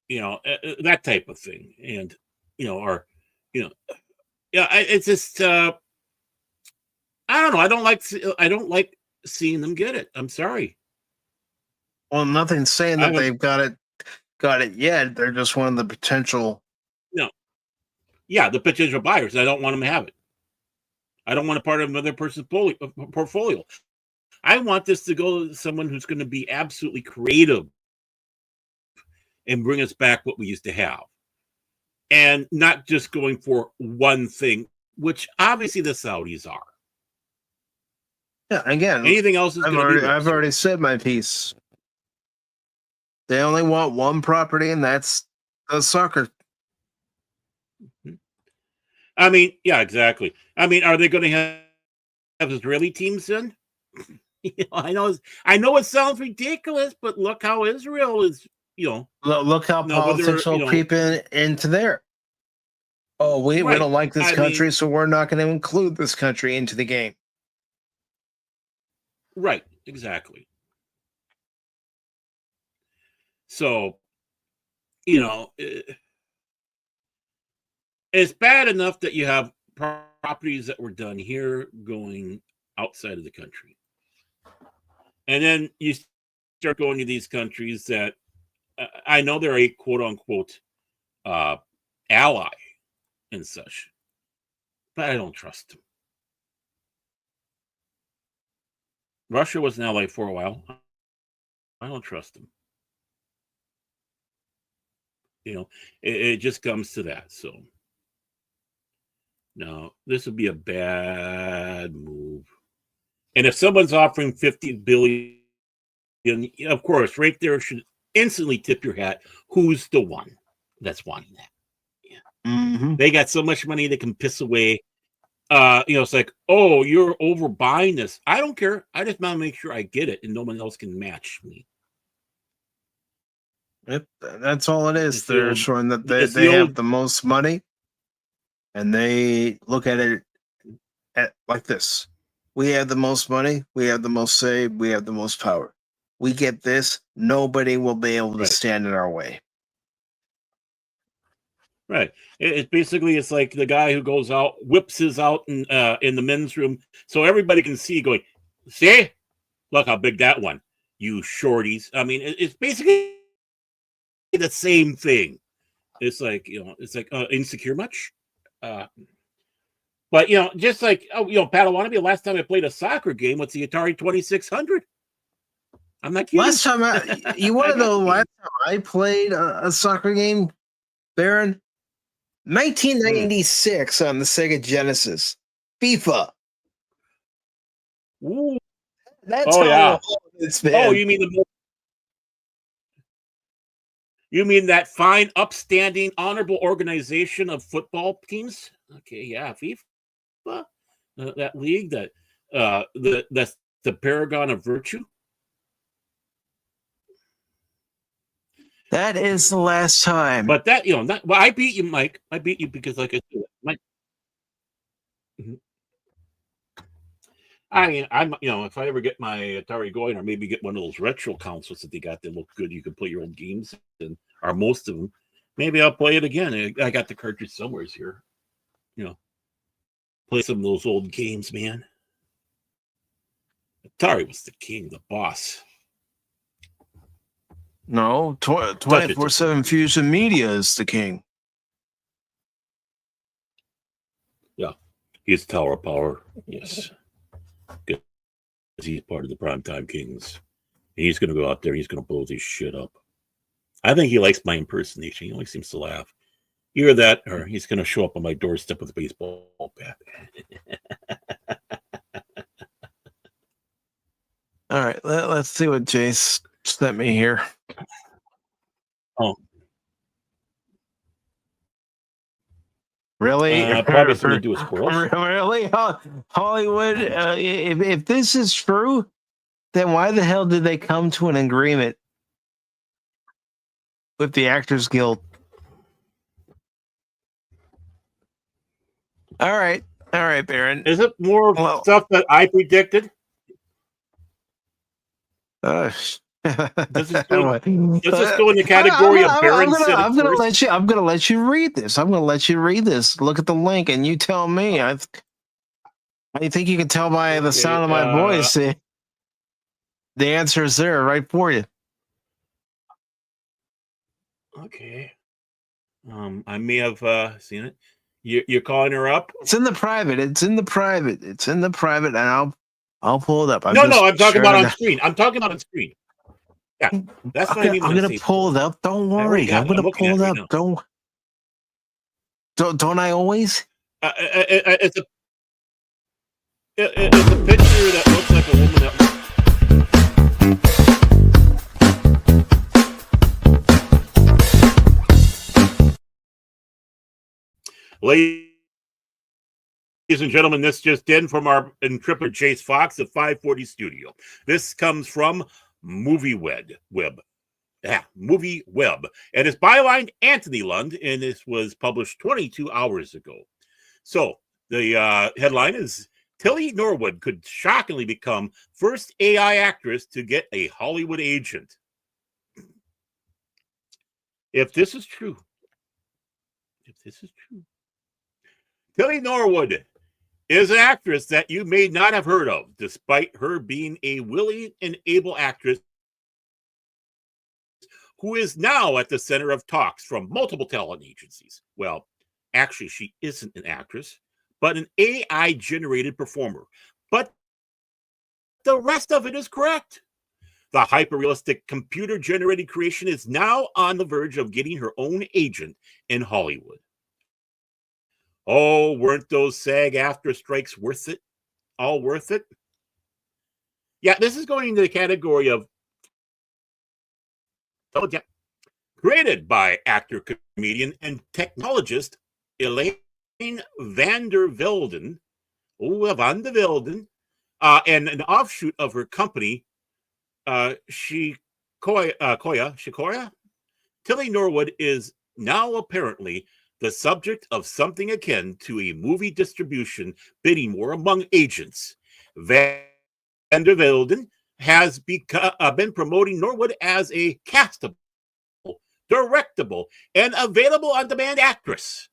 That type of thing. And, yeah, it's just, I don't know. I don't like seeing them get it. I'm sorry. Well, nothing's saying that they've got it yet. They're just one of the potential. No. Yeah, the potential buyers. I don't want them to have it. I don't want a part of another person's portfolio. I want this to go to someone who's going to be absolutely creative and bring us back what we used to have. And not just going for one thing, which obviously the Saudis are. Yeah, again, anything else is I've already said my piece. They only want one property, and that's the soccer. I mean, yeah, exactly. I mean, are they going to have Israeli teams then? I know it sounds ridiculous, but look how Israel is. Look how politics will creep into there. Oh, we don't like this country, so we're not going to include this country into the game. Right, exactly. So, it's bad enough that you have properties that were done here going outside of the country. And then you start going to these countries that I know they're a quote-unquote ally and such, but I don't trust them. Russia was an ally for a while. I don't trust them. It just comes to that. So, no, this would be a bad move. And if someone's offering $50 billion, of course, right there should instantly tip your hat. Who's the one that's wanting that? Yeah. Mm-hmm. They got so much money they can piss away. It's like, oh, you're overbuying this. I don't care. I just want to make sure I get it and no one else can match me. Yep, that's all it is. They're showing that they have the most money, and they look at it like this. We have the most money, we have the most say, we have the most power. We get this, nobody will be able to stand in our way. Right. It's like the guy who goes out, whips his out in the men's room so everybody can see, going, see? Look how big that one, you shorties. I mean, it's basically the same thing. It's like, insecure much? But, just like, Padawan, last time I played a soccer game, what's the Atari 2600? I'm not kidding. Last time you want to know last time I played a soccer game, Baron? 1996 on the Sega Genesis. FIFA. Ooh. That's how it's been. Oh, you mean that fine, upstanding, honorable organization of football teams? Okay, yeah, FIFA. That league, that's the paragon of virtue. That is the last time. But that, I beat you, Mike. I beat you because, like I said, Mike. I mean, if I ever get my Atari going, or maybe get one of those retro consoles that they got that look good, you can play your own games in, or most of them. Maybe I'll play it again. I got the cartridge somewhere here. Play some of those old games, man. Atari was the king, the boss. No, 24/7 Fusion Media is the king. Yeah, he's Tower of Power. Yes, because he's part of the Primetime Kings. And he's going to go out there. He's going to blow this shit up. I think he likes my impersonation. He always seems to laugh. Either that, or he's going to show up on my doorstep with a baseball bat. All right, let's see what Jace sent me here. Oh, really? Probably something to do with squirrels. Really, Hollywood? If this is true, Then why the hell did they come to an agreement with the Actors Guild? All right, Baron. Is it more Well- stuff that I predicted? This is go in the category of Baron said it I'm gonna first. let you. I'm gonna let you read this. I'm gonna let you read this. Look at the link, and you tell me. I think you can tell by the sound of my voice. The answer is there, right for you. Okay. I may have seen it. You're calling her up? It's in the private. And I'll pull it up. I'm talking about on screen. I'm talking about on screen. Yeah, that's what I mean. I'm gonna pull it up. Don't worry. I'm gonna pull it up. Don't I always? It's a picture that looks like a woman that. Ladies and gentlemen, this just in from our intrepid Chase Fox at 540 Studio. This comes from Movie Web. Movie Web. And it's bylined Anthony Lund, and this was published 22 hours ago. So the headline is Tilly Norwood could shockingly become first AI actress to get a Hollywood agent. If this is true, Tilly Norwood is an actress that you may not have heard of, despite her being a willing and able actress who is now at the center of talks from multiple talent agencies. Well, actually, she isn't an actress, but an AI-generated performer. But the rest of it is correct. The hyper-realistic computer-generated creation is now on the verge of getting her own agent in Hollywood. Oh, weren't those SAG-AFTRA strikes worth it? All worth it? Yeah, this is going into the category of created by actor, comedian, and technologist Elaine van der Velden, and an offshoot of her company, Shikoya. Tilly Norwood is now apparently the subject of something akin to a movie distribution bidding war among agents. Van der Velden has been promoting Norwood as a castable, directable, and available on-demand actress,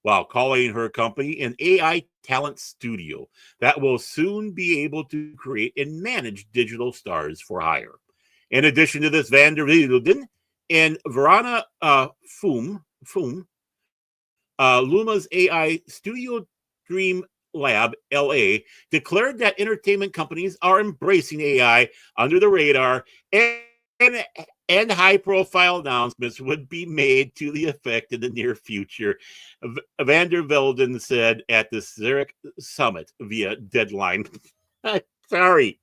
while calling her company an AI talent studio that will soon be able to create and manage digital stars for hire. In addition to this, Van der Velden and Verana Foom, Luma's AI Studio Dream Lab LA declared that entertainment companies are embracing AI under the radar, and high-profile announcements would be made to the effect in the near future. Van der Velden said at the Zurich Summit via Deadline. Sorry.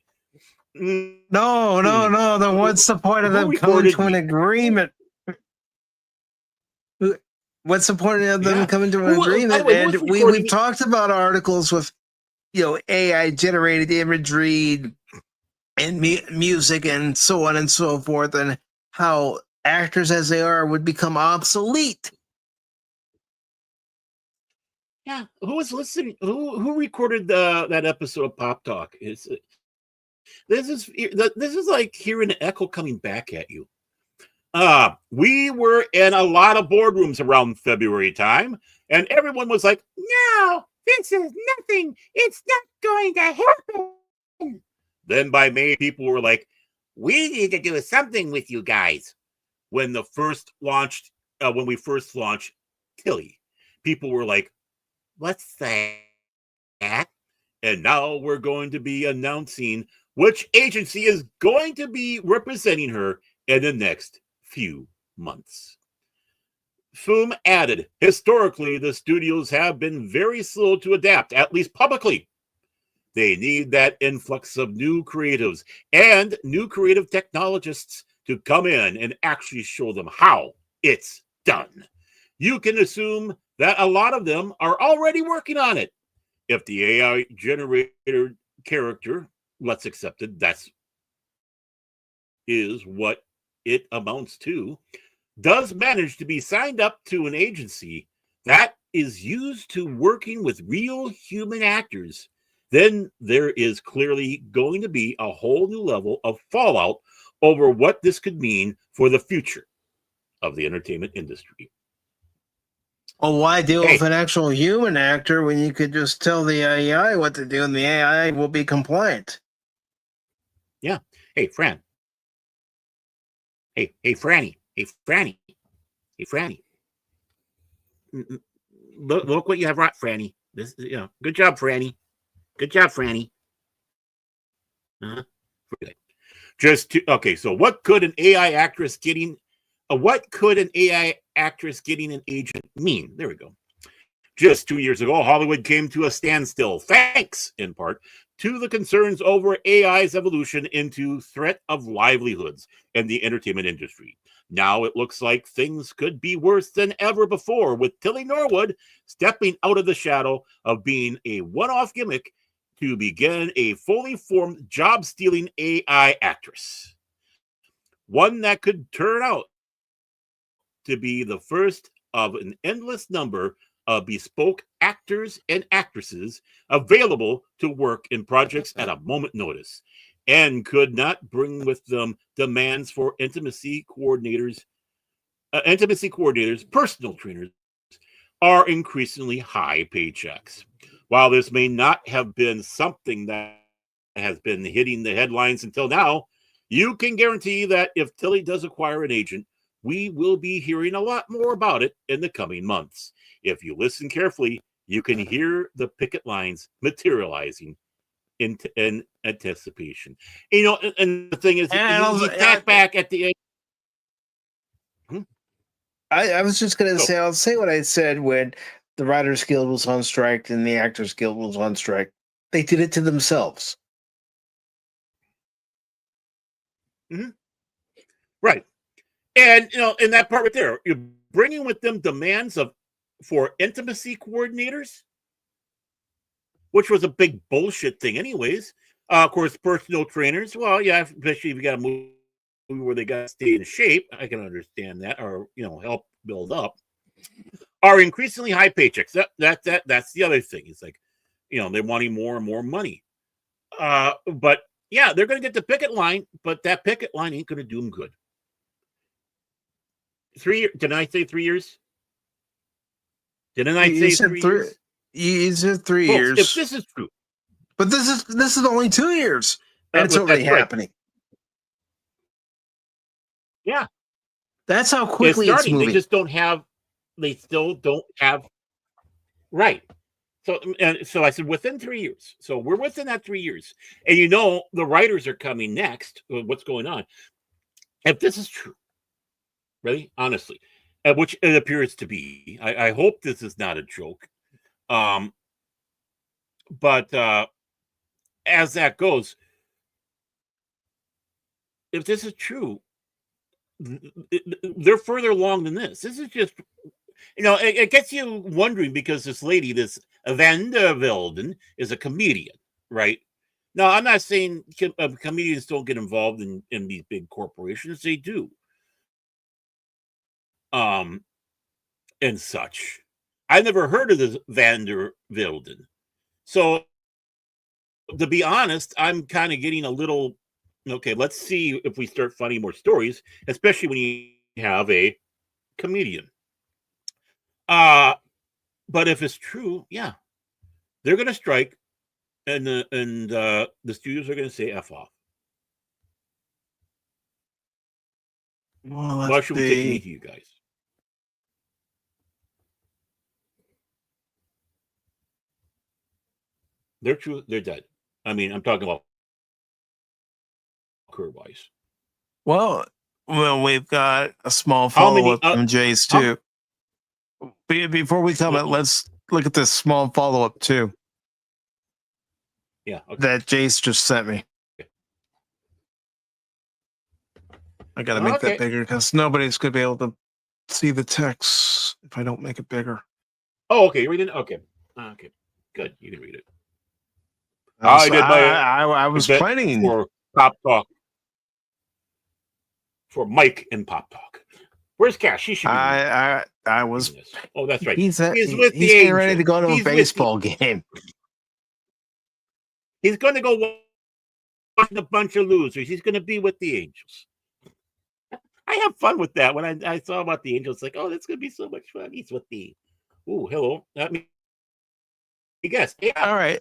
No. Then what's the point of them coming to an agreement? What's the point of them coming to an agreement? And we've talked about articles with, AI generated imagery and music and so on and so forth, and how actors as they are would become obsolete. Yeah, who was listening? Who recorded that episode of Pop Talk? This is like hearing an echo coming back at you. We were in a lot of boardrooms around February time, and everyone was like, "No, this is nothing. It's not going to happen." Then by May, people were like, "We need to do something with you guys." When we first launched Tilly, people were like, "What's that?" And now we're going to be announcing which agency is going to be representing her in the next few months. Foom added, historically, the studios have been very slow to adapt, at least publicly. They need that influx of new creatives and new creative technologists to come in and actually show them how it's done. You can assume that a lot of them are already working on it. If the AI generator character, let's accept it, that's is what it amounts to, does manage to be signed up to an agency that is used to working with real human actors, then there is clearly going to be a whole new level of fallout over what this could mean for the future of the entertainment industry. Well, why deal Hey. with an actual human actor when you could just tell the AI what to do and the AI will be compliant? Yeah. Hey, Fran. Hey, Franny. Hey, Franny. Hey, Franny. Look what you have wrought, Franny. This, good job, Franny. Good job, Franny. Okay. So, what could an AI actress getting? What could an AI actress getting an agent mean? There we go. Just 2 years ago, Hollywood came to a standstill, thanks in part to the concerns over AI's evolution into threat of livelihoods in the entertainment industry. Now it looks like things could be worse than ever before, with Tilly Norwood stepping out of the shadow of being a one-off gimmick to begin a fully formed job-stealing AI actress. One that could turn out to be the first of an endless number of bespoke actors and actresses available to work in projects at a moment's notice, and could not bring with them demands for intimacy coordinators, personal trainers, are increasingly high paychecks. While this may not have been something that has been hitting the headlines until now, you can guarantee that if Tilly does acquire an agent, we will be hearing a lot more about it in the coming months. If you listen carefully, you can hear the picket lines materializing in anticipation. And the thing is, he tacked back at the end. I was just going to say, I'll say what I said when the Writers Guild was on strike and the Actors Guild was on strike. They did it to themselves. Mm-hmm. Right. And, in that part right there, you're bringing with them demands for intimacy coordinators, which was a big bullshit thing anyways. Of course, personal trainers, well, yeah, especially if you got a movie where they got to stay in shape, I can understand that, or, help build up, are increasingly high paychecks. That's the other thing. It's like, they're wanting more and more money. But, yeah, they're going to get the picket line, but that picket line ain't going to do them good. 3 years? Did I say 3 years? Didn't I say 3 years? You said 3 Folks, years. if this is true, but this is only 2 years, and it's already happening. Yeah, that's how quickly it's moving. They still don't have. Right. So I said within 3 years. So we're within that 3 years, and the writers are coming next. What's going on? If this is true, really, honestly, which it appears to be, I hope this is not a joke. But as that goes, if this is true, they're further along than this. This is just, it gets you wondering, because this lady, this Van der Velden, is a comedian, right? Now, I'm not saying comedians don't get involved in these big corporations. They do. And such. I never heard of this Van der Velden. So, to be honest, I'm kind of getting a little, okay, let's see if we start finding more stories, especially when you have a comedian. But if it's true, yeah, they're going to strike, and the studios are going to say F off. Well, why should we take heed to you guys? They're true. They're dead. I mean, I'm talking about career-wise. Well, we've got a small follow-up from Jace, too. Before we come out, let's look at this small follow-up, too. Yeah. Okay. That Jace just sent me. Okay. I got to make that bigger because nobody's going to be able to see the text if I don't make it bigger. Oh, okay. You're reading it? Okay. Okay. Good. You can read it. I was planning for Pop Talk. for Mike and Pop Talk. Where's Cash? He should be. I was. doing this. Oh, that's right. He's with he's the getting ready Angels. to go to a He's with baseball game. He's going to go watch a bunch of losers. He's going to be with the Angels. I have fun with that. When I saw about the Angels, like, oh, that's going to be so much fun. He's with the. Ooh, hello. That means. You guess. Yeah. All right.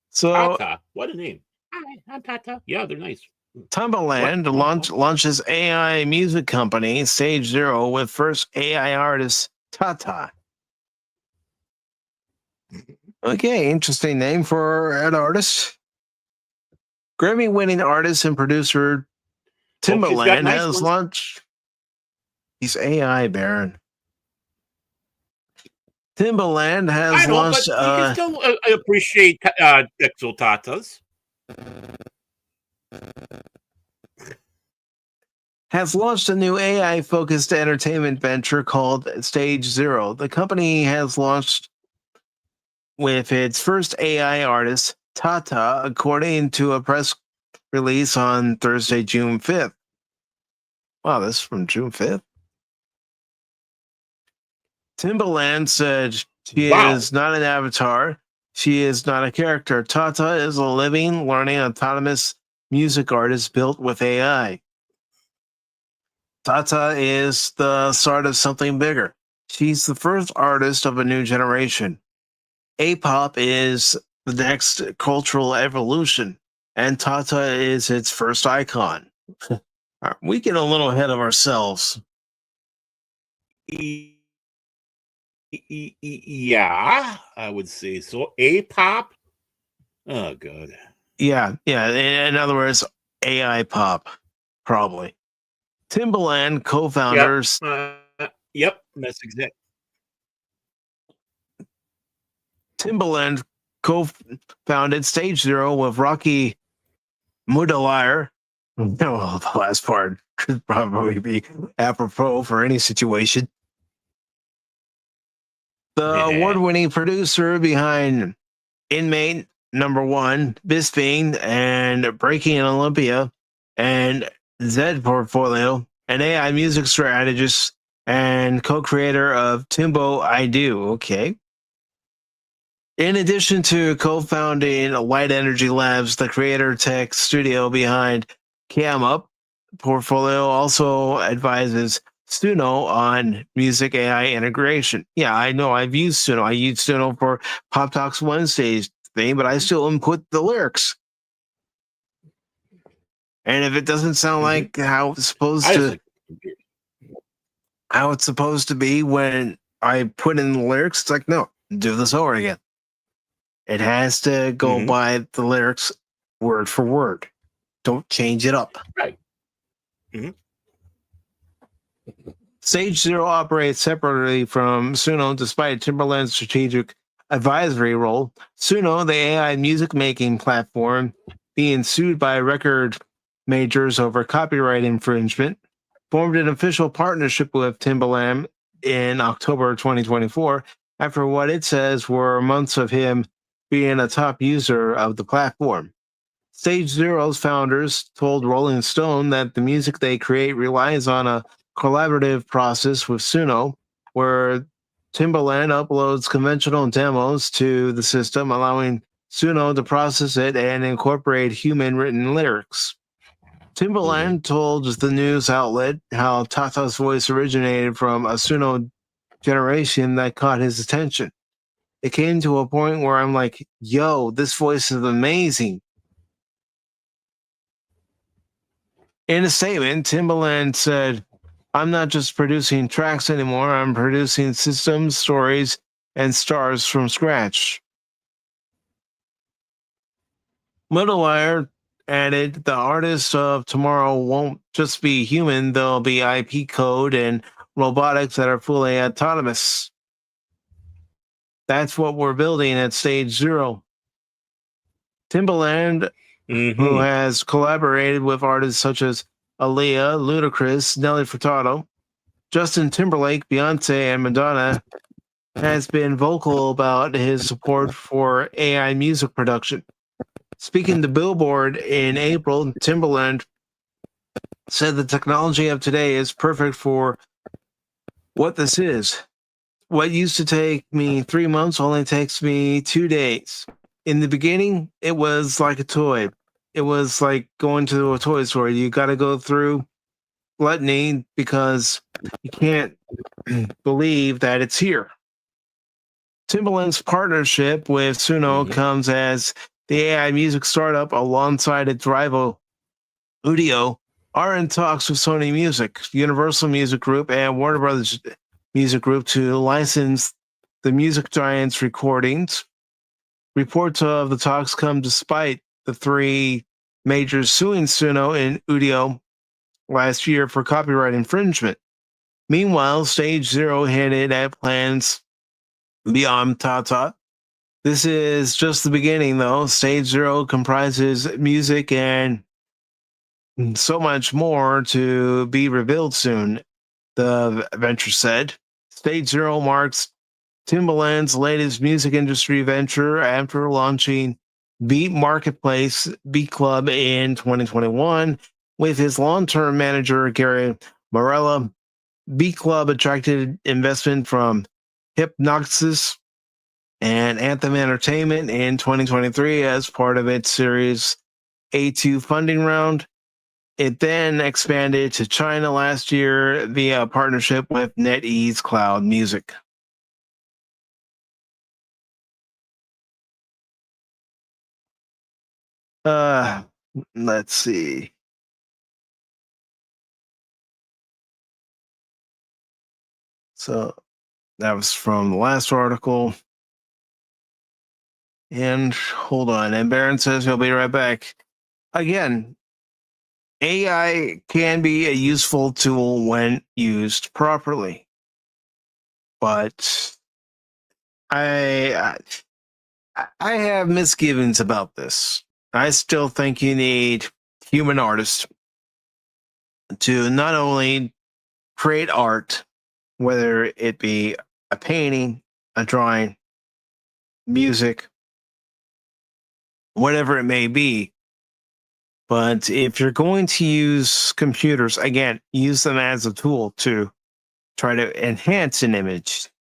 So Tata. What a name. Hi, I'm Tata. Yeah, they're nice. Timbaland launches AI music company Stage Zero with first AI artist Tata. Okay, interesting name for an artist. Grammy-winning artist and producer Timbaland nice has ones. launched. He's AI Baron. Timbaland has I know, launched. but you can still appreciate Dexel Tatas. Has launched a new AI-focused entertainment venture called Stage Zero. The company has launched with its first AI artist, Tata, according to a press release on Thursday, June 5th. Wow, this is from June 5th? Timbaland said she is not an avatar. She is not a character. Tata is a living, learning, autonomous music artist built with AI. Tata is the start of something bigger. She's the first artist of a new generation. A-pop is the next cultural evolution, and Tata is its first icon. We get a little ahead of ourselves. Yeah, I would say so. A-pop? Oh, God. Yeah. In other words, AI pop, probably. Timbaland co-founders. Yep, that's exact. Timbaland co-founded Stage Zero with Rocky Mudaliar. Well, the last part could probably be apropos for any situation. The award-winning producer behind Inmate #1, Bisping, and Breaking in Olympia, and Z Portfolio, an AI music strategist and co-creator of Timbo I Do. Okay. In addition to co-founding Light Energy Labs, the creator tech studio behind Cam Up, Portfolio also advises Suno on music AI integration. Yeah, I know. I've used Suno. I used Suno for Pop Talks Wednesdays thing, but I still input the lyrics. And if it doesn't sound like how it's supposed to be when I put in the lyrics, it's like, no, do this over again. It has to go by the lyrics word for word. Don't change it up. Right. Stage Zero operates separately from Suno despite Timbaland's strategic advisory role. Suno, the AI music making platform, being sued by record majors over copyright infringement, formed an official partnership with Timbaland in October 2024 after what it says were months of him being a top user of the platform. Stage Zero's founders told Rolling Stone that the music they create relies on a collaborative process with Suno, where Timbaland uploads conventional demos to the system, allowing Suno to process it and incorporate human-written lyrics. Timbaland told the news outlet how Tata's voice originated from a Suno generation that caught his attention. It came to a point where I'm like, yo, this voice is amazing. In a statement, Timbaland said, I'm not just producing tracks anymore, I'm producing systems, stories, and stars from scratch. Mudaliar added, the artists of tomorrow won't just be human, they'll be IP code and robotics that are fully autonomous. That's what we're building at Stage Zero. Timbaland, who has collaborated with artists such as Aaliyah, Ludacris, Nelly Furtado, Justin Timberlake, Beyonce, and Madonna, has been vocal about his support for AI music production. Speaking to Billboard in April, Timbaland said the technology of today is perfect for what this is. What used to take me 3 months only takes me 2 days. In the beginning, it was like a toy. It was like going to a toy store. You got to go through gluttony because you can't believe that it's here. Timbaland's partnership with Suno comes as the AI music startup alongside its rival Udio are in talks with Sony Music, Universal Music Group, and Warner Brothers Music Group to license the music giant's recordings. Reports of the talks come despite the three majors suing Suno and Udio last year for copyright infringement. Meanwhile, Stage Zero hinted at plans beyond Tata. This is just the beginning, though. Stage Zero comprises music and so much more to be revealed soon, the venture said. Stage Zero marks Timbaland's latest music industry venture after launching Beat Marketplace Beat Club in 2021 with his long-term manager Gary Morella. Beat Club attracted investment from Hypnosis and Anthem Entertainment in 2023 as part of its Series A2 funding round. It then expanded to China last year via a partnership with NetEase Cloud Music. Let's see. So that was from the last article. And hold on. And Barron says he'll be right back. Again, AI can be a useful tool when used properly. But I have misgivings about this. I still think you need human artists to not only create art, whether it be a painting, a drawing, music, whatever it may be. But if you're going to use computers, again, use them as a tool to try to enhance an image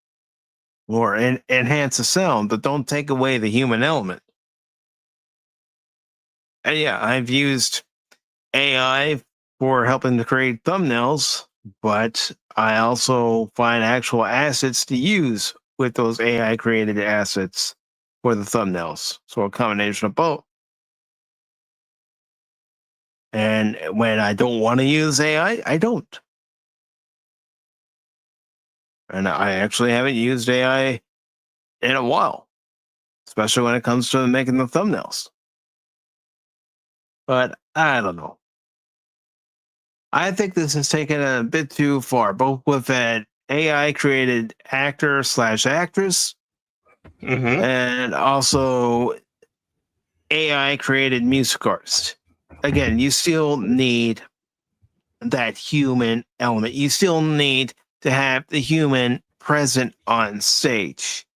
or enhance a sound, but don't take away the human element. And yeah, I've used AI for helping to create thumbnails, but I also find actual assets to use with those AI created assets for the thumbnails. So a combination of both. And when I don't want to use AI, I don't. And I actually haven't used AI in a while, especially when it comes to making the thumbnails. But I don't know. I think this is taken a bit too far, both with an AI created actor / actress and also AI created music artist. Again, you still need that human element. You still need to have the human present on stage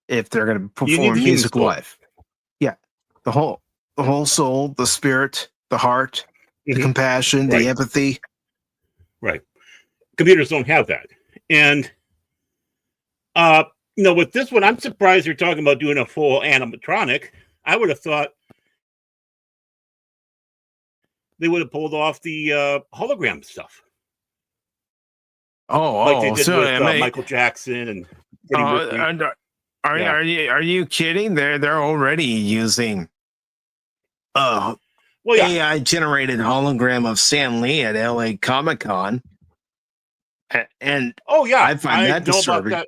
if they're going to perform music live. Yeah, the whole soul, the spirit, the heart, the compassion, the empathy. Right. Computers don't have that. And, with this one, I'm surprised you're talking about doing a full animatronic. I would have thought they would have pulled off the hologram stuff. Like they did with Michael Jackson and Freddie Mercury. Are you kidding? They're already using AI generated hologram of Stan Lee at LA Comic-Con. And I find that disturbing.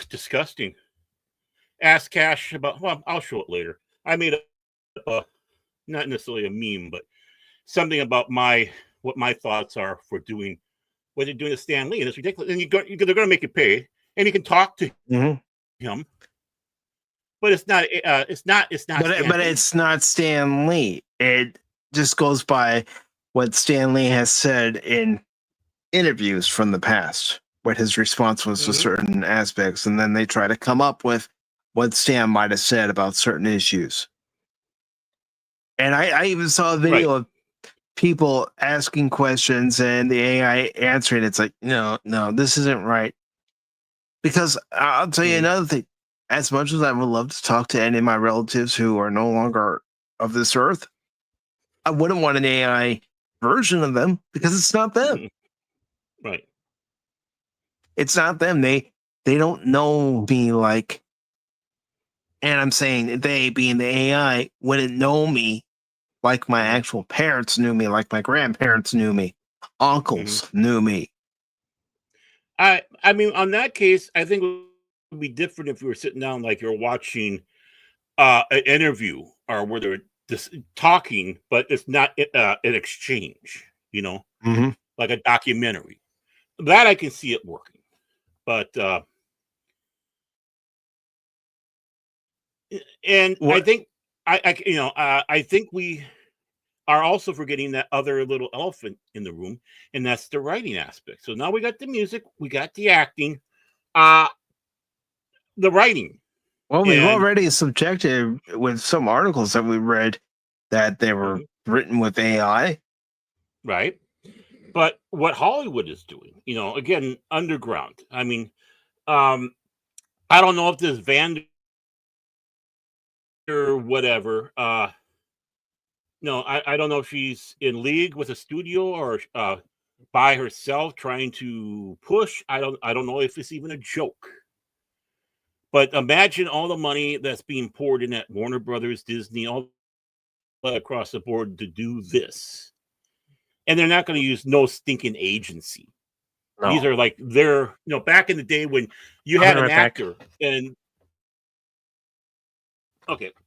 Disgusting. Ask Cash about. Well, I'll show it later. I made not necessarily a meme, but something about what my thoughts are for doing what they're doing to Stan Lee, and it's ridiculous. And they're going to make you pay, and you can talk to him, but it's not. It's not. But it's not Stan Lee. It just goes by what Stan Lee has said in interviews from the past, what his response was to certain aspects, and then they try to come up with what Stan might have said about certain issues. And I even saw a video of people asking questions and the AI answering. It's like, no, this isn't right. Because I'll tell you another thing. As much as I would love to talk to any of my relatives who are no longer of this earth, I wouldn't want an AI version of them because it's not them. Right. It's not them. They don't know me like, and I'm saying they being the AI wouldn't know me like my actual parents knew me, like my grandparents knew me, uncles knew me. I mean, on that case, I think it would be different if you were sitting down like you're watching an interview or where they're just talking, but it's not an exchange, you know, like a documentary. That I can see it working, but and I think I think we are also forgetting that other little elephant in the room, and that's the writing aspect. So now we got the music, we got the acting, the writing. Well, we've already subjected with some articles that we read that they were written with AI. Right. But what Hollywood is doing, you know, again, underground. I mean, I don't know if this Vander or whatever, no, I don't know if she's in league with a studio or by herself trying to push. I don't know if it's even a joke. But imagine all the money that's being poured in at Warner Brothers, Disney, all across the board to do this. And they're not going to use no stinking agency. No. These are like they're, you know, back in the day when you had an actor and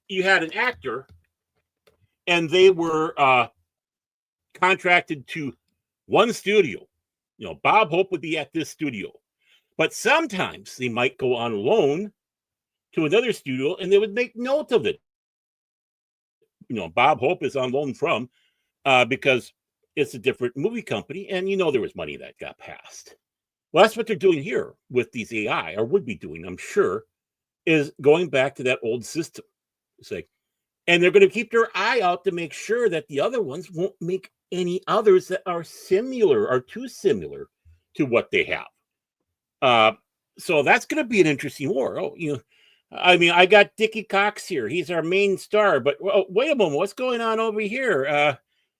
you had an actor and they were contracted to one studio. You know, Bob Hope would be at this studio. But sometimes they might go on loan to another studio and they would make note of it. You know, Bob Hope is on loan from because it's a different movie company, and you know there was money that got passed. Well, that's what they're doing here with these AI, or would be doing, I'm sure, is going back to that old system. It's like, and they're going to keep their eye out to make sure that the other ones won't make any others that are similar or too similar to what they have. So that's going to be an interesting war. Oh, you know, I mean, I got Dickie Cox here. He's our main star, but wait a moment, what's going on over here?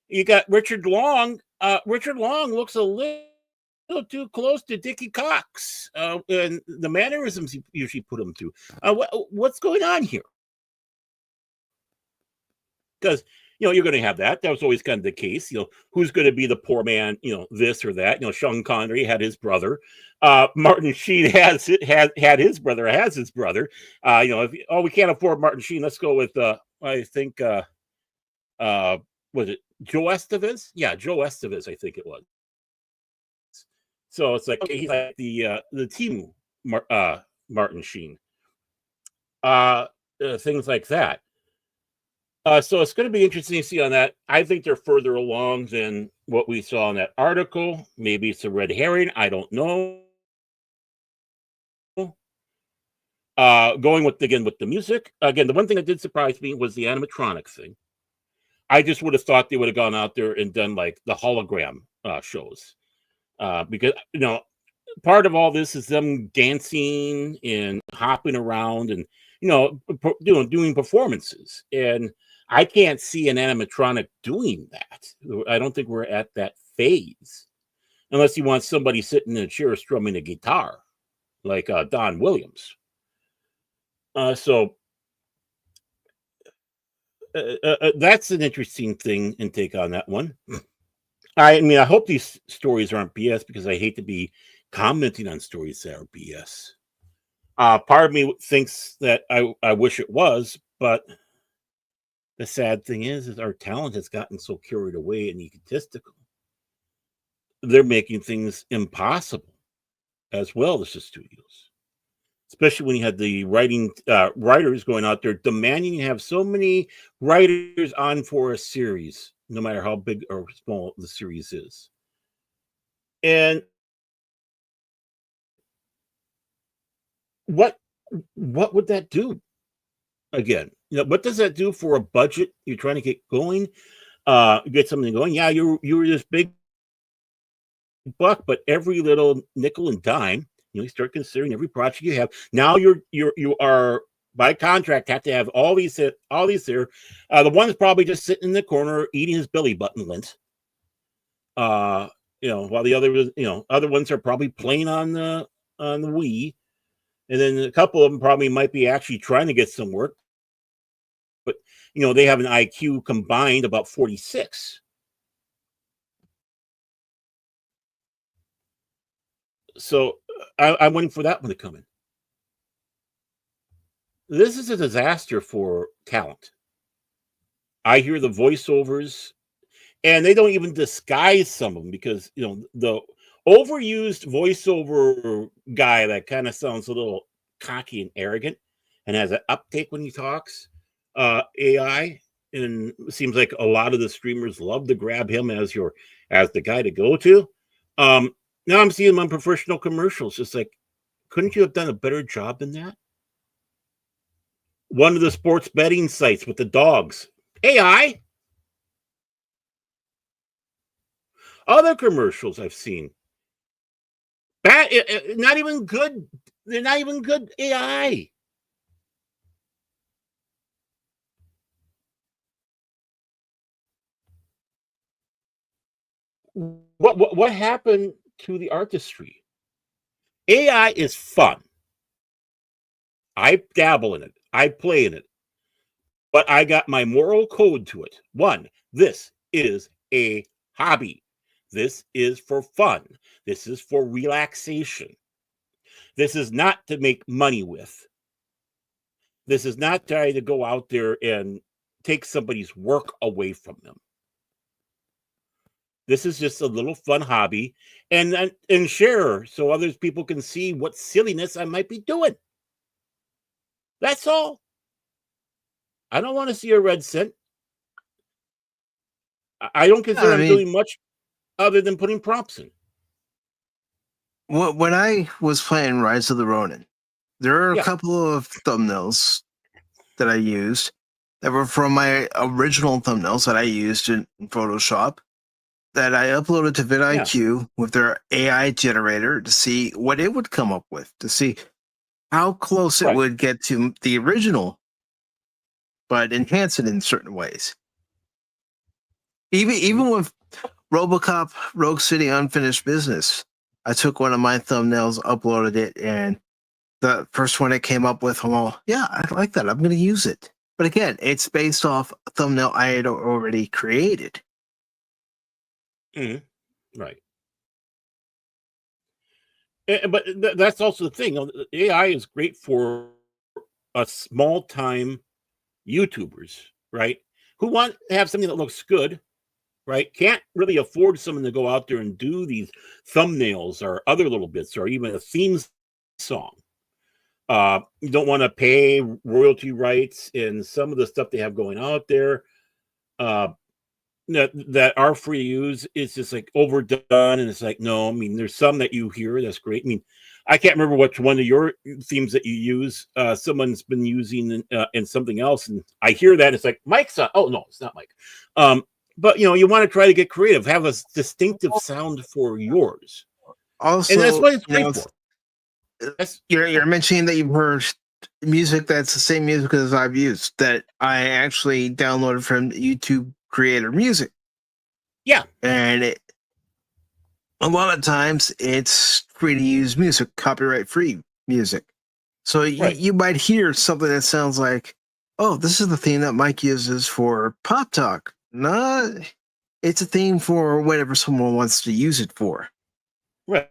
You got Richard Long. Richard Long looks a little too close to Dickie Cox, and the mannerisms he usually put him through. What's going on here? Because you know you're going to have that. That was always kind of the case. You know, who's going to be the poor man? You know, this or that. You know, Sean Connery had his brother. Martin Sheen has his brother. Has his brother. You know, we can't afford Martin Sheen. Let's go with I think was it Joe Estevez? Yeah, Joe Estevez, I think it was. So it's like he's like the team Martin Sheen. Things like that. So it's going to be interesting to see on that. I think they're further along than what we saw in that article. Maybe it's a red herring. I don't know. Going with the music again. The one thing that did surprise me was the animatronic thing. I just would have thought they would have gone out there and done like the hologram shows, because you know part of all this is them dancing and hopping around and you know doing performances, and I can't see an animatronic doing that. I don't think we're at that phase, unless you want somebody sitting in a chair strumming a guitar, like Don Williams. So. That's an interesting thing and take on that one. I mean, I hope these stories aren't BS because I hate to be commenting on stories that are BS. Part of me thinks that I wish it was, but the sad thing is our talent has gotten so carried away and egotistical. They're making things impossible as well as the studios. Especially when you had the writers going out there demanding you have so many writers on for a series, no matter how big or small the series is. And what what would that do? Again, what does that do for a budget you're trying to get going? Get something going. Yeah, you were this big buck, but every little nickel and dime, you start considering every project you have. Now you are by contract have to have all these there. The one's probably just sitting in the corner eating his belly button lint. While the other ones are probably playing on the Wii, and then a couple of them probably might be actually trying to get some work. But they have an IQ combined about 46. So I'm waiting for that one to come in. This is a disaster for talent. I hear the voiceovers, and they don't even disguise some of them because the overused voiceover guy that kind of sounds a little cocky and arrogant and has an uptake when he talks. AI, and it seems like a lot of the streamers love to grab him as the guy to go to. Now I'm seeing him on professional commercials. Just like, couldn't you have done a better job than that? One of the sports betting sites with the dogs, AI. Other commercials I've seen, not even good. They're not even good AI. What happened to the artistry? AI is fun. I dabble in it. I play in it. But I got my moral code to it. 1, this is a hobby. This is for fun. This is for relaxation. This is not to make money with. This is not trying to go out there and take somebody's work away from them. This is just a little fun hobby and share so other people can see what silliness I might be doing. That's all. I don't want to see a red cent. I don't consider I'm doing much other than putting prompts in. When I was playing Rise of the Ronin, there are a couple of thumbnails that I used that were from my original thumbnails that I used in Photoshop that I uploaded to vidIQ with their AI generator to see what it would come up with, to see how close it would get to the original, but enhance it in certain ways. Even with RoboCop Rogue City Unfinished Business, I took one of my thumbnails, uploaded it, and the first one it came up with, well, yeah, I like that. I'm going to use it. But again, it's based off a thumbnail I had already created. Mm-hmm. Right. But that's also the thing. AI is great for small-time YouTubers, right? Who want to have something that looks good, right? Can't really afford someone to go out there and do these thumbnails or other little bits or even a theme song. You don't want to pay royalty rights and some of the stuff they have going out there. That are free to use is just like overdone, and it's like, no, I mean, there's some that you hear that's great. I mean, I can't remember which one of your themes that you use. Someone's been using in something else, and I hear that it's like Mike's on. Oh no, it's not Mike. But you want to try to get creative, have a distinctive sound for yours. Also, and that's what it's great for. You're mentioning that you've heard music that's the same music as I've used that I actually downloaded from YouTube Creator Music. Yeah. And a lot of times it's free to use music, copyright free music. So you might hear something that sounds like, oh, this is the theme that Mike uses for Pop Talk. No, it's a theme for whatever someone wants to use it for. Right.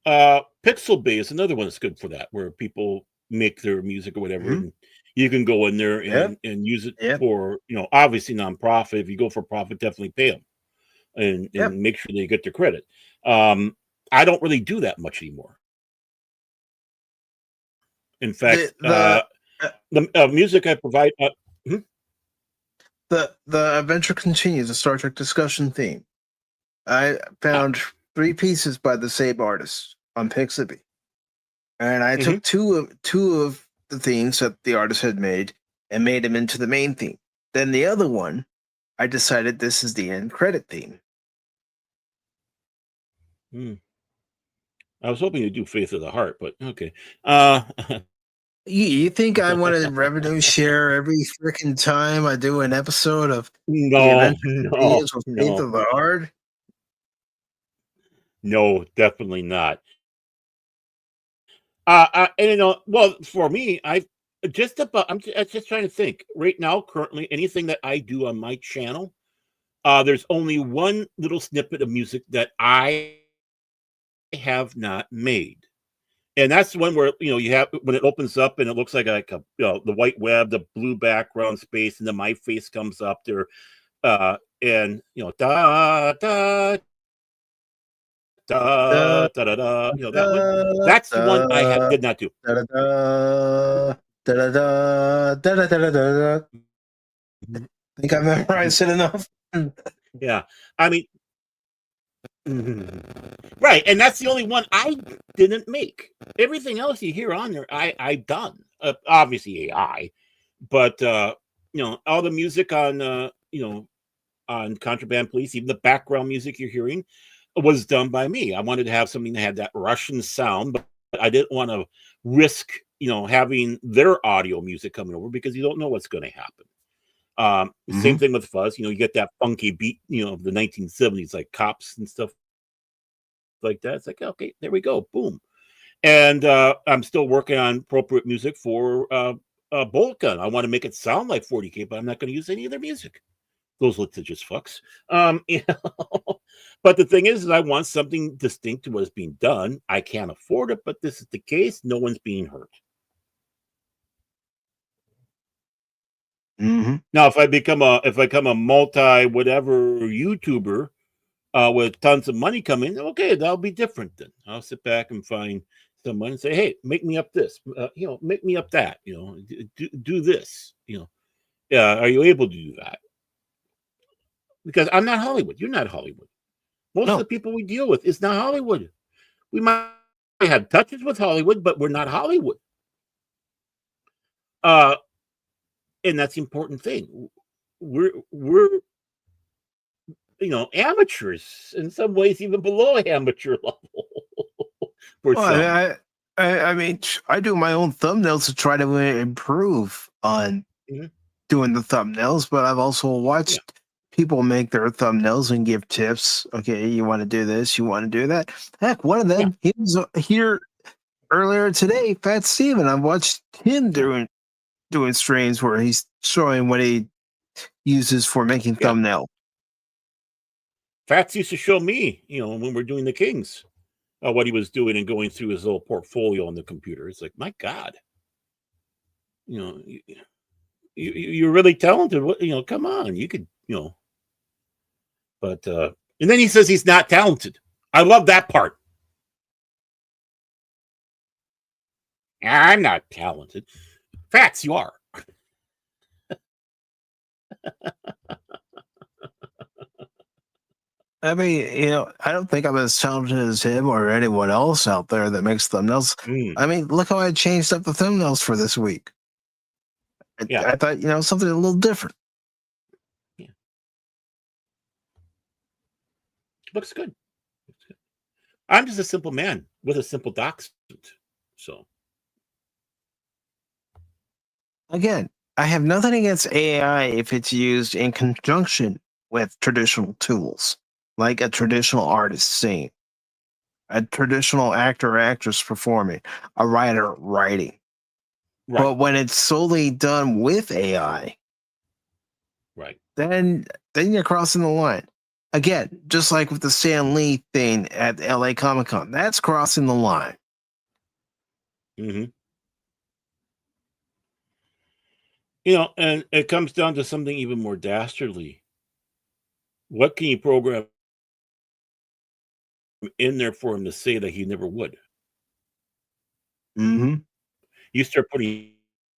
Pixelbay is another one that's good for that, where people make their music or whatever. Mm-hmm. And you can go in there and use it for, obviously nonprofit. If you go for profit, definitely pay them and make sure they get their credit. I don't really do that much anymore. In fact, the music I provide. The adventure continues, the Star Trek discussion theme. I found 3 pieces by the same artist on Pixabay. and I took two of the themes that the artist had made and made them into the main theme. Then the other one, I decided this is the end credit theme. I was hoping to do Faith of the Heart, but okay. You think I want to revenue share every freaking time I do an episode of the No, Adventure Themes with Faith of the Heart? No, definitely not. And well, for me, I'm just trying to think right now. Currently, anything that I do on my channel, there's only one little snippet of music that I have not made, and that's the one where you have when it opens up and it looks like a the white web, the blue background space, and then my face comes up there, and da da. Da, da, da, da, that one. That's the one I did not do. Da, da, da, da, da, da, da, da, da. Think I memorized it enough? Yeah, I mean, right, and that's the only one I didn't make. Everything else you hear on there, I've done. Obviously AI, but all the music on on Contraband Police, even the background music you're hearing, was done by me. I wanted to have something that had that Russian sound, but I didn't want to risk, having their audio music coming over because you don't know what's going to happen. Same thing with fuzz. You get that funky beat, of the 1970s, like Cops and stuff like that. It's like, okay, there we go, boom. And I'm still working on appropriate music for Bolt Gun. I want to make it sound like 40K, but I'm not going to use any of their music. Those litigious fucks. But the thing is I want something distinct to what is being done. I can't afford it, but this is the case. No one's being hurt. Now, if I become a multi whatever YouTuber with tons of money coming, okay, that'll be different. Then I'll sit back and find someone and say, "Hey, make me up this. Make me up that. Do this. Are you able to do that?" Because I'm not Hollywood. You're not Hollywood. Most of the people we deal with is not Hollywood. We might have touches with Hollywood, but we're not Hollywood. And that's the important thing. We're amateurs in some ways, even below amateur level. I mean, I do my own thumbnails to try to improve on doing the thumbnails, but I've also watched people make their thumbnails and give tips. Okay, you want to do this, you want to do that. Heck, one of them, he was here earlier today, Fat Steven. I watched him doing streams where he's showing what he uses for making thumbnail. Fats used to show me, when we're doing the Kings, what he was doing and going through his little portfolio on the computer. It's like, my God, you're really talented. Come on, you could, But and then he says he's not talented. I love that part. I'm not talented. Fats, you are. I mean, I don't think I'm as talented as him or anyone else out there that makes thumbnails. I mean, look how I changed up the thumbnails for this week. I thought, something a little different. Looks good. I'm just a simple man with a simple doctorate. So again, I have nothing against AI if it's used in conjunction with traditional tools, like a traditional artist singing, a traditional actor or actress performing, a writer writing. Right. But when it's solely done with AI, then you're crossing the line. Again, just like with the Stan Lee thing at LA Comic-Con, that's crossing the line. And it comes down to something even more dastardly. What can you program in there for him to say that he never would? You start putting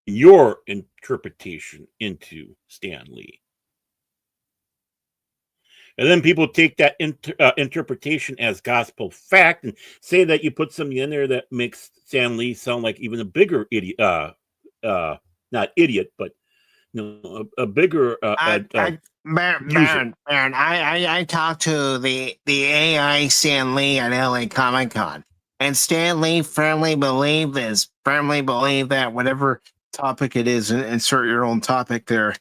your interpretation into Stan Lee. And then people take that interpretation as gospel fact and say that you put something in there that makes Stan Lee sound like even a bigger idiot. Not idiot, but a bigger. Baron, I talked to the AI Stan Lee at LA Comic Con, and Stan Lee firmly believed this, firmly believed that, whatever topic it is, and insert your own topic there.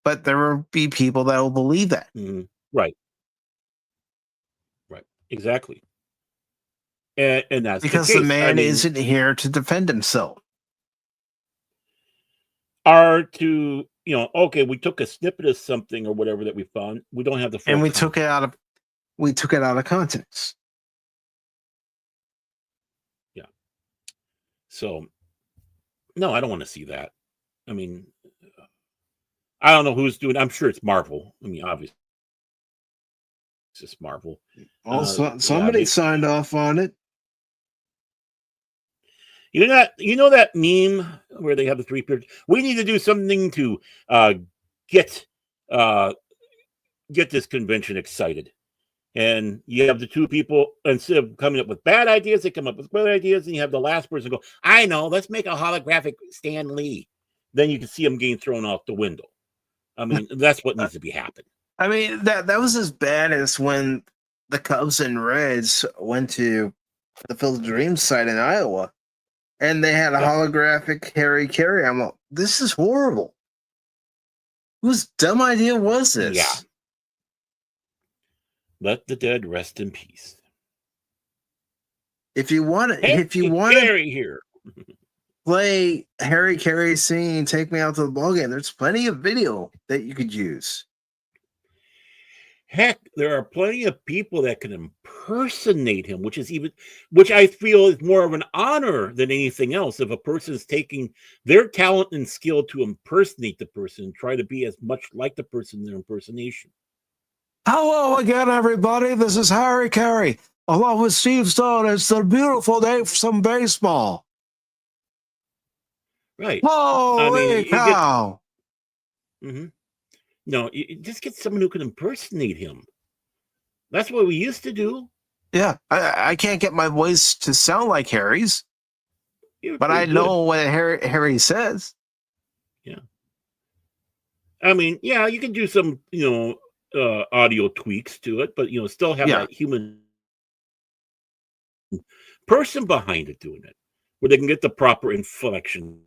But there will be people that will believe that. Mm-hmm. Right. Exactly. And that's because the man isn't here to defend himself. Or to, okay, we took a snippet of something or whatever that we found. We don't have the full and we took it out of context. Yeah. So, no, I don't want to see that. I mean, I don't know who's doing. I'm sure it's Marvel. I mean, obviously, it's just Marvel. Also, somebody signed off on it. You know that meme where they have the three pictures? We need to do something to get this convention excited. And you have the two people, instead of coming up with bad ideas, they come up with good ideas, and you have the last person go, I know, let's make a holographic Stan Lee. Then you can see him getting thrown out the window. I mean, that's what needs to be happening. I mean, that was as bad as when the Cubs and Reds went to the Field of Dreams site in Iowa, and they had a holographic Harry Carey. I'm like, this is horrible. Whose dumb idea was this? Yeah. Let the dead rest in peace. If you want to play Harry Carey singing "Take Me Out to the Ballgame," there's plenty of video that you could use. Heck, there are plenty of people that can impersonate him, which I feel is more of an honor than anything else. If a person is taking their talent and skill to impersonate the person and try to be as much like the person in their impersonation. Hello again, everybody. This is Harry Carey, along with Steve Stone. It's a beautiful day for some baseball. Right. Holy cow. No, you just get someone who can impersonate him. That's what we used to do. Yeah, I can't get my voice to sound like Harry's, but I know what Harry says. Yeah. I mean, yeah, you can do some, audio tweaks to it, but, still have that human person behind it doing it, where they can get the proper inflection.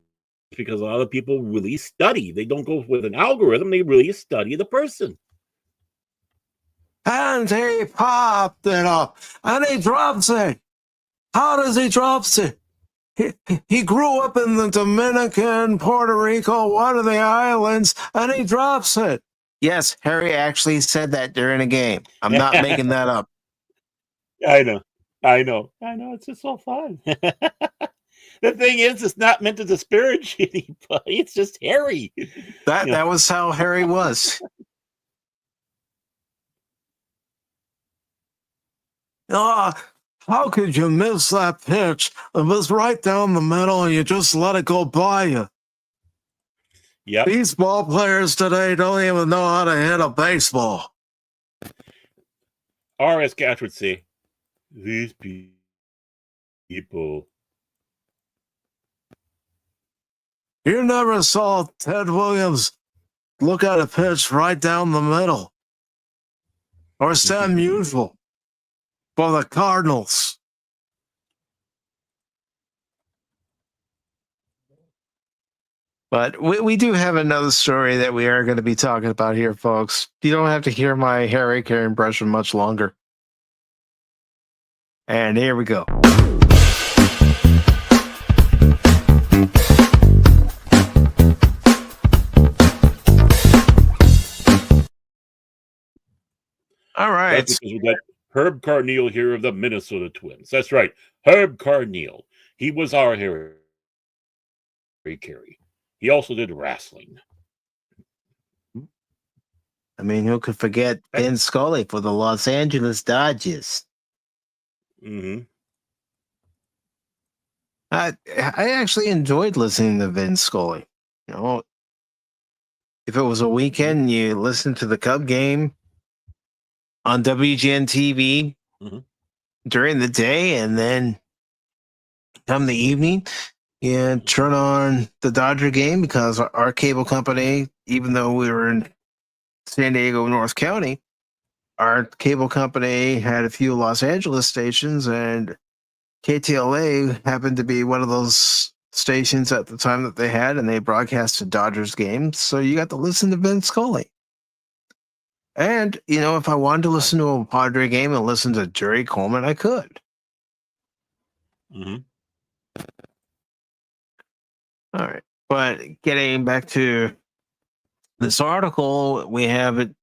Because a lot of people really study. They don't go with an algorithm. They really study the person. And he popped it up. And he drops it. How does he drop it? He grew up in the Dominican, Puerto Rico, one of the islands, and he drops it. Yes, Harry actually said that during a game. I'm not making that up. I know. It's just so fun. The thing is, it's not meant to disparage anybody. It's just Harry. That was how Harry was. How could you miss that pitch? It was right down the middle, and you just let it go by you. Yep. These ball players today don't even know how to hit a baseball. Or as Cash would say, these people. You never saw Ted Williams look at a pitch right down the middle. Or Sam Musial for the Cardinals. But we do have another story that we are going to be talking about here, folks. You don't have to hear my Harry Carey impression much longer. And here we go. All right. That's because we got Herb Carneal here of the Minnesota Twins. That's right. Herb Carneal. He was our Harry Carey. He also did wrestling. I mean, who could forget Vin Scully for the Los Angeles Dodgers? Mm-hmm. I actually enjoyed listening to Vin Scully. If it was a weekend, you listen to the Cub game. on WGN TV Mhm. during the day, and then come the evening, you turn on the Dodger game because our cable company, even though we were in San Diego, North County, our cable company had a few Los Angeles stations, and KTLA happened to be one of those stations at the time that they had, and they broadcasted Dodgers games. So you got to listen to Vince Scully. And, if I wanted to listen to a Padre game and listen to Jerry Coleman, I could. Mm-hmm. All right. But getting back to this article, we have it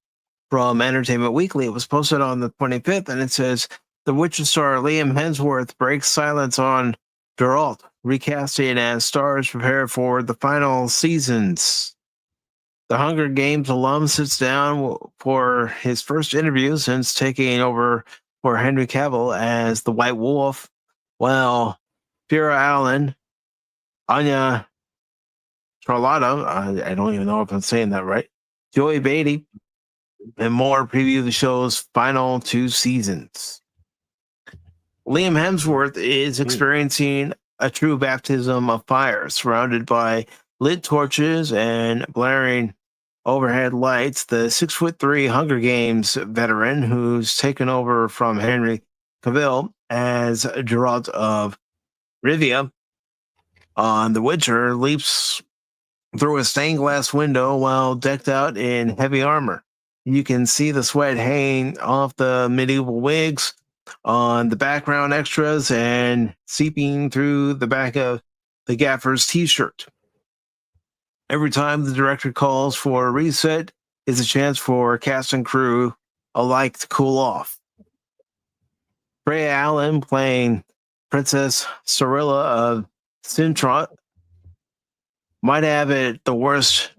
from Entertainment Weekly. It was posted on the 25th, and it says, The Witcher star Liam Hemsworth breaks silence on Geralt, recasting as stars prepare for the final seasons. The Hunger Games alum sits down for his first interview since taking over for Henry Cavill as the White Wolf, while Fira Allen, Anya Charlotta, I don't even know if I'm saying that right, Joey Beatty, and more preview the show's final 2 seasons. Liam Hemsworth is experiencing a true baptism of fire, surrounded by lit torches and blaring overhead lights. The 6'3" Hunger Games veteran, who's taken over from Henry Cavill as Geralt of Rivia on The Witcher, leaps through a stained glass window while decked out in heavy armor. You can see the sweat hanging off the medieval wigs on the background extras and seeping through the back of the gaffer's t-shirt. Every time the director calls for a reset is a chance for cast and crew alike to cool off. Freya Allen, playing Princess Cirilla of Sintrot, might have it the worst.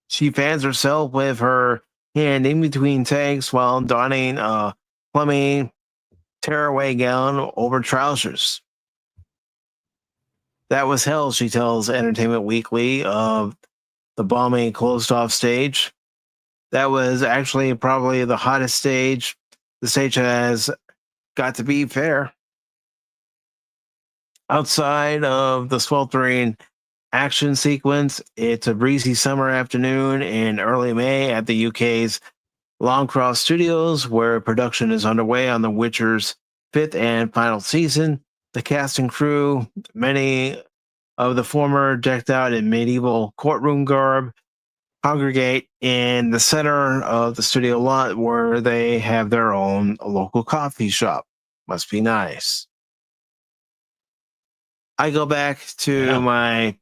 She fans herself with her hand in between tanks while donning a plumbing tearaway gown over trousers. That was hell, she tells Entertainment Weekly of the balmy closed-off stage. That was actually probably the hottest stage the stage has got to be fair. Outside of the sweltering action sequence, it's a breezy summer afternoon in early May at the UK's Longcross Studios, where production is underway on The Witcher's 5th and final season. The cast and crew, many of the former decked out in medieval courtroom garb, congregate in the center of the studio lot where they have their own local coffee shop. Must be nice. I go back to my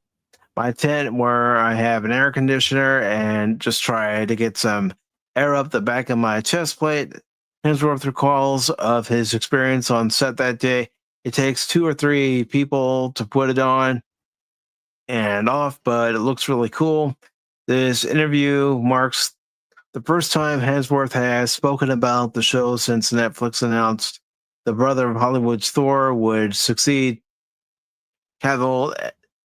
tent where I have an air conditioner and just try to get some air up the back of my chest plate. Hemsworth recalls of his experience on set that day. It takes 2 or 3 people to put it on and off, but it looks really cool. This interview marks the first time Hemsworth has spoken about the show since Netflix announced the brother of Hollywood's Thor would succeed Cavill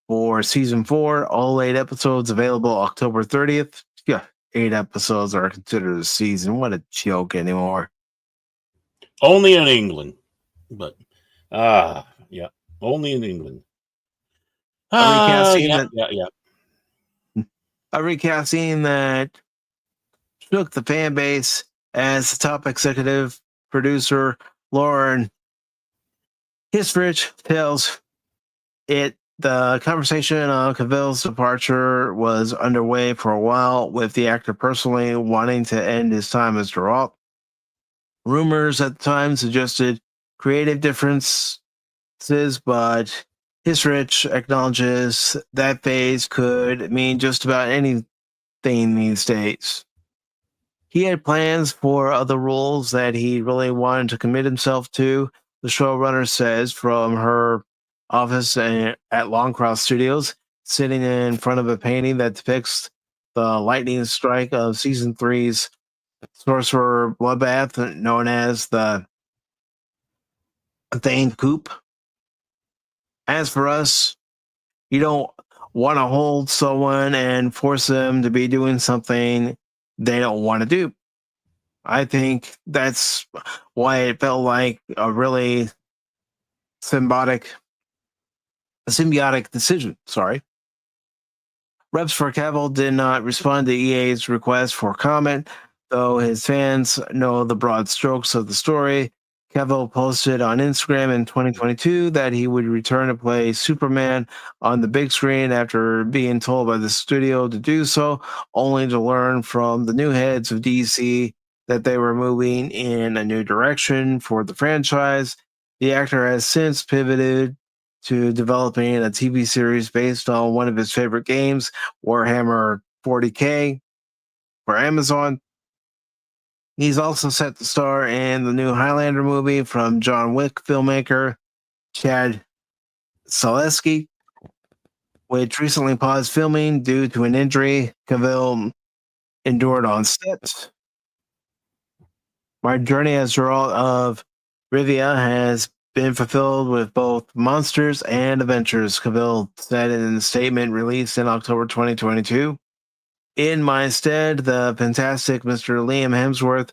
for season 4. All 8 episodes available October 30th. Yeah, 8 episodes are considered a season. What a joke anymore. Only in England. But, yeah, only in England. A recasting that shook the fan base as the top executive producer Lauren Hisrich tells it. The conversation on Cavill's departure was underway for a while, with the actor personally wanting to end his time as Geralt. Rumors at the time suggested creative differences, but Hisrich acknowledges that phase could mean just about anything these days. He had plans for other roles that he really wanted to commit himself to, the showrunner says from her office at Longcross Studios, sitting in front of a painting that depicts the lightning strike of season 3's sorcerer bloodbath, known as the Thane Coop. As for us, you don't want to hold someone and force them to be doing something they don't want to do. I think that's why it felt like a really symbiotic decision. Sorry. Reps for Cavill did not respond to EA's request for comment, though his fans know the broad strokes of the story. Cavill posted on Instagram in 2022 that he would return to play Superman on the big screen after being told by the studio to do so, only to learn from the new heads of DC that they were moving in a new direction for the franchise. The actor has since pivoted to developing a TV series based on one of his favorite games, Warhammer 40K, for Amazon. He's also set to star in the new Highlander movie from John Wick filmmaker Chad Zaleski, which recently paused filming due to an injury Cavill endured on set. My journey as Geralt of Rivia has been fulfilled with both monsters and adventures, Cavill said in a statement released in October 2022. In my stead, the fantastic Mr. Liam Hemsworth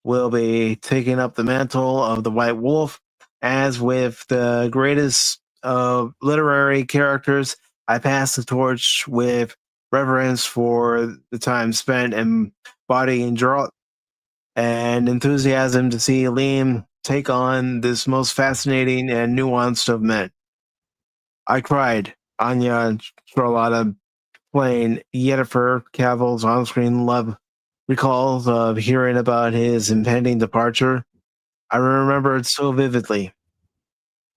will be taking up the mantle of the White Wolf. As with the greatest of literary characters, I pass the torch with reverence for the time spent embodying Geralt and enthusiasm to see Liam take on this most fascinating and nuanced of men. I cried. Anya Charlotta playing Yennefer Cavill's on-screen love recalls of hearing about his impending departure. I remember it so vividly.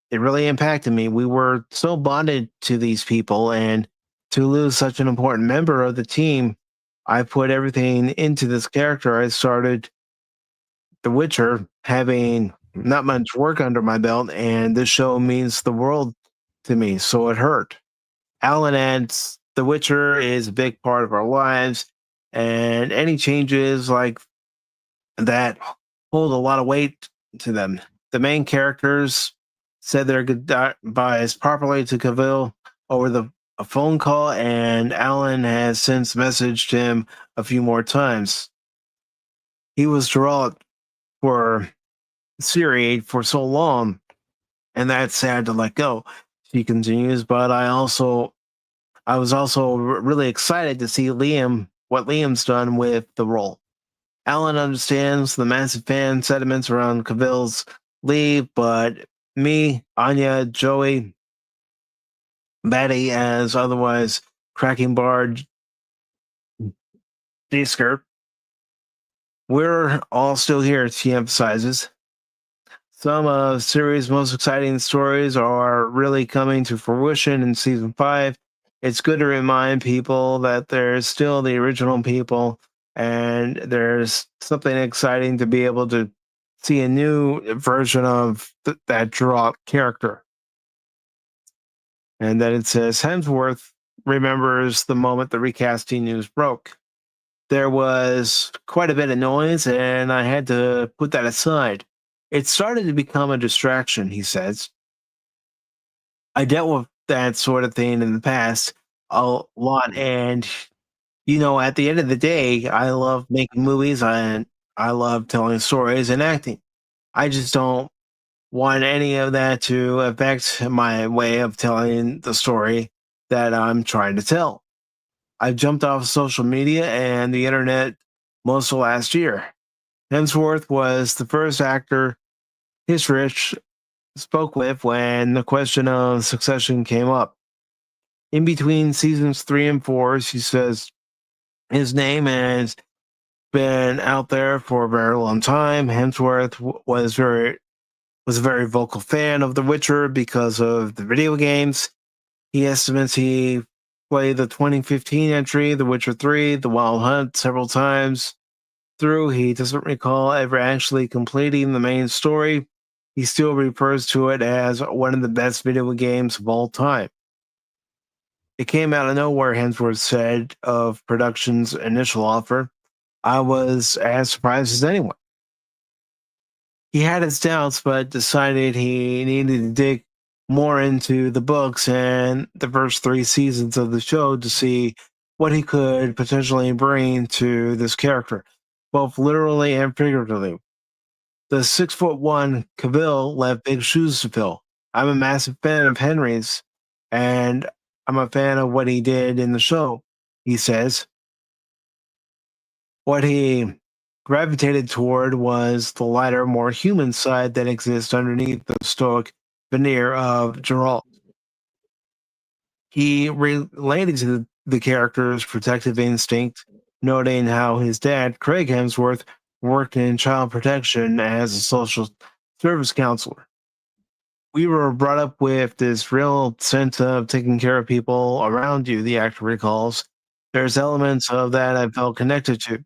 It really impacted me. We were so bonded to these people, and to lose such an important member of the team, I put everything into this character. I started The Witcher having not much work under my belt, and this show means the world to me, so it hurt. Alan adds, The Witcher is a big part of our lives, and any changes like that hold a lot of weight to them. The main characters said their goodbyes properly to Cavill over a phone call, and Alan has since messaged him a few more times. He was Geralt for Siri for so long, and that's sad to let go. She continues, but I was also really excited to see what Liam's done with the role. Alan understands the massive fan sentiments around Cavill's leave, but me, Anya, Joey, Betty, as otherwise Cracking Bard, Skirt, we're all still here, she emphasizes. Some of the series' most exciting stories are really coming to fruition in season 5. It's good to remind people that there's still the original people, and there's something exciting to be able to see a new version of that Geralt character. And then it says, Hemsworth remembers the moment the recasting news broke. There was quite a bit of noise, and I had to put that aside. It started to become a distraction, he says. I dealt with that sort of thing in the past a lot, and at the end of the day, I love making movies and I love telling stories and acting. I just don't want any of that to affect my way of telling the story that I'm trying to tell. I jumped off social media and the internet most of last year. Hemsworth was the first actor Hisrich spoke with when the question of succession came up. In between seasons 3 and 4, she says his name has been out there for a very long time. Hemsworth was a very vocal fan of The Witcher because of the video games. He estimates he played the 2015 entry, The Witcher 3, The Wild Hunt, several times through. He doesn't recall ever actually completing the main story. He still refers to it as one of the best video games of all time. It came out of nowhere, Hemsworth said of production's initial offer. I was as surprised as anyone. He had his doubts, but decided he needed to dig more into the books and the first 3 seasons of the show to see what he could potentially bring to this character. both literally and figuratively. The 6'1" Cavill left big shoes to fill. I'm a massive fan of Henry's, and I'm a fan of what he did in the show, he says. What he gravitated toward was the lighter, more human side that exists underneath the stoic veneer of Geralt. He related to the character's protective instinct, noting how his dad, Craig Hemsworth, worked in child protection as a social service counselor. We were brought up with this real sense of taking care of people around you, the actor recalls. There's elements of that I felt connected to.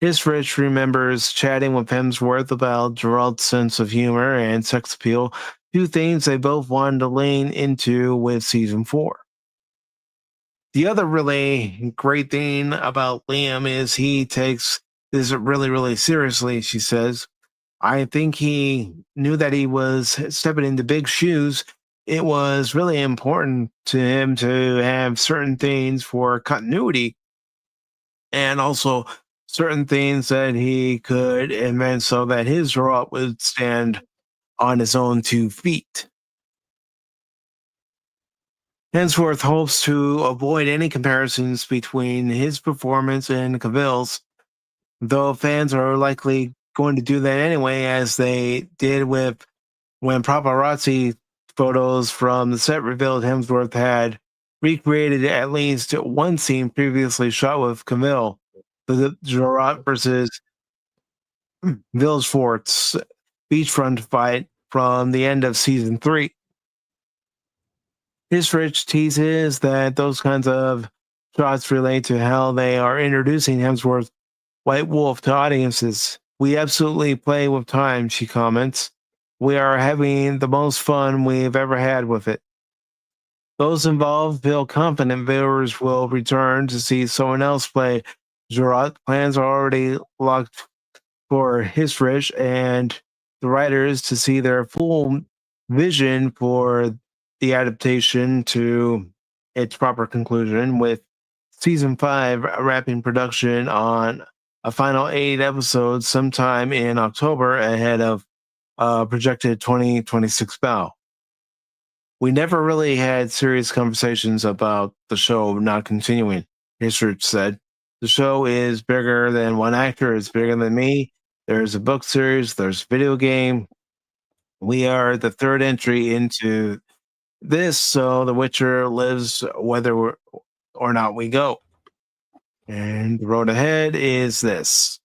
Rich remembers chatting with Hemsworth about Gerald's sense of humor and sex appeal, two themes they both wanted to lean into with season 4. The other really great thing about Liam is he takes this really, really seriously, she says. I think he knew that he was stepping into big shoes. It was really important to him to have certain things for continuity and also certain things that he could invent so that his robot would stand on his own 2 feet. Hemsworth hopes to avoid any comparisons between his performance and Cavill's, though fans are likely going to do that anyway, as they did with when paparazzi photos from the set revealed Hemsworth had recreated at least one scene previously shot with Cavill, the Geralt versus Vilgefort's beachfront fight from the end of season 3. Rich teases that those kinds of shots relate to how they are introducing Hemsworth's White Wolf to audiences. We absolutely play with time, she comments. We are having the most fun we've ever had with it. Those involved feel confident viewers will return to see someone else play Geralt. Plans are already locked for Rich and the writers to see their full vision for the adaptation to its proper conclusion, with season 5 wrapping production on a final 8 episodes sometime in October ahead of projected 2026 bow. We never really had serious conversations about the show not continuing, Rich said. The show is bigger than one actor, it's bigger than me. There's a book series, there's a video game. We are the third entry into this, so The Witcher lives whether or not we go. And the road ahead is this.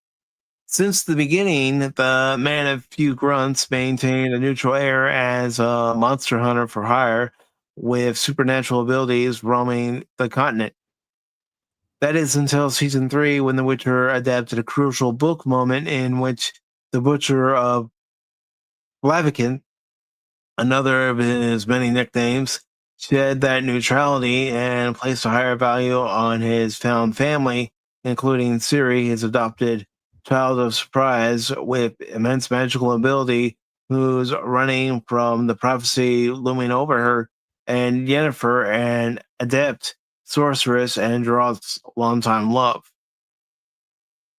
Since the beginning, the man of few grunts maintained a neutral air as a monster hunter for hire with supernatural abilities roaming the continent. That is until season 3, when The Witcher adapted a crucial book moment in which the Butcher of Blaviken, another of his many nicknames, shed that neutrality and placed a higher value on his found family, including Ciri, his adopted child of surprise with immense magical ability, who's running from the prophecy looming over her, and Yennefer, an adept sorceress and Geralt's longtime love.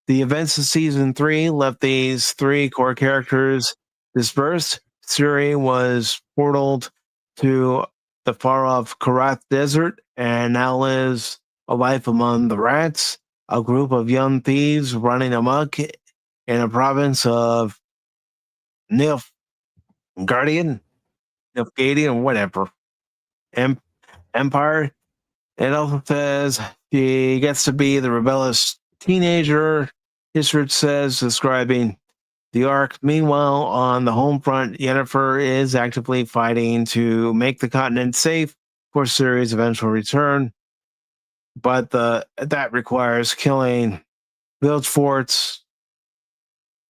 The events of season 3 left these 3 core characters dispersed. Ciri was portaled to the far-off Karath Desert and now lives a life among the rats, a group of young thieves running amok in a province of Nilfgaardian, whatever, Empire. It also says she gets to be the rebellious teenager, Rich says, describing the arc. Meanwhile, on the home front, Yennefer is actively fighting to make the continent safe for Ciri's eventual return, but that requires killing Vilgefort's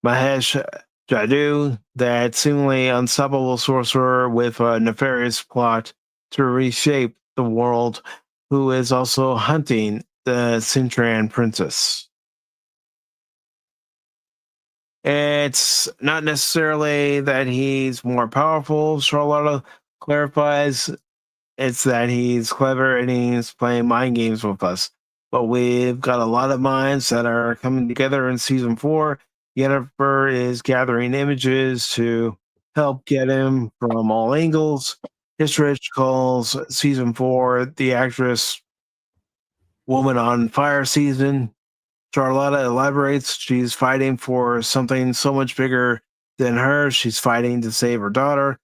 Mahesh Jadoo, that seemingly unstoppable sorcerer with a nefarious plot to reshape the world, who is also hunting the Cintran princess. It's not necessarily that he's more powerful, Charlotta clarifies. It's that he's clever and he's playing mind games with us. but we've got a lot of minds that are coming together in season 4. Yennefer is gathering images to help get him from all angles. Histrich calls season 4 the actress Woman on Fire season. Charlotta elaborates she's fighting for something so much bigger than her. She's fighting to save her daughter.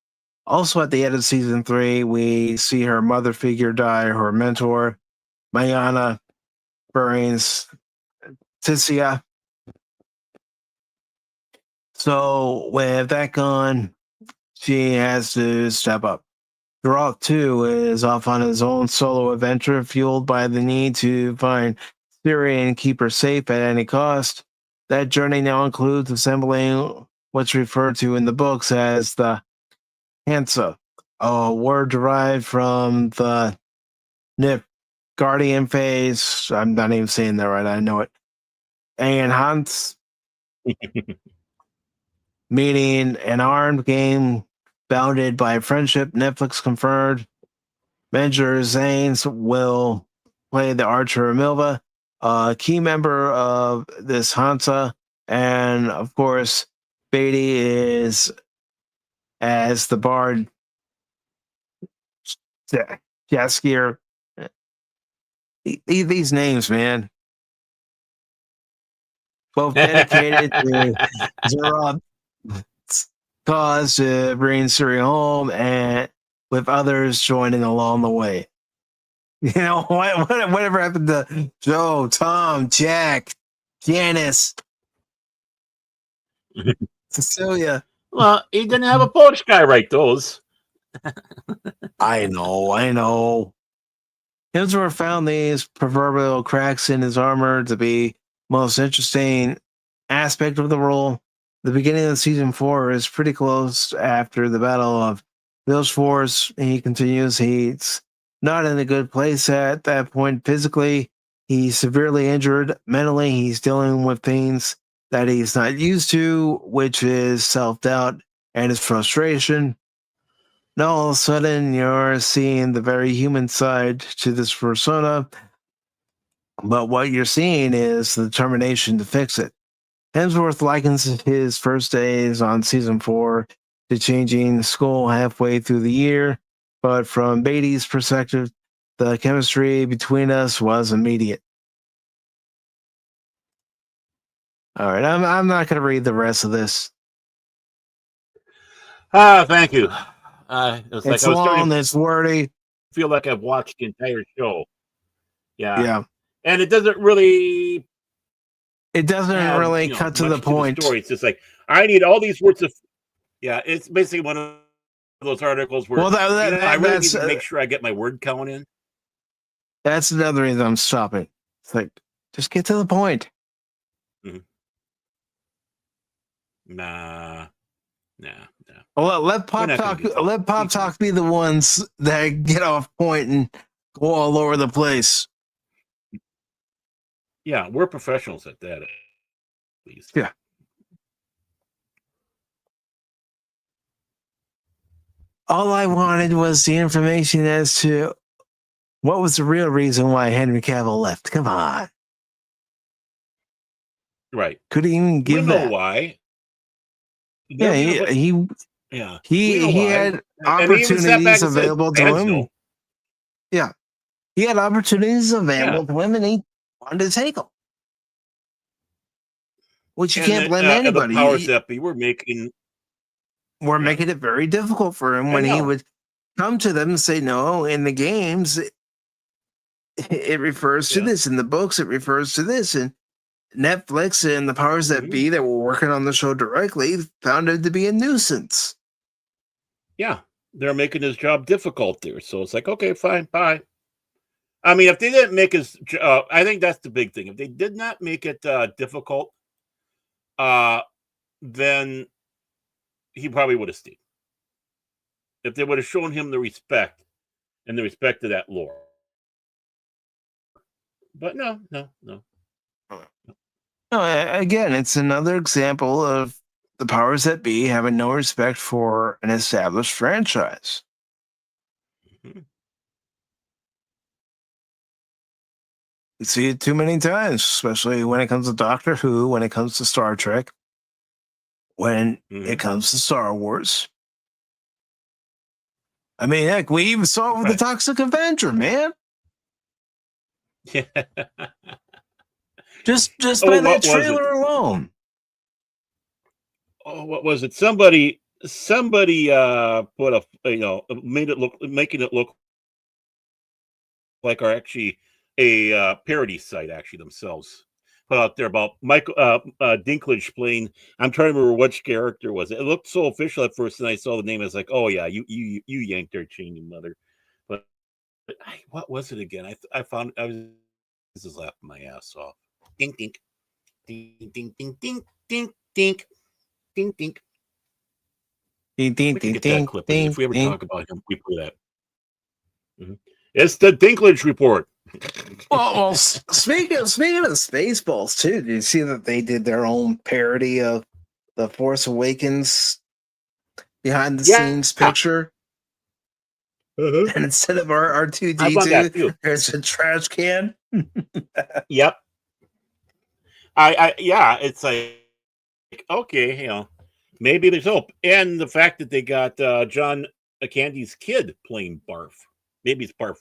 Also, at the end of season 3, we see her mother figure die, her mentor, Mayana Burns Ticia. So, with that gone, she has to step up. Geralt, too, is off on his own solo adventure, fueled by the need to find Ciri and keep her safe at any cost. That journey now includes assembling what's referred to in the books as the Hansa, a word derived from the Nip Guardian phase. I'm not even saying that right, I know it. And Hans, meaning an armed game bounded by friendship. Netflix confirmed Menger Zanes will play the archer Milva, a key member of this Hansa. And of course, Beatty is as the bard Jaskier. These names, man. Both dedicated to Zerod's cause to bring Ciri home, and with others joining along the way. You know, whatever happened to Joe, Tom, Jack, Janice, Cecilia? Well, he didn't have a Polish guy write those. I know. Hemsworth found these proverbial cracks in his armor to be most interesting aspect of the role. The beginning of season 4 is pretty close after the Battle of Vilgefortz. He continues, he's not in a good place at that point physically. He's severely injured. Mentally, he's dealing with things that he's not used to, which is self-doubt and his frustration. Now all of a sudden you're seeing the very human side to this persona, but what you're seeing is the determination to fix it. Hemsworth likens his first days on season 4 to changing school halfway through the year, but from Beatty's perspective, the chemistry between us was immediate. All right, I'm not going to read the rest of this. Thank you. It's like I was starting long, to it's wordy. feel like I've watched the entire show. Yeah. And it doesn't really It doesn't really cut to the point. Story. It's just like, I need all these words of... Yeah, it's basically one of those articles where I really need to make sure I get my word count in. That's another reason I'm stopping. It's like, just get to the point. Mm-hmm. Nah. Well, let Pop Talk be the ones that get off point and go all over the place. Yeah, we're professionals at that, at least. Yeah. All I wanted was the information as to what was the real reason why Henry Cavill left. Come on. Right. Couldn't even give that. We know why. Yeah, he had opportunities available to him. Yeah. He had opportunities available to him, and he wanted to take them. Which you can't blame anybody. The powers that be were making it very difficult for him when he would come to them and say, no, in the games, it refers to this. In the books, it refers to this. And Netflix and the powers that be that were working on the show directly found it to be a nuisance. Yeah, they're making his job difficult there. So it's like, okay, fine, bye. I mean, if they didn't make his, I think that's the big thing. If they did not make it difficult, then he probably would have stayed. If they would have shown him the respect and the respect of that lore. But no. Again, it's another example of the powers that be having no respect for an established franchise. Mm-hmm. We see it too many times, especially when it comes to Doctor Who, when it comes to Star Trek, when it comes to Star Wars. I mean, heck, we even saw it with the Toxic Avenger, man. Yeah. Just by that trailer alone. Oh, what was it? Somebody put a making it look like are actually a parody site actually themselves put out there about Michael Dinklage playing. I'm trying to remember which character was it. It looked so official at first, and I saw the name. I was like, oh yeah, you yanked our chain, you mother. But what was it again? I found I was just laughing my ass off. Ding ding ding ding ding ding ding ding ding ding. Ding, ding, We can ding, get that ding, clip. ding, If we ever ding. talk about him, we play that. It's the Dinklage report. Well, speaking of Spaceballs too, did you see that they did their own parody of the Force Awakens behind the scenes picture? And instead of our R2D2, there's a trash can. Yep. Yeah, it's like okay, maybe there's hope, and the fact that they got John Candy's kid playing Barf. Maybe it's Barf.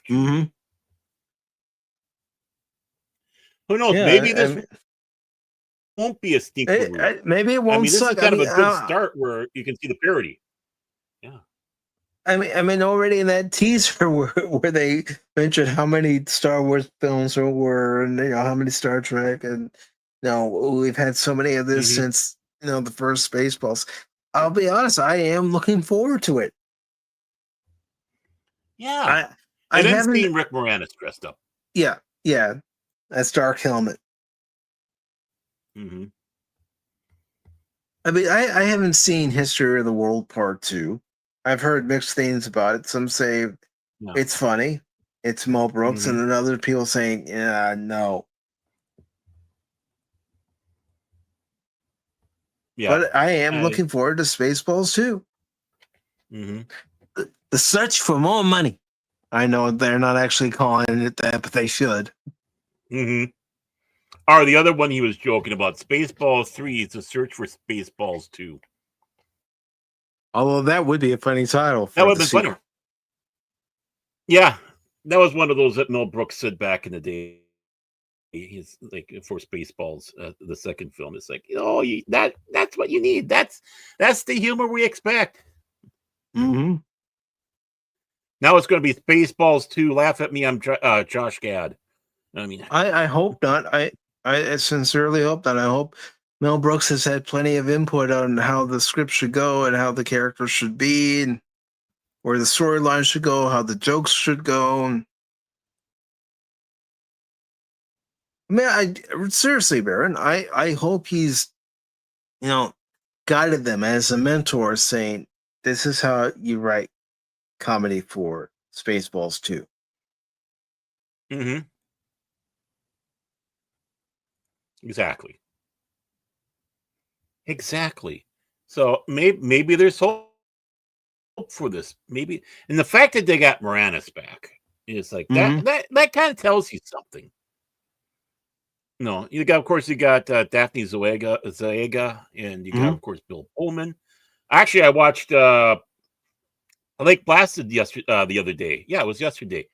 Who knows? Yeah, maybe this won't be a stinker. Maybe it won't this suck. is kind of a good start where you can see the parody. Yeah. I mean, already in that teaser where they mentioned how many Star Wars films there were, and how many Star Trek, and we've had so many of this since the first Spaceballs. I'll be honest, I am looking forward to it. Yeah, I haven't seen Rick Moranis dressed up. Yeah, that's Dark Helmet. I mean, I haven't seen History of the World Part 2. I've heard mixed things about it. Some say it's funny, it's Mel Brooks, and then other people saying, no. Yeah, but I am looking forward to Spaceballs too. The search for more money. I know they're not actually calling it that, but they should. Or the other one he was joking about, Spaceballs 3 is a search for Spaceballs 2. Although that would be a funny title. That would have been funny. Yeah, that was one of those that Mel Brooks said back in the day. He's like for Spaceballs, the second film. It's like, that's what you need. That's the humor we expect. Now it's going to be Spaceballs 2. Laugh at me, I'm Josh Gad. I mean, I hope not. I sincerely hope not. I hope Mel Brooks has had plenty of input on how the script should go and how the characters should be and where the storyline should go, how the jokes should go. Seriously, Baron, I hope he's, guided them as a mentor saying, this is how you write comedy for Spaceballs 2. Exactly. So maybe there's hope for this. Maybe, and the fact that they got Moranis back is like that kind of tells you something. No, you got Daphne Zayega, and you got of course Bill Pullman. Actually, I watched Lake Placid the other day. Yeah, it was yesterday,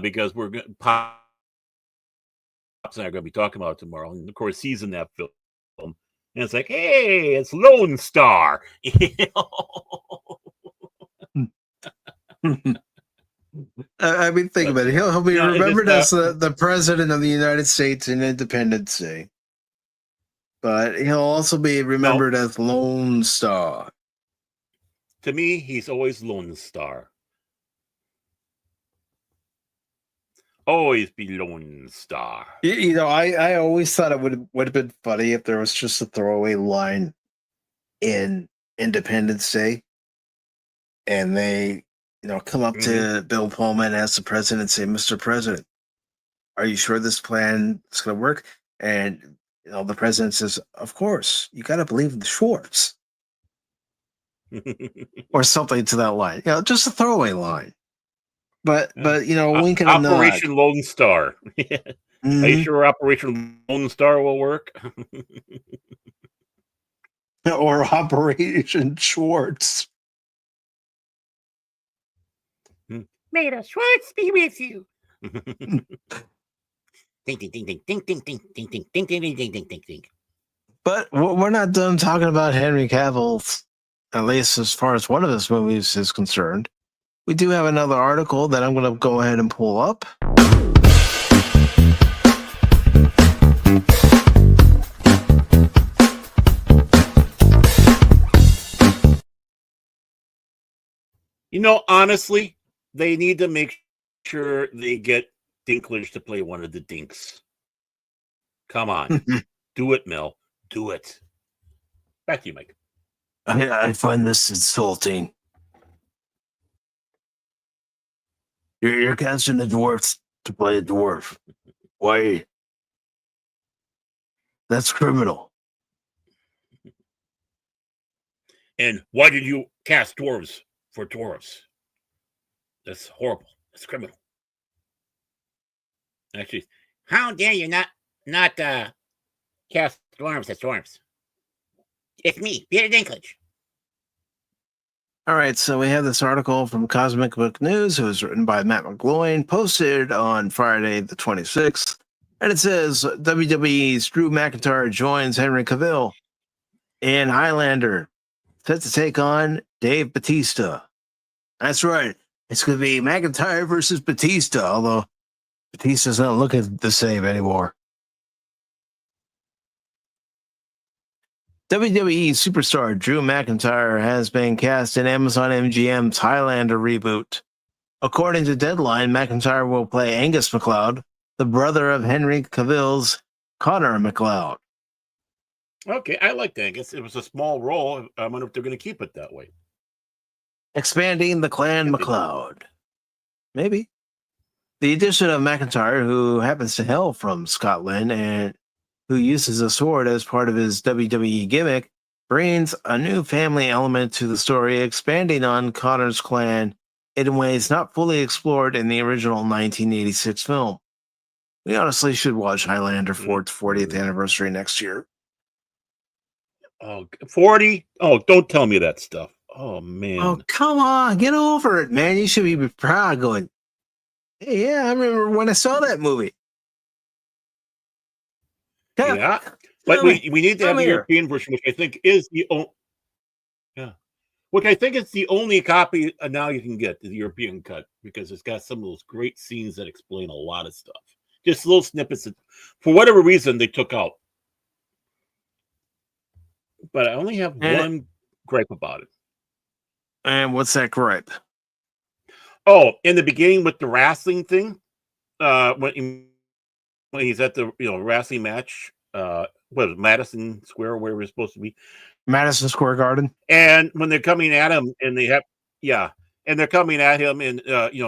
because Pops and I are going to be talking about it tomorrow, and of course he's in that film. And it's like, hey, it's Lone Star. I mean, think about it. He'll be remembered as the president of the United States in Independence Day. But he'll also be remembered as Lone Star. To me, he's always Lone Star. Always be Lone Star. I always thought it would have been funny if there was just a throwaway line in Independence Day, and they come up to Bill Pullman as the president and say, Mr. President, are you sure this plan is going to work? And the president says, of course, you got to believe in the Schwartz. Or something to that line. Just a throwaway line. But wink and a nod. Operation Lone Star. Are you sure Operation Lone Star will work? Or Operation Schwartz. May the Schwartz be with you. Ding ding ding ding ding ding ding ding ding ding ding ding ding ding ding ding. But we're not done talking about Henry Cavill, at least as far as one of his movies is concerned. We do have another article that I'm going to go ahead and pull up. You know, honestly, they need to make sure they get Dinklage to play one of the Dinks. Come on. Do it, Mel. Do it. Back to you, Mike. I find this insulting. You're casting a dwarf to play a dwarf. Why? That's criminal. And why did you cast dwarves for dwarves? That's horrible. That's criminal. Actually, how dare you not cast dwarves as dwarves? It's me, Peter Dinklage. All right, so we have this article from Cosmic Book News. It was written by Matt McGloin, posted on Friday the 26th. And it says, WWE's Drew McIntyre joins Henry Cavill in Highlander, set to take on Dave Bautista. That's right. It's going to be McIntyre versus Bautista, although Batista's not looking the same anymore. WWE Superstar Drew McIntyre has been cast in Amazon MGM's Highlander reboot. According to Deadline, McIntyre will play Angus MacLeod, the brother of Henry Cavill's Connor MacLeod. Okay, I like Angus. It was a small role. I wonder if they're going to keep it that way. Expanding the clan MacLeod. Maybe. The addition of McIntyre, who happens to hail from Scotland and who uses a sword as part of his WWE gimmick, brings a new family element to the story, expanding on Connor's clan in ways not fully explored in the original 1986 film. We honestly should watch Highlander for its 40th anniversary next year. Oh, 40? Oh, don't tell me that stuff. Oh, man. Oh, come on. Get over it, man. You should be proud going, hey, yeah, I remember when I saw that movie. Yeah, but we need to have the European version, which I think is the only. Yeah, which I think is the only copy now you can get, the European cut, because it's got some of those great scenes that explain a lot of stuff. Just little snippets that, for whatever reason, they took out. But I only have one gripe about it. And what's that gripe? Oh, in the beginning with the wrestling thing, when he's at the wrestling match, what was it, Madison Square, where we're supposed to be, Madison Square Garden, and when they're coming at him, and they have and they're coming at him, and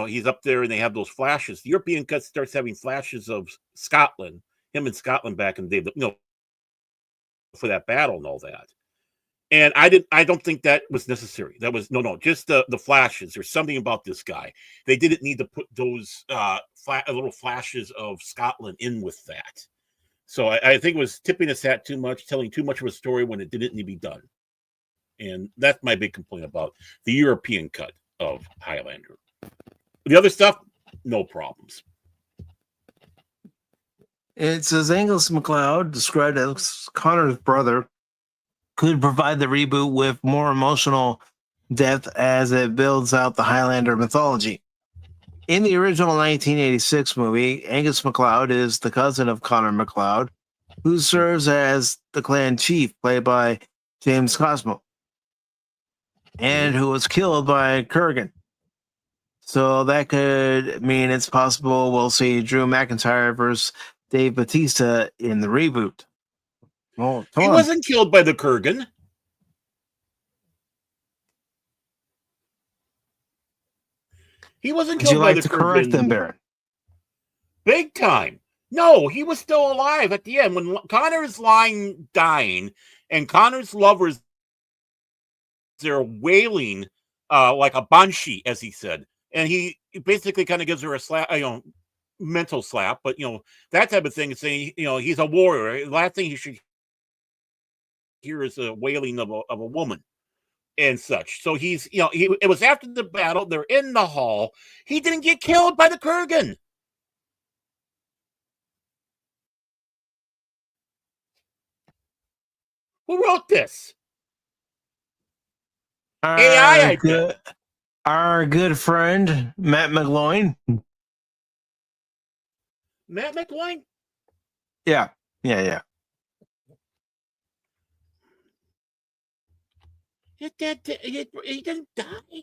he's up there, and they have those flashes. The European cut starts having flashes of Scotland, him in Scotland back in the day, for that battle and all that. And I don't think that was necessary. That was just the flashes. There's something about this guy. They didn't need to put those little flashes of Scotland in with that. So I think it was tipping his hat too much, telling too much of a story when it didn't need to be done. And that's my big complaint about the European cut of Highlander. The other stuff, no problems. It says Angus MacLeod, described as Connor's brother, could provide the reboot with more emotional depth as it builds out the Highlander mythology. In the original 1986 movie, Angus MacLeod is the cousin of Connor MacLeod, who serves as the clan chief, played by James Cosmo, and who was killed by Kurgan. So that could mean it's possible we'll see Drew McIntyre versus Dave Bautista in the reboot. Oh, he wasn't killed by the Kurgan. He wasn't killed by the Kurgan. Correct them, Baron? Big time. No, he was still alive at the end when Connor is lying, dying, and Connor's lovers they're wailing like a banshee, as he said, and he basically kind of gives her a slap, mental slap, but that type of thing is saying he's a warrior. The last thing he should hear is a wailing of a woman and such. So he's it was after the battle. They're in the hall. He didn't get killed by the Kurgan. Who wrote this? AI, our good friend Matt McGloin. Matt McGloin? Yeah. He didn't die.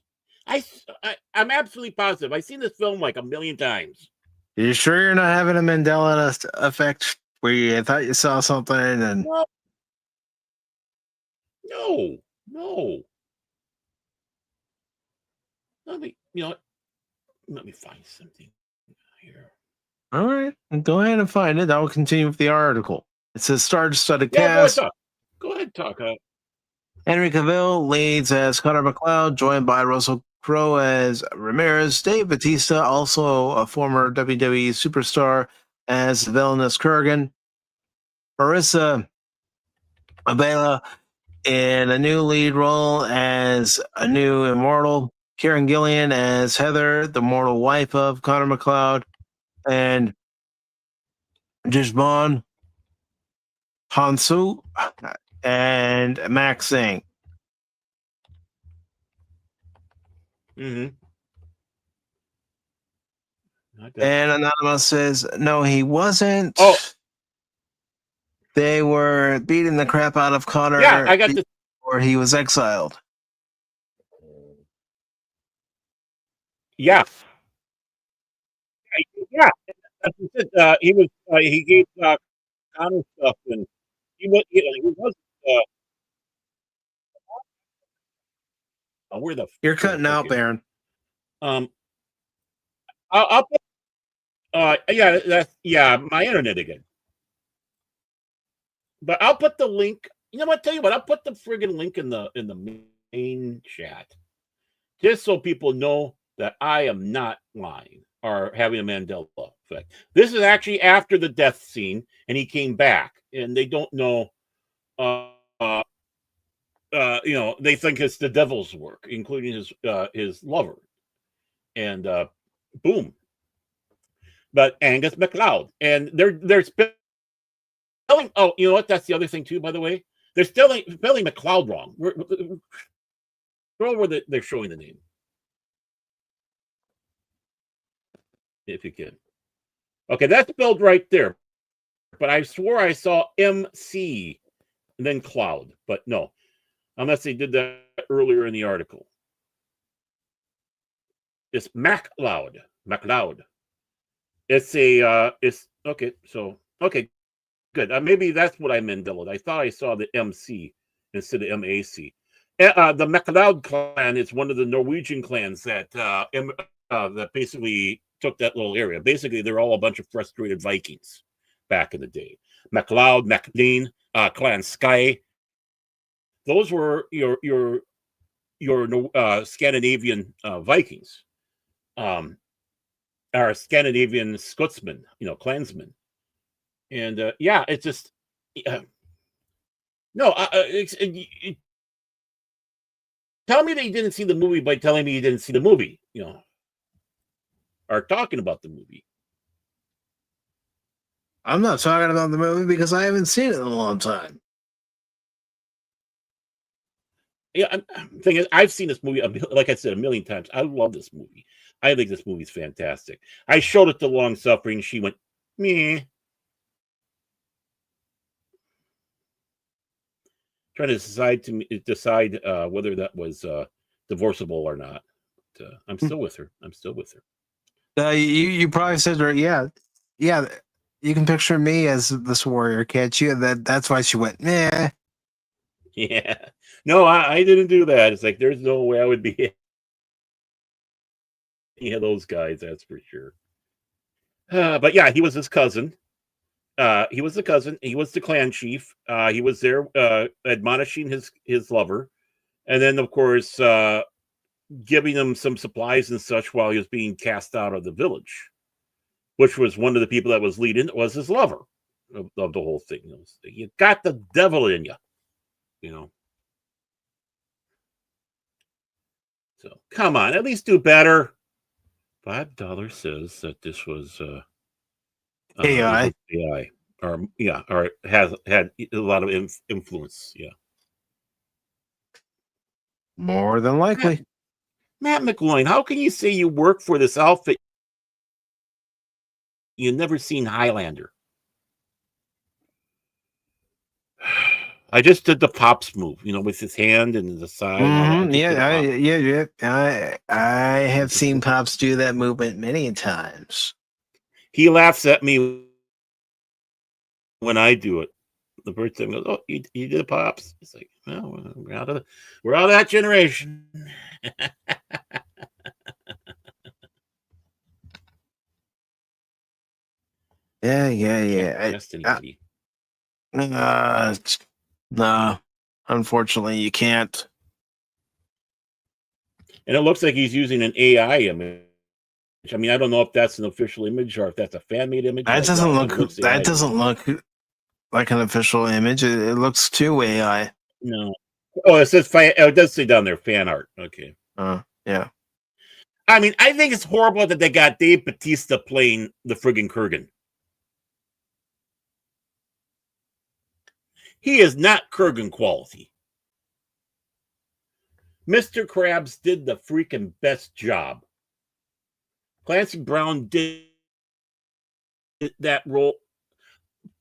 I'm absolutely positive. I've seen this film like a million times. You sure you're not having a Mandela effect where you thought you saw something and No. Let me find something here. all right, go ahead and find it. I will continue with the article. It says star-studded cast. Go ahead, talk. Henry Cavill leads as Connor McLeod, joined by Russell Crowe as Ramirez. Dave Bautista, also a former WWE superstar, as villainous Kurgan. Marissa Abela in a new lead role as a new immortal. Kieran Gillian as Heather, the mortal wife of Connor McLeod. And Jishbon Hansu and Max Singh. Mm-hmm. And Anonymous says, no, he wasn't. Oh. They were beating the crap out of Connor. Yeah, I got this. Or he was exiled. Yeah. He gave Connor stuff, and he was where the you're cutting out, Baron. I'll put my internet again. But I'll put the link. You know what? Tell you what, I'll put the friggin' link in the main chat, just so people know that I am not lying or having a Mandela effect. This is actually after the death scene, and he came back, and they don't know. They think it's the devil's work, including his lover, and boom. But Angus MacLeod, and they're spelling. Oh, you know what? That's the other thing too. By the way, they're spelling MacLeod wrong. Scroll where they're showing the name, if you can. Okay, that's spelled right there. But I swore I saw MC and then Cloud, but no, unless they did that earlier in the article. It's MacLeod. It's okay. So okay, good. Maybe that's what I meant. I thought I saw the MC instead of MAC. The MacLeod clan is one of the Norwegian clans that basically took that little area. Basically, they're all a bunch of frustrated Vikings back in the day. MacLeod, MacLean, Clan Sky. Those were your Scandinavian Vikings, our Scandinavian Scotsmen, clansmen, and it's just no. Tell me that you didn't see the movie by telling me you didn't see the movie, or talking about the movie. I'm not talking about the movie because I haven't seen it in a long time. Yeah, the thing is, I've seen this movie, like I said, a million times. I love this movie. I think this movie's fantastic. I showed it to Long Suffering. She went, meh. Trying to decide whether that was divorceable or not. I'm still with her. You probably said, yeah. You can picture me as this warrior, can't you? That's why she went, meh. Yeah. No, I didn't do that. It's like there's no way I would be any of those guys, that's for sure. But yeah, he was his cousin. He was the cousin. He was the clan chief. He was there admonishing his lover. And then, of course, giving him some supplies and such while he was being cast out of the village. which was one of the people that was leading, was his lover of the whole thing. You got the devil in you, you know. So come on, at least do better. $5 says that this was AI. AI, or has had a lot of influence. Yeah, More than likely. Matt McGloin, how can you say you work for this outfit you've never seen Highlander? I just did the pops move, with his hand and the side. I have seen Pops do that movement many times. He laughs at me when I do it. The first time goes, "Oh, you did Pops." It's like, well, we're out of that generation. Yeah. No, unfortunately, you can't. And it looks like he's using an AI image. I mean, I don't know if that's an official image or if that's a fan-made image. That doesn't look like an official image. It looks too AI. No. Oh, it says it does say down there fan art. Okay. Yeah. I mean, I think it's horrible that they got Dave Bautista playing the friggin' Kurgan. He is not Kurgan quality. Mr. Krabs did the freaking best job. Clancy Brown did that role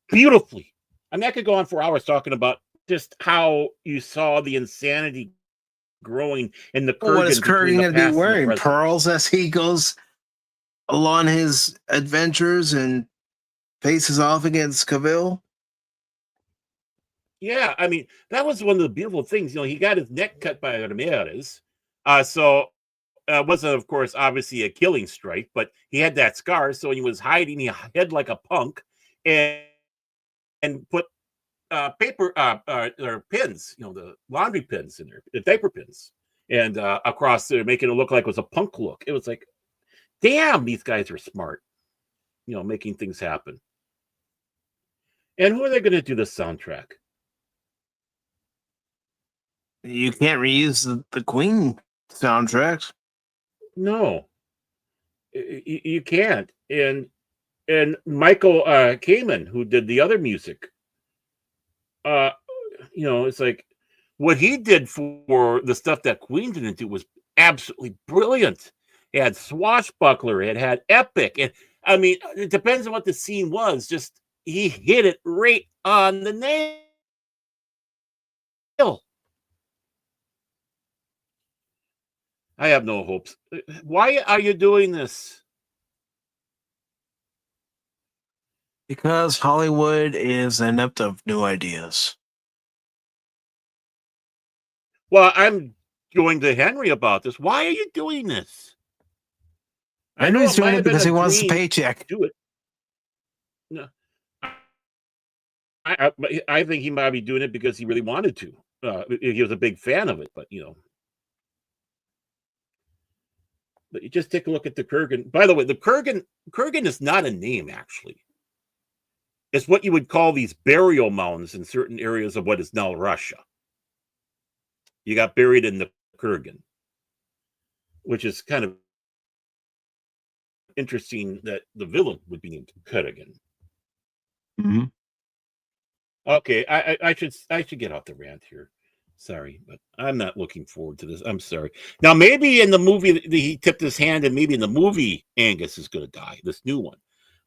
beautifully. I mean, I could go on for hours talking about just how you saw the insanity growing in the Kurgan. What is Kurgan going to be wearing? Pearls as he goes along his adventures and faces off against Cavill? Yeah, I mean, that was one of the beautiful things. He got his neck cut by Ramirez. So it wasn't, of course, obviously a killing strike, but he had that scar. So when he was hiding, he hid like a punk and put paper or pins, the laundry pins in there, the diaper pins, and across there, making it look like it was a punk look. It was like, damn, these guys are smart, making things happen. And who are they going to do the soundtrack? You can't reuse the Queen soundtracks. No, you can't. And Michael Kamen, who did the other music, it's like what he did for the stuff that Queen didn't do was absolutely brilliant. It had swashbuckler, it had epic, and I mean, it depends on what the scene was. Just he hit it right on the nail. I have no hopes. Why are you doing this? Because Hollywood is inept of new ideas. Well, I'm going to Henry about this. Why are you doing this? I know he's doing it because he wants the paycheck. Do it. No, I think he might be doing it because he really wanted to. He was a big fan of it, but But you just take a look at the Kurgan. By the way, the Kurgan is not a name, actually. It's what you would call these burial mounds in certain areas of what is now Russia. You got buried in the Kurgan, which is kind of interesting that the villain would be named Kurgan. Mm-hmm. Okay, I should get off the rant here. Sorry, but I'm not looking forward to this. I'm sorry. Now, maybe in the movie he tipped his hand, and maybe in the movie Angus is going to die, this new one,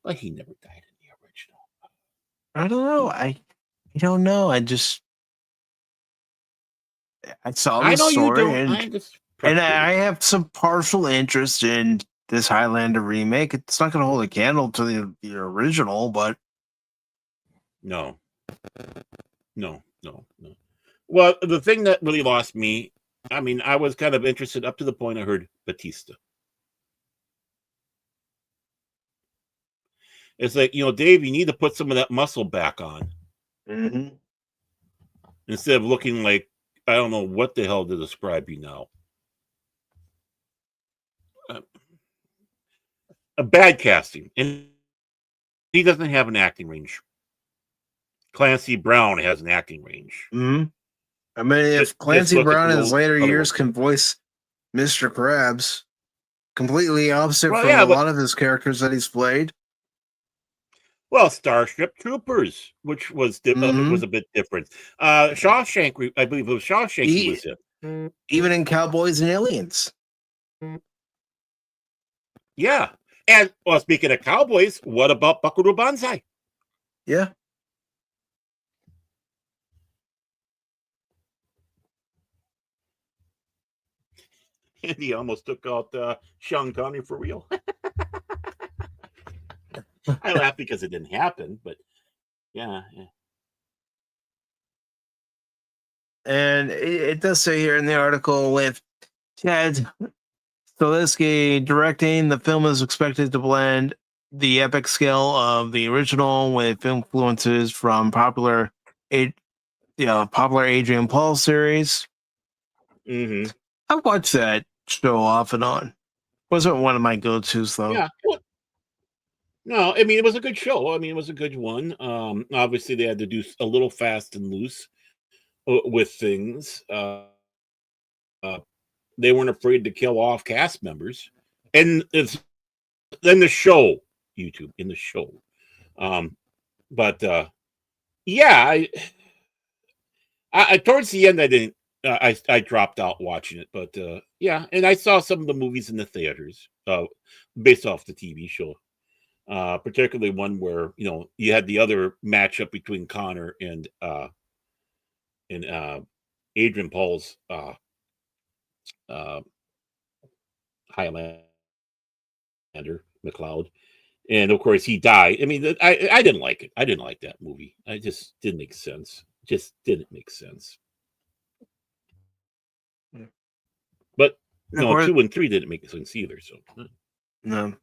but he never died in the original. I don't know. I don't know. I saw the story, and I have some partial interest in this Highlander remake. It's not going to hold a candle to the original, but no. Well, the thing that really lost me, I mean, I was kind of interested up to the point I heard Batista. It's like, Dave, you need to put some of that muscle back on. Mm-hmm. Instead of looking like, I don't know what the hell to describe you now. A bad casting. And he doesn't have an acting range. Clancy Brown has an acting range. Mm-hmm. I mean, if Clancy Brown in his later years can voice Mr. Krabs, completely opposite from a lot of his characters that he's played. Well, Starship Troopers, which was was a bit different. Shawshank, I believe it was Shawshank he was in. Even in Cowboys and Aliens. Yeah. And, well, speaking of Cowboys, what about Buckaroo Banzai? Yeah. And he almost took out Sean Connery for real. I laugh because it didn't happen, but yeah. And it does say here in the article with Chad Stahelski directing, the film is expected to blend the epic scale of the original with influences from popular Adrian Paul series. Mm-hmm. I've watched that show off and on. Wasn't one of my go-tos though. Yeah. No, I mean, it was a good show. I mean, it was a good one. Obviously, they had to do a little fast and loose with things. They weren't afraid to kill off cast members, and it's in the show, YouTube, in the show. But yeah, I towards the end, I didn't. I dropped out watching it, but yeah, and I saw some of the movies in the theaters based off the TV show. Particularly one where you had the other matchup between Connor and Adrian Paul's Highlander McLeod, and of course he died. I mean, I didn't like it. I didn't like that movie. I just didn't make sense. Just didn't make sense. But 2 and 3 didn't make sense either. So no.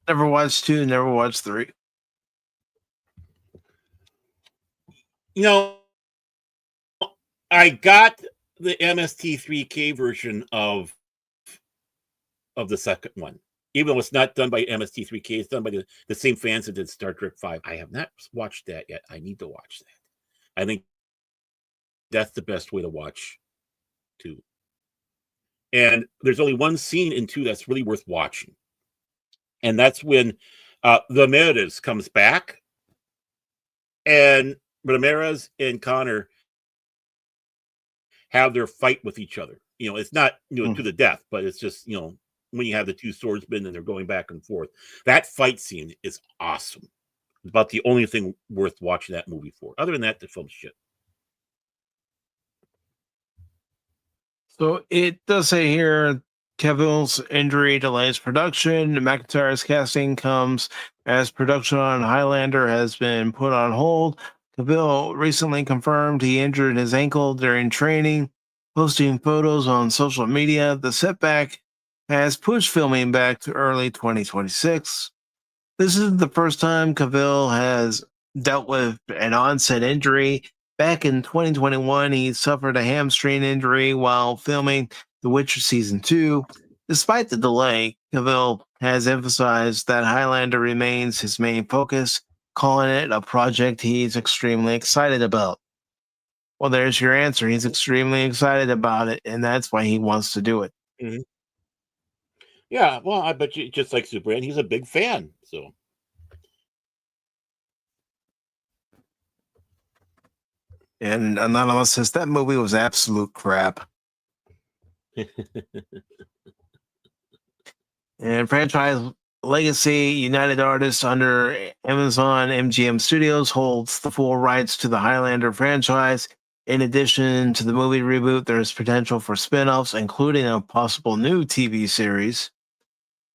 Never watched 2, never watched 3. I got the MST3K version of the second one. Even though it's not done by MST3K, it's done by the same fans that did Star Trek 5. I have not watched that yet. I need to watch that. I think that's the best way to watch 2. And there's only one scene in 2 that's really worth watching. And that's when Ramirez comes back, and Ramirez and Connor have their fight with each other. It's not to the death, but it's just when you have the two swordsmen and they're going back and forth. That fight scene is awesome. It's about the only thing worth watching that movie for. Other than that, the film's shit. So it does say here, Cavill's injury delays production. McIntyre's casting comes as production on Highlander has been put on hold. Cavill recently confirmed he injured his ankle during training, posting photos on social media. The setback has pushed filming back to early 2026. This is the first time Cavill has dealt with an onset injury. Back in 2021, he suffered a hamstring injury while filming The Witcher Season 2. Despite the delay, Cavill has emphasized that Highlander remains his main focus, calling it a project he's extremely excited about. Well, there's your answer. He's extremely excited about it, and that's why he wants to do it. Mm-hmm. Yeah, well, I bet you, just like Superman, he's a big fan, so... And Anonymous says that movie was absolute crap. And franchise legacy, United Artists under Amazon MGM Studios holds the full rights to the Highlander franchise. In addition to the movie reboot, there's potential for spin-offs, including a possible new TV series.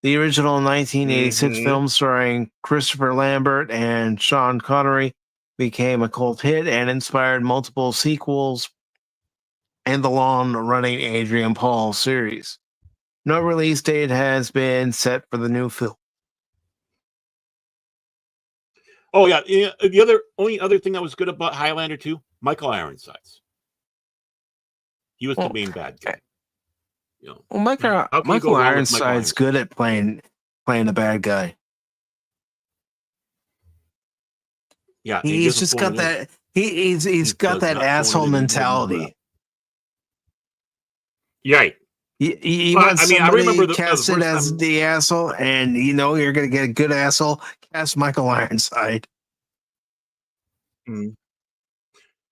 The original 1986 film starring Christopher Lambert and Sean Connery became a cult hit and inspired multiple sequels and the long-running Adrian Paul series. No release date has been set for the new film. Oh yeah, the only other thing that was good about Highlander 2, Michael Ironsides. He was the main bad guy. Well, Michael Ironside's good at playing a bad guy. Yeah, He's just got that. He's got that asshole mentality. Right. You Well, want I mean, I somebody remember the casted first as time- the asshole, and you know you're going to get a good asshole. Cast Michael Ironside.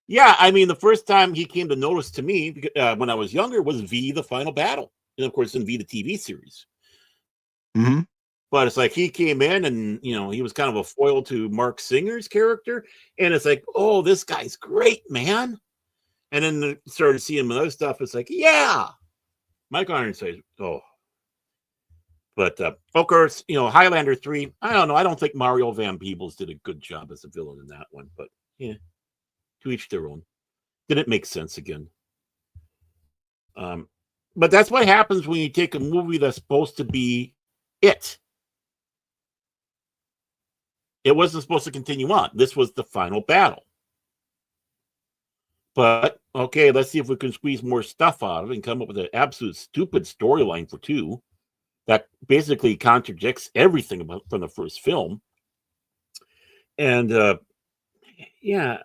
Yeah, I mean, the first time he came to notice to me when I was younger was V: The Final Battle, and of course in V: The TV series. Mm-hmm. But it's like he came in, and he was kind of a foil to Mark Singer's character, and it's like, oh, this guy's great, man. And then started seeing him and other stuff. It's like, yeah, Michael Ironside. Oh. But of course, Highlander 3. I don't know. I don't think Mario Van Peebles did a good job as a villain in that one. But yeah, to each their own. Didn't make sense again. But that's what happens when you take a movie that's supposed to be it. It wasn't supposed to continue on. This was the final battle. But okay, let's see if we can squeeze more stuff out of it and come up with an absolute stupid storyline for 2. That basically contradicts everything from the first film. And yeah,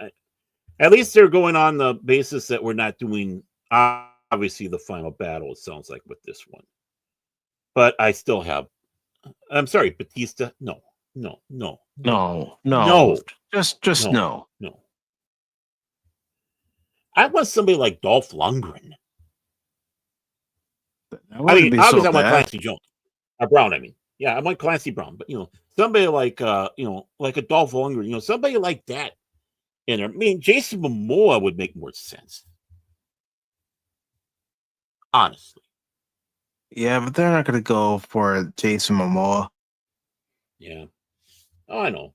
at least they're going on the basis that we're not doing obviously the final battle, it sounds like, with this one. But I still have, I'm sorry, Batista. No. Just no. No. I want somebody like Dolph Lundgren. I mean, obviously I want Clancy Jones. Brown, I mean. Yeah, I want Clancy Brown. But, somebody like, like a Dolph Lundgren, somebody like that. And I mean, Jason Momoa would make more sense. Honestly. Yeah, but they're not going to go for Jason Momoa. Yeah. Oh, I know.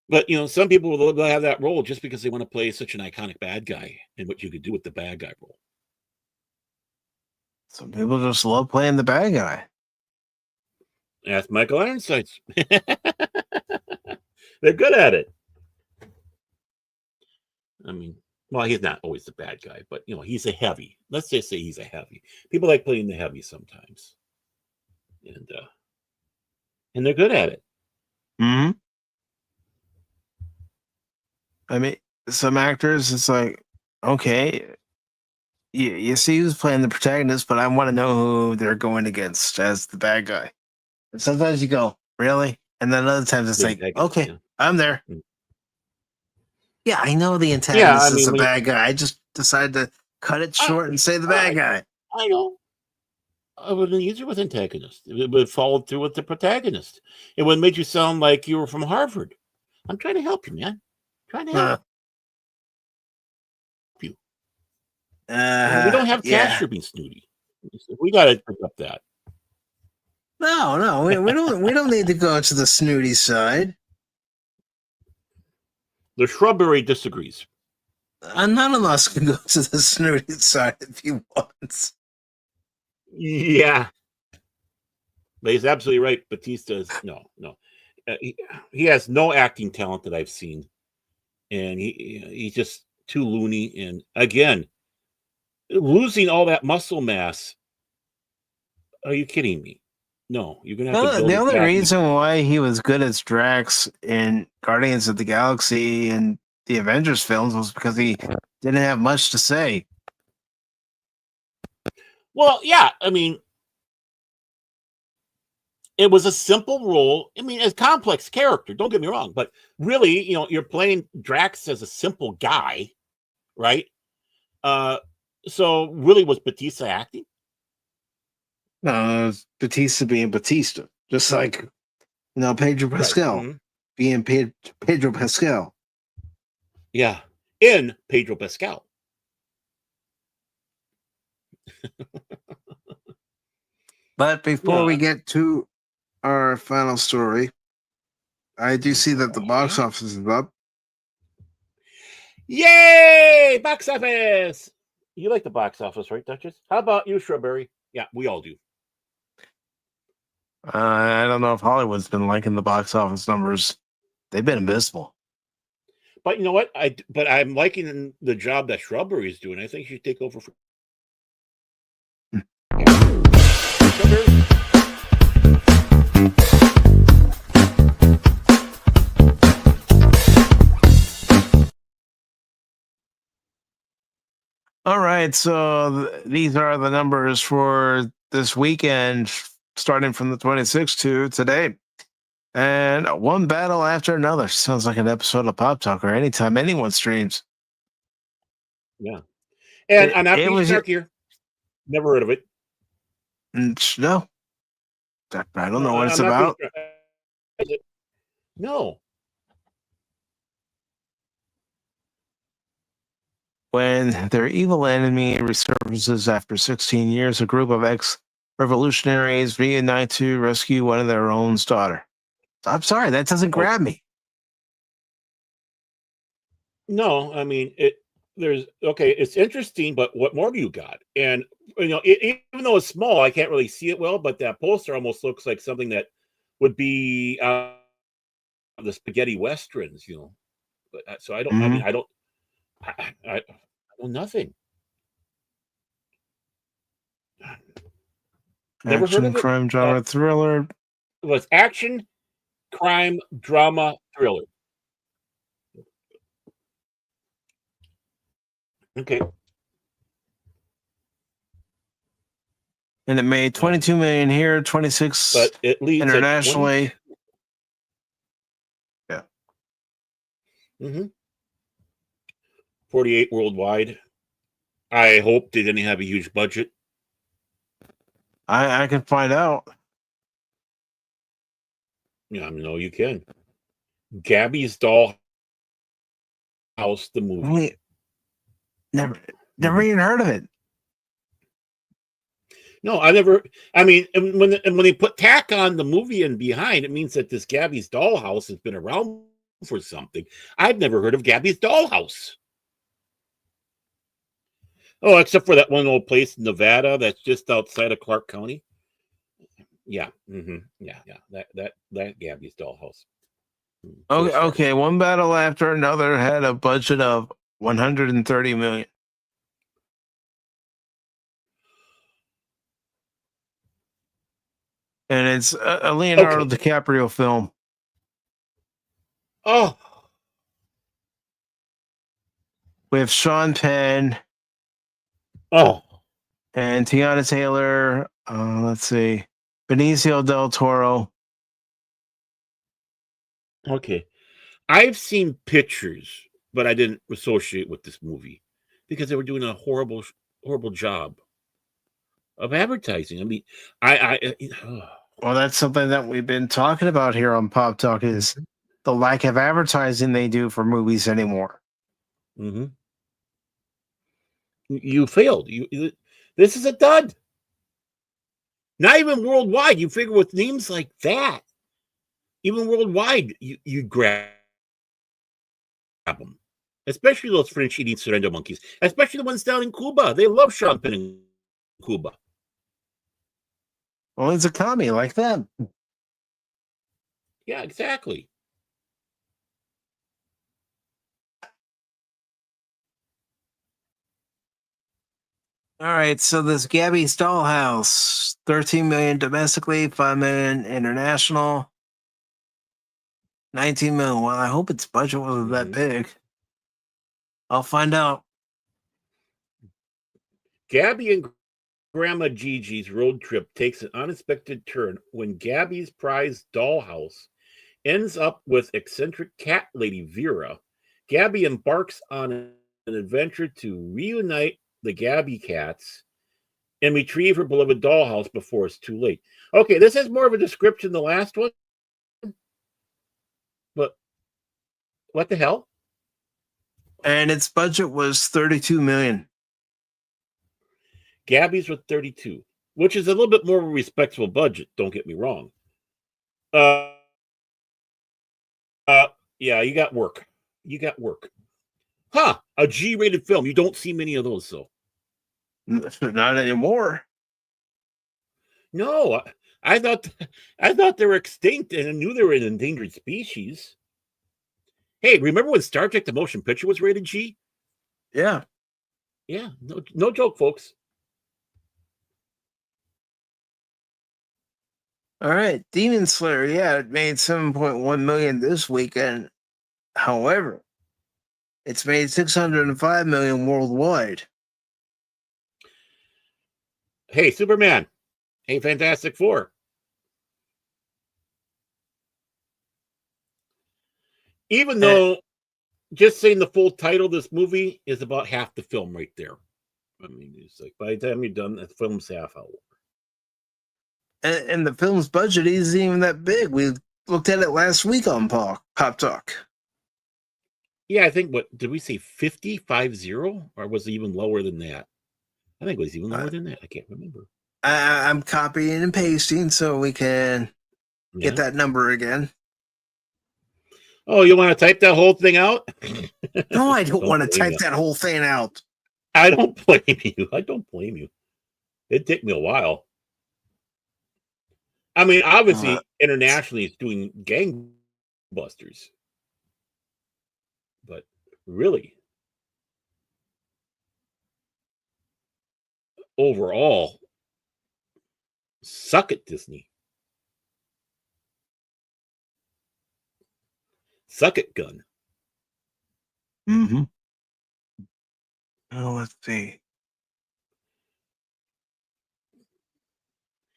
But, some people will have that role just because they want to play such an iconic bad guy and what you could do with the bad guy role. Some people just love playing the bad guy. Ask Michael Ironside. They're good at it. I mean, well, he's not always the bad guy, but, he's a heavy. Let's just say he's a heavy. People like playing the heavy sometimes. And they're good at it. Mm-hmm. I mean, some actors, it's like, okay, you see who's playing the protagonist, but I want to know who they're going against as the bad guy. And sometimes you go, really? And then other times it's like, okay, yeah. I'm there. Yeah, I know the antagonist is the bad guy. I just decided to cut it short and say the bad guy. I know. I would have been easier with antagonist. It would have followed through with the protagonist. It would have made you sound like you were from Harvard. I'm trying to help you, man. Trying to help you. We don't have cash for being snooty. We got to pick up that. No, we don't. We don't need to go to the snooty side. The Shrubbery disagrees. None of us can go to the snooty side if he wants. Yeah, but he's absolutely right. Batista is no. He has no acting talent that I've seen. And he's just too loony. And again, losing all that muscle mass. Are you kidding me? No, you're going to have to build the only reason why he was good as Drax in Guardians of the Galaxy and the Avengers films was because he didn't have much to say. Well, yeah, I mean, it was a simple role. I mean, it's a complex character, don't get me wrong, but really, you're playing Drax as a simple guy, right? So really, was Batista acting? No, it was Batista being Batista. Just like, Pedro Pascal being Pedro Pascal. Yeah, in Pedro Pascal. But before we get to our final story, I do see that the box office is up. Yay! Box office! You like the box office, right, Duchess? How about you, Shrubbery? Yeah, we all do. I don't know if Hollywood's been liking the box office numbers. They've been abysmal. But you know what? I'm liking the job that Shrubbery is doing. I think she should take over for. All right, so these are the numbers for this weekend, starting from the 26th to today. And one battle after another. Sounds like an episode of Pop Talk or anytime anyone streams. Yeah. And I'm not It being was snarky here. Never heard of it. no. I don't know what it's I'm not being about. No. When their evil enemy resurfaces after 16 years, a group of ex-revolutionaries reunite to rescue one of their own's daughter. I'm sorry, that doesn't grab me. No, I mean it's interesting, but what more do you got? And even though it's small, I can't really see it well, but that poster almost looks like something that would be the spaghetti westerns, But so I don't. I mean, I don't. I know nothing. Never Action, heard of it. crime, drama, thriller. It was action, crime, drama, thriller. Okay. And it made 22 million here, 26 But it leads internationally. Yeah. 48 worldwide. I hope they didn't have a huge budget. I can find out. Yeah, no, you can. Gabby's Dollhouse, the movie. Never even heard of it. No, I never. I mean, when they put tack on the movie and behind, it means that this Gabby's Dollhouse has been around for something. I've never heard of Gabby's Dollhouse. Oh, except for that one old place in Nevada that's just outside of Clark County. Yeah, yeah. That Gabby's Dollhouse. Okay. One battle after another had a budget of 130 million. And it's a Leonardo DiCaprio film. Oh, with Sean Penn. Oh, and Tiana Taylor. Let's see, Benicio del Toro. Okay, I've seen pictures, but I didn't associate with this movie because they were doing a horrible job of advertising. I mean, Well, that's something that we've been talking about here on Pop Talk is the lack of advertising they do for movies anymore. Mm-hmm. You failed. This is a dud. Not even worldwide. You figure with names like that, even worldwide, you grab them. Especially those French-eating surrender monkeys. Especially the ones down in Cuba. They love Sean Penn in Cuba. Well, it's a commie like them. Yeah, exactly. All right, so this Gabby's Dollhouse, 13 million domestically, 5 million international, 19 million. Well, I hope its budget wasn't that big. I'll find out. Gabby and Grandma Gigi's road trip takes an unexpected turn when Gabby's prized dollhouse ends up with eccentric cat lady Vera. Gabby embarks on an adventure to reunite the Gabby cats and retrieve her beloved dollhouse before it's too late. Okay, this has more of a description than the last one. But what the hell? And its budget was 32 million. Gabby's with 32, which is a little bit more of a respectable budget, don't get me wrong. Yeah, you got work. Huh, a G-rated film. You don't see many of those, though. Not anymore. No, I thought they were extinct, and I knew they were an endangered species. Hey, remember when Star Trek: The Motion Picture was rated G? Yeah. Yeah, no joke, folks. All right, Demon Slayer. Yeah, it made 7.1 million this weekend. However, it's made 605 million worldwide. hey, Superman. Hey, Fantastic Four. Even though just saying the full title of this movie is about half the film right there. I mean, it's like by the time you're done, the film's half hour. And the film's budget isn't even that big. We looked at it last week on Pop Talk. Yeah, I think, what did we say, 50, or was it even lower than that? I think it was even lower than that. I can't remember. I'm copying and pasting so we can get that number again. Oh, you want to type that whole thing out? No, I don't want to type that whole thing out. I don't blame you. I don't blame you. It'd take me a while. I mean, obviously, internationally, it's doing gangbusters. But really, overall, suck it, Disney. Suck it, gun. Mm-hmm. Oh, let's see.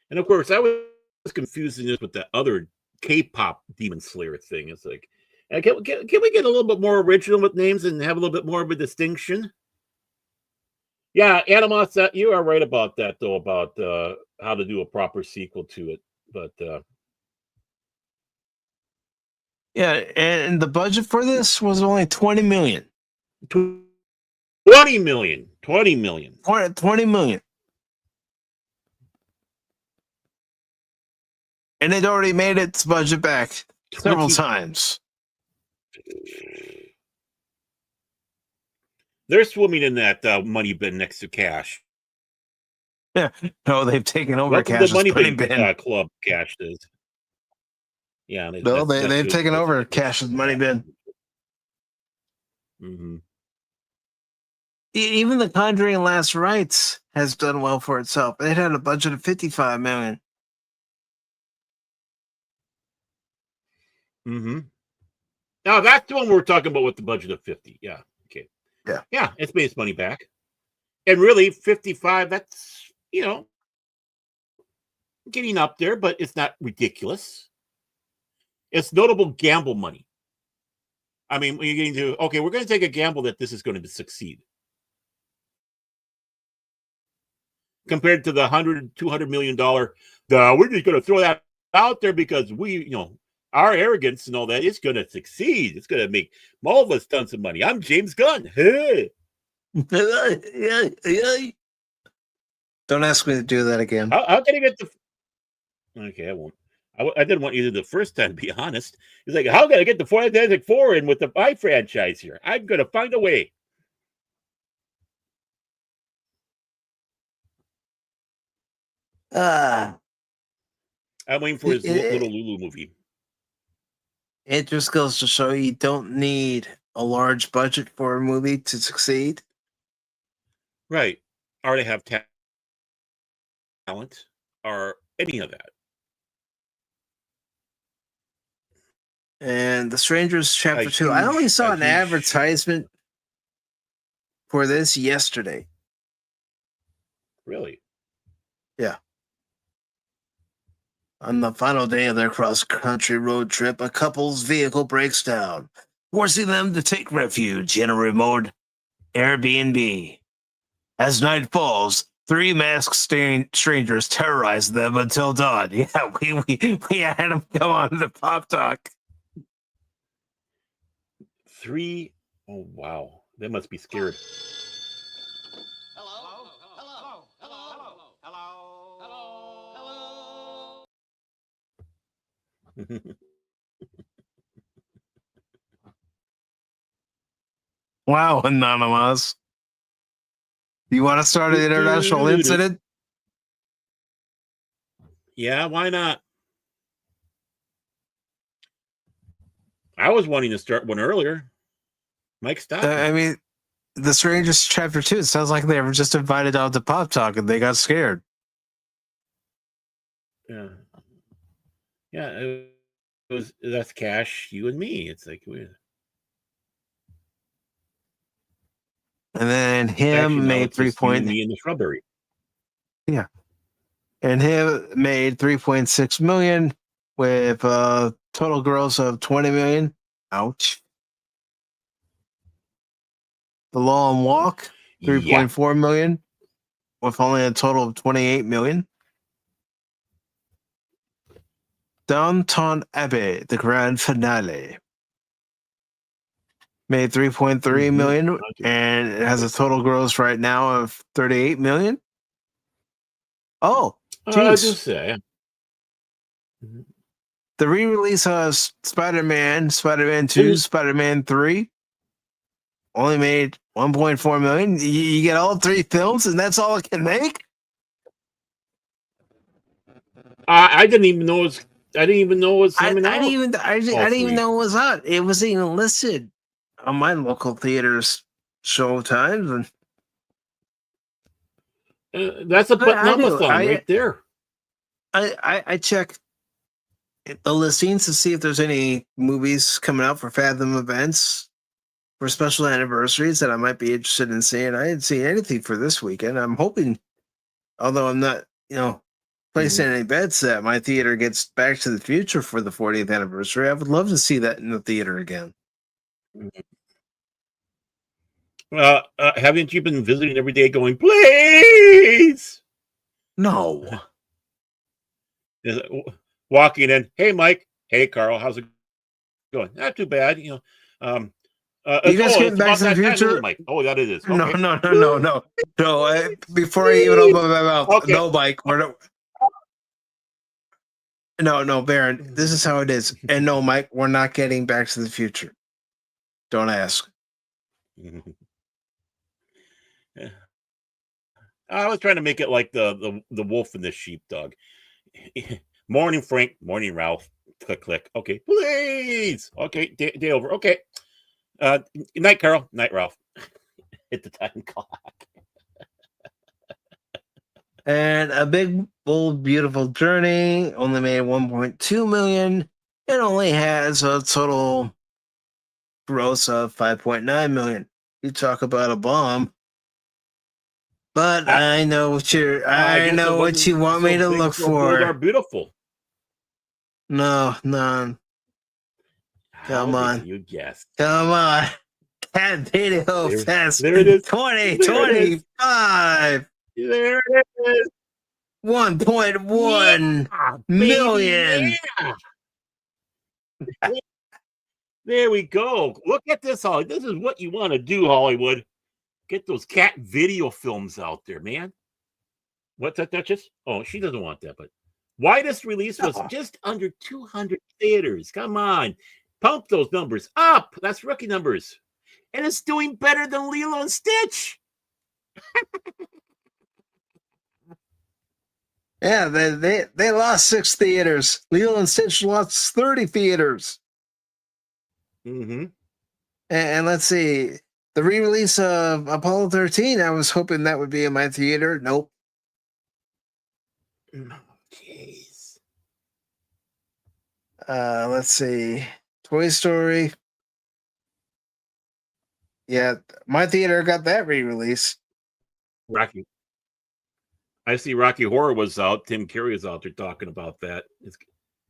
And of course, I was confusing this with that other K-pop Demon Slayer thing. It's like, can we get a little bit more original with names and have a little bit more of a distinction? Yeah, Animos, you are right about that, though, about how to do a proper sequel to it. But yeah, and the budget for this was only $20 million. 20 million. 20 million. 20 million. And it already made its budget back several times. They're swimming in that money bin next to Cash. Yeah, no, they've taken over Cash's money bin club. Cash is. Yeah, they've taken over Cash's money bin. Mm-hmm. Even The Conjuring Last Rites has done well for itself. It had a budget of $55 million. Mm-hmm. Now that's the one we're talking about with the budget of 50. Yeah. Okay. Yeah. Yeah, it's made its money back. And really, 55, that's, getting up there, but it's not ridiculous. It's notable gamble money. I mean, when you're getting to, okay, we're going to take a gamble that this is going to succeed. Compared to the $200 million, we're just going to throw that out there because we, our arrogance and all that is going to succeed. It's going to make Marvelous tons of money. I'm James Gunn. Hey. Don't ask me to do that again. How can I get the... Okay, I won't. I didn't want you to the first time, to be honest. He's like, how can I get the Fantastic Four in with the my franchise here? I'm going to find a way. I'm waiting for his little Lulu movie. It just goes to show you don't need a large budget for a movie to succeed. Right. Or to have talent or any of that. And The Strangers Chapter 2. I only saw an advertisement for this yesterday. Really? Yeah. On the final day of their cross-country road trip, a couple's vehicle breaks down, forcing them to take refuge in a remote Airbnb. As night falls, three masked strangers terrorize them until dawn. Yeah, we had them come on to Pop Talk. 3? Oh, wow. They must be scared. Wow, Anonymous. You want to start an international incident? Yeah, why not? I was wanting to start one earlier. Mike, stop. I mean, The Strangers Chapter 2, it sounds like they were just invited out to Pop Talk and they got scared. Yeah. Yeah, that's Cash, you and me. It's like weird. And then him made 3 points. Me in the shrubbery. Yeah. and him made 3.6 million with a total gross of 20 million. Ouch. The Long Walk, Yeah. 3.4 million with only a total of 28 million. Downton Abbey, the grand finale, made 3.3 million and it has a total gross right now of 38 million. Oh, I geez. do say. The re-release of Spider-Man 2, Spider-Man 3 only made 1.4 million. You get all 3 films and that's all it can make? I didn't even know it was. I didn't even know it was I coming out. didn't even know it was out. It wasn't even listed on my local theater's show times. And that's a button-up-a-thon right there. I check the listings to see if there's any movies coming out for Fathom events for special anniversaries that I might be interested in seeing. I didn't see anything for this weekend. I'm hoping, although I'm not, placing any bets that my theater gets Back to the Future for the 40th anniversary. I would love to see that in the theater again. Haven't you been visiting every day going, please? No. Walking in, hey, Mike. Hey, Carl. How's it going? Not too bad. You guys getting Back to the Future? Mike. Oh, that it is. Okay. No. Before I even open my mouth, okay. No, Mike. No, Baron. This is how it is. And no, Mike, we're not getting Back to the Future. Don't ask. I was trying to make it like the wolf and the sheepdog. Morning, Frank. Morning, Ralph. Click, click. Okay, please. Okay, day over. Okay. Night, Carol. Night, Ralph. Hit the time clock. And A Big, Bold, Beautiful Journey only made 1.2 million. It only has a total gross of 5.9 million. You talk about a bomb. But I know what I know what you want me to look for. Are beautiful. No. Come on. You guess. Come on. Cat Video Fest. There it is. 2025. There it is. 1.1 million. Yeah. There we go. Look at this, Holly. This is what you want to do, Hollywood. Get those cat video films out there, man. What's that, Duchess? Oh, she doesn't want that, but widest release was just under 200 theaters. Come on. Pump those numbers up. That's rookie numbers. And it's doing better than Lilo and Stitch. Yeah, they lost 6 theaters. Lilo and Stitch lost 30 theaters. And let's see. The re-release of Apollo 13, I was hoping that would be in my theater. Nope. Jeez. Let's see. Toy Story. Yeah, my theater got that re-release. Rocky. I see Rocky Horror was out. Tim Curry is out there talking about that.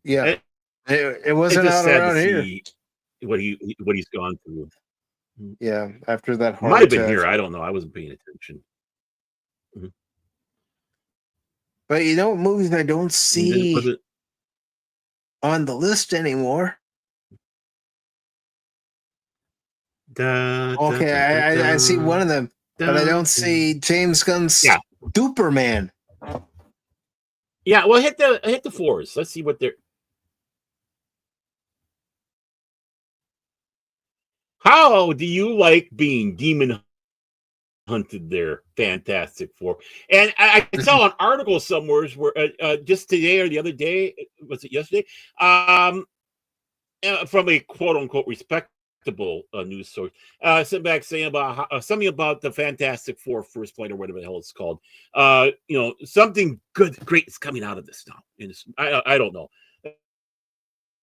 It wasn't out around here. What he's gone through. Yeah, after that might have been here. I don't know. I wasn't paying attention. But you know what movies I don't see on the list anymore? I see one of them, but I don't see James Gunn's Superman. Yeah, well, hit the floors. Let's see what they're. How do you like being demon hunted there? Fantastic Four. And I saw an article somewhere where just today or the other day, was it yesterday? From a quote unquote respectable news source, sent back saying about something about the Fantastic Four First Flight or whatever the hell it's called. Something great is coming out of this now. And I don't know.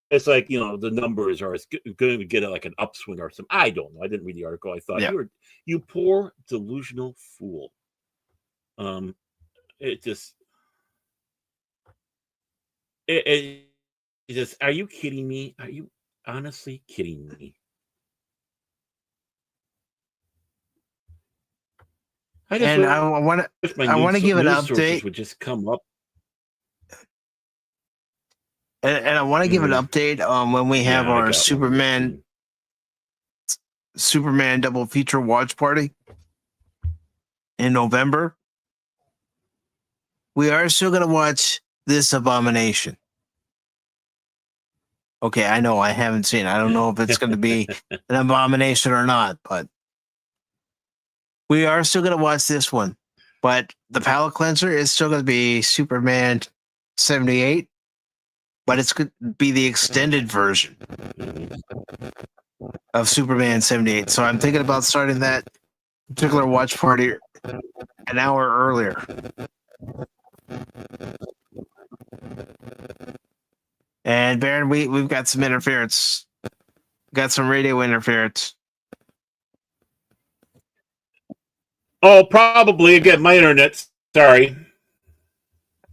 It's like, the numbers are going to get like an upswing or something. I don't know. I didn't read the article. I thought you poor delusional fool. It just Just, are you kidding me? Are you honestly kidding me? I just And I want wish my to give an news sources update, would just come up. and I want to give an update on when we have Yeah, I our got one here, Superman double feature watch party in November. We are still going to watch this abomination. Okay, I know I haven't seen it. I don't know if it's going to be an abomination or not, but we are still going to watch this one. But the palate cleanser is still going to be Superman 78, but it's going to be the extended version of Superman 78. So I'm thinking about starting that particular watch party an hour earlier. And Baron, we've got some interference. Got some radio interference. Oh, probably again my internet. Sorry.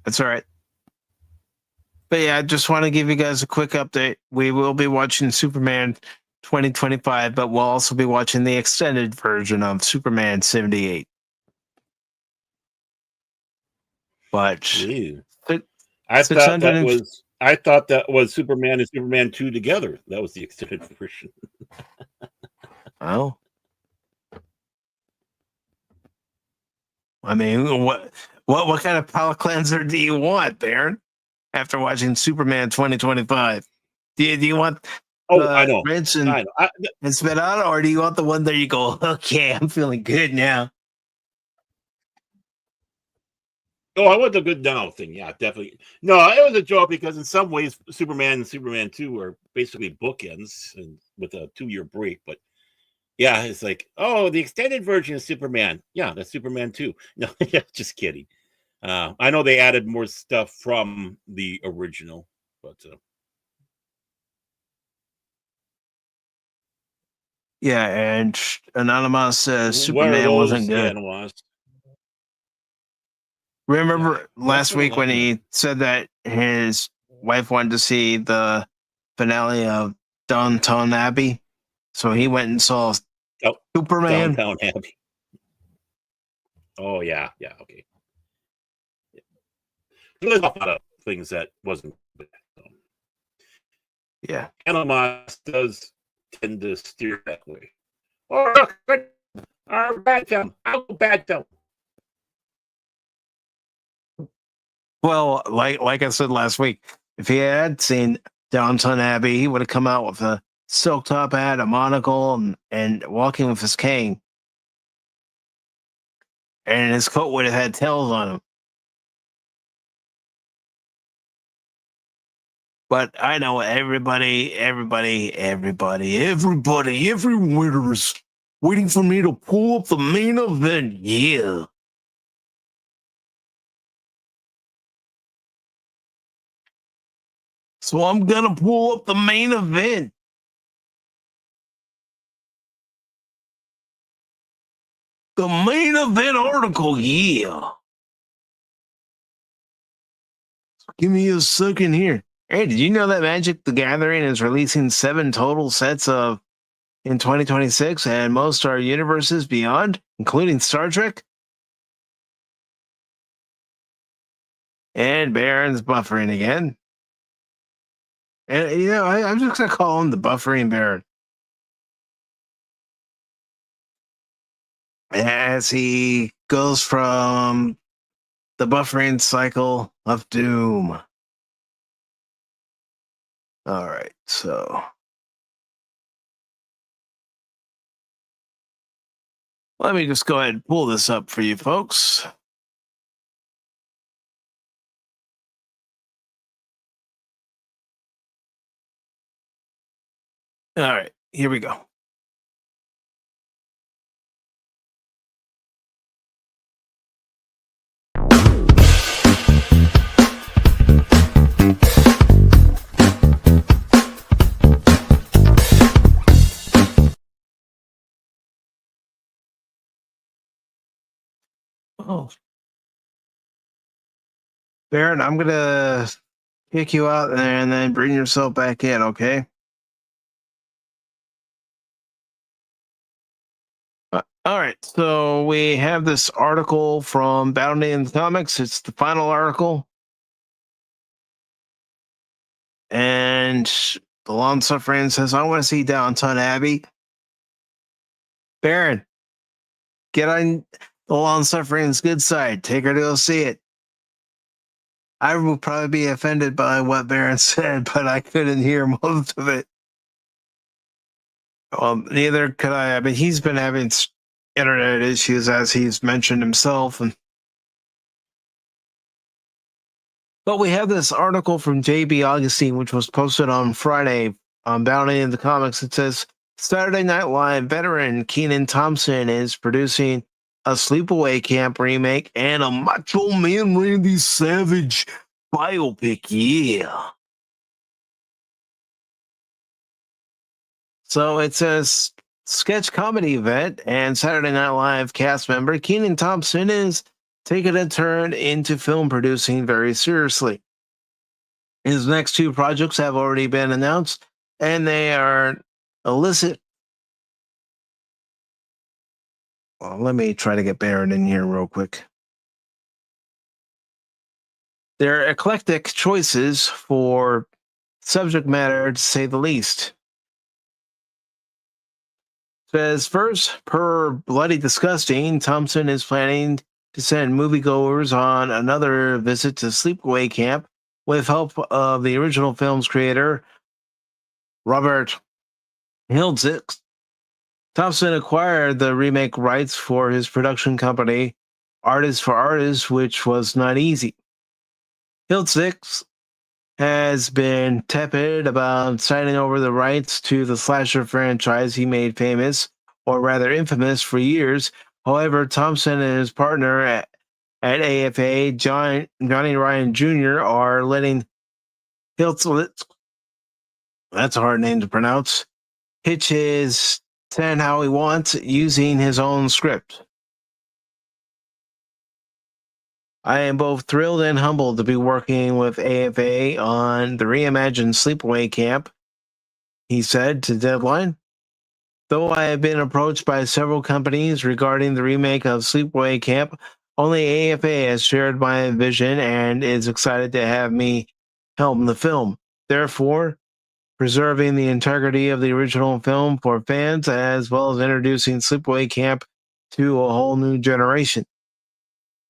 That's all right. But yeah, I just want to give you guys a quick update. We will be watching Superman 2025, but we'll also be watching the extended version of Superman 78. But Ew. I thought that was Superman and Superman 2 together. That was the extended version. Oh. I mean, what kind of palate cleanser do you want, Baron? After watching Superman 2025, do you want I know. rinse I know. and spit out, or do you want the one that you go, okay, I'm feeling good now? Oh, I want the good now thing. Yeah, definitely. No, it was a joke because in some ways, Superman and Superman 2 are basically bookends and with a 2-year break. But yeah, it's like, oh, the extended version of Superman. Yeah, that's Superman 2. No, yeah, just kidding. I know they added more stuff from the original, but Yeah, and Anonymous says what are Superman those wasn't good. animals? Remember last That's what I week when like. he said that his wife wanted to see the finale of Downton Abbey, so he went and saw Oh, Superman. Downtown Abbey. Oh yeah, okay. There's a lot of things that wasn't. Yeah. Animals does tend to steer that way. Or good or bad film. I'll go bad film. Well, like I said last week, if he had seen Downton Abbey, he would have come out with a silk top hat, a monocle, and walking with his cane. And his coat would have had tails on him. But I know everybody, every winter is waiting for me to pull up the main event. Yeah. So I'm gonna pull up the main event. The main event article, yeah. Give me a second here. Hey, did you know that Magic the Gathering is releasing 7 total sets of in 2026, and most are universes beyond, including Star Trek? And Baron's buffering again. And I'm just gonna call him the buffering Baron. As he goes from the buffering cycle of doom. All right, so let me just go ahead and pull this up for you folks. All right, here we go. Oh. Baron, I'm going to kick you out there and then bring yourself back in, okay? All right, so we have this article from Battle Comics. It's the final article. And the long suffering says, I want to see Downton Abbey. Baron, get on the long suffering's good side. Take her to go see it. I would probably be offended by what Baron said, but I couldn't hear most of it. Neither could I. I mean, he's been having internet issues, as he's mentioned himself. But we have this article from J.B. Augustine, which was posted on Friday on Bounty in the Comics. It says, Saturday Night Live veteran Keenan Thompson is producing a Sleepaway Camp remake and a Macho Man Randy Savage biopic. Yeah. So it says sketch comedy event and Saturday Night Live cast member Kenan Thompson is taking a turn into film producing very seriously. His next two projects have already been announced, and they are illicit. Well, let me try to get Baron in here real quick. They're eclectic choices for subject matter, to say the least. Says first, per Bloody Disgusting, Thompson is planning to send moviegoers on another visit to Sleepaway Camp with help of the original film's creator, Robert Hiltzik. Thompson acquired the remake rights for his production company, Artist for Artists, which was not easy. Hiltzik has been tepid about signing over the rights to the slasher franchise he made famous, or rather infamous, for years. However, Thompson and his partner at AFA, Johnny Ryan Jr., are letting Hiltzik, that's a hard name to pronounce, pitch his tent how he wants using his own script. I am both thrilled and humbled to be working with AFA on the reimagined Sleepaway Camp, he said to Deadline. Though I have been approached by several companies regarding the remake of Sleepaway Camp, only AFA has shared my vision and is excited to have me helm the film. Therefore, preserving the integrity of the original film for fans, as well as introducing Sleepaway Camp to a whole new generation.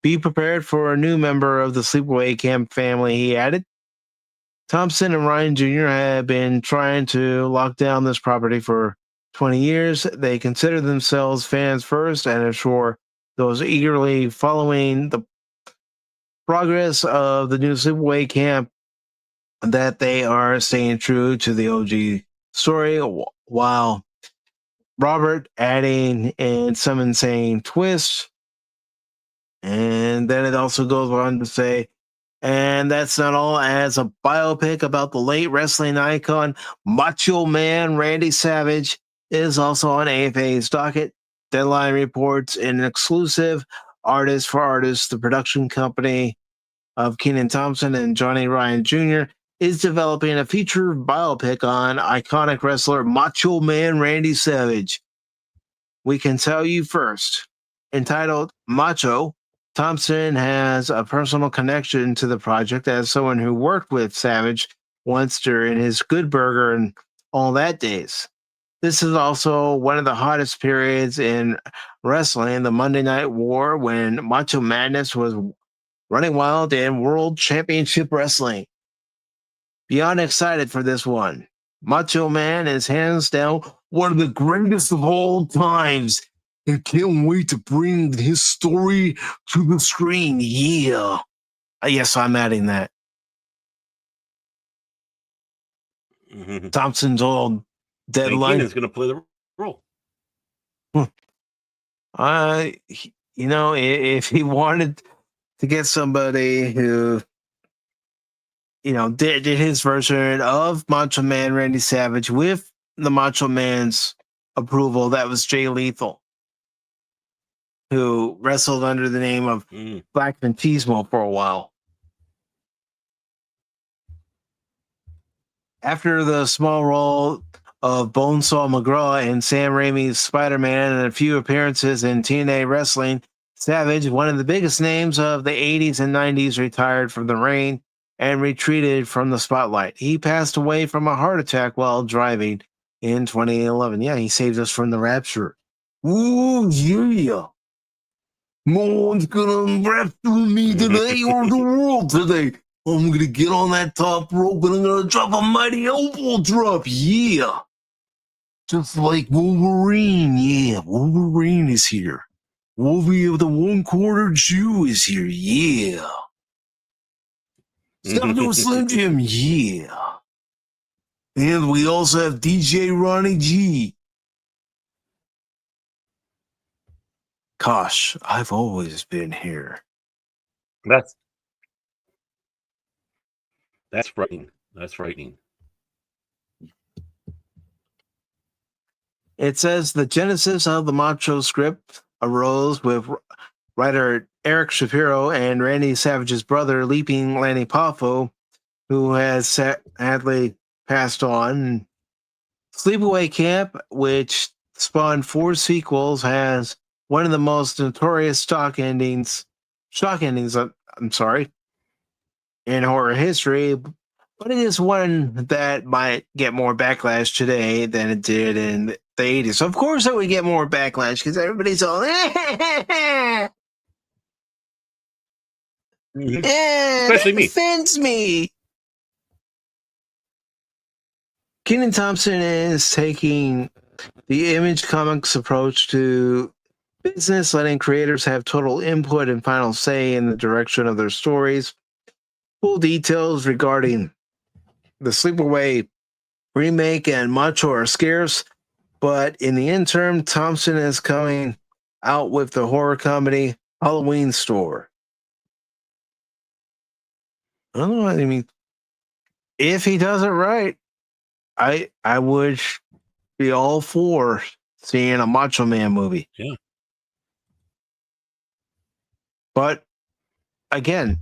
Be prepared for a new member of the Sleepaway Camp family, he added. Thompson and Ryan Jr. have been trying to lock down this property for 20 years. They consider themselves fans first and assure those eagerly following the progress of the new Sleepaway Camp that they are staying true to the OG story, while Robert adding in some insane twists. And then it also goes on to say, and that's not all, as a biopic about the late wrestling icon Macho Man Randy Savage is also on AFA's docket. Deadline reports in an exclusive Artist for Artists, the production company of Kenan Thompson and Johnny Ryan Jr., is developing a feature biopic on iconic wrestler Macho Man Randy Savage. We can tell you first. Entitled Macho, Thompson has a personal connection to the project as someone who worked with Savage once during his Good Burger and all that days. This is also one of the hottest periods in wrestling, the Monday Night War, when Macho Madness was running wild in World Championship Wrestling. Beyond excited for this one. Macho Man is hands down one of the greatest of all times, and can't wait to bring his story to the screen. Yeah. Yes, I'm adding that. Thompson's old Deadline. Keenan's going to play the role. If he wanted to get somebody who, did his version of Macho Man Randy Savage with the Macho Man's approval, that was Jay Lethal, who wrestled under the name of Black Fantismo for a while. After the small role of Bonesaw McGraw in Sam Raimi's Spider-Man and a few appearances in TNA Wrestling, Savage, one of the biggest names of the 80s and 90s, retired from the ring and retreated from the spotlight. He passed away from a heart attack while driving in 2011. Yeah, he saved us from the rapture. Ooh, yeah. No one's gonna rapture me today or the world today. I'm gonna get on that top rope and I'm gonna drop a mighty elbow drop. Yeah. Just like Wolverine. Yeah, Wolverine is here. Wolverine of the 1/4 Jew is here. Yeah. Stop to a Slim Jim. Yeah. And we also have DJ Ronnie G. Gosh, I've always been here. That's frightening. That's frightening. It says the genesis of the Macho script arose with writer Eric Shapiro and Randy Savage's brother, Leaping Lanny Poffo, who has sadly passed on. Sleepaway Camp, which spawned 4 sequels, has one of the most notorious shock endings, in horror history, but it is one that might get more backlash today than it did in the 80s. Of course it would get more backlash because everybody's all, Especially me. Offends me. Keenan Thompson is taking the Image Comics approach to business, letting creators have total input and final say in the direction of their stories. Full details regarding the Sleepaway remake and Macho are scarce, but in the interim, Thompson is coming out with the horror comedy Halloween Store. I don't know. I mean, if he does it right, I would be all for seeing a Macho Man movie. Yeah. But again,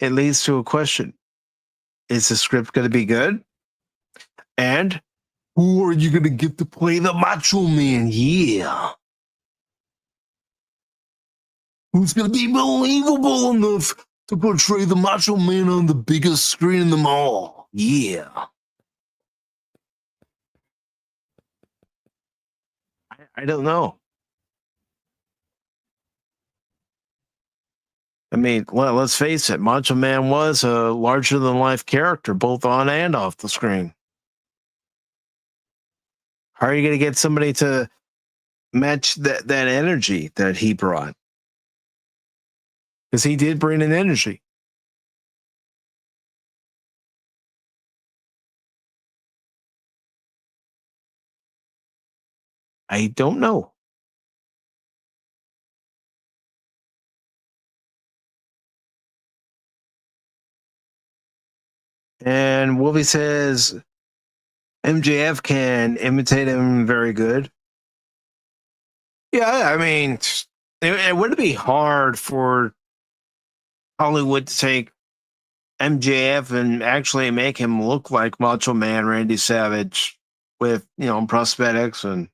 it leads to a question. Is the script going to be good? And who are you going to get to play the Macho Man? Yeah. Who's going to be believable enough to portray the Macho Man on the biggest screen in them all? Yeah. I don't know. I mean, well, let's face it, Macho Man was a larger-than-life character, both on and off the screen. How are you going to get somebody to match that energy that he brought? Because he did bring an energy. I don't know. And Wolfie says MJF can imitate him very good. Yeah, I mean, it wouldn't be hard for Hollywood to take MJF and actually make him look like Macho Man Randy Savage with, prosthetics and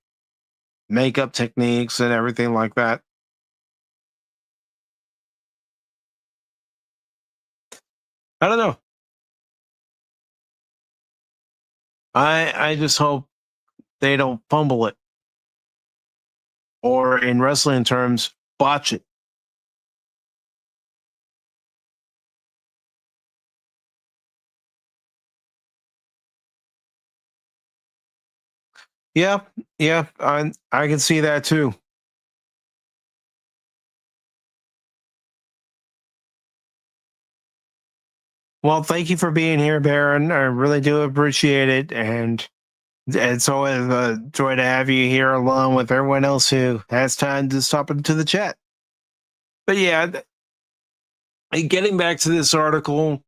makeup techniques and everything like that. I don't know. I just hope they don't fumble it. Or in wrestling terms, botch it. Yeah, I can see that too. Well, thank you for being here, Baron. I really do appreciate it, and it's always a joy to have you here along with everyone else who has time to stop into the chat. But yeah, getting back to this article,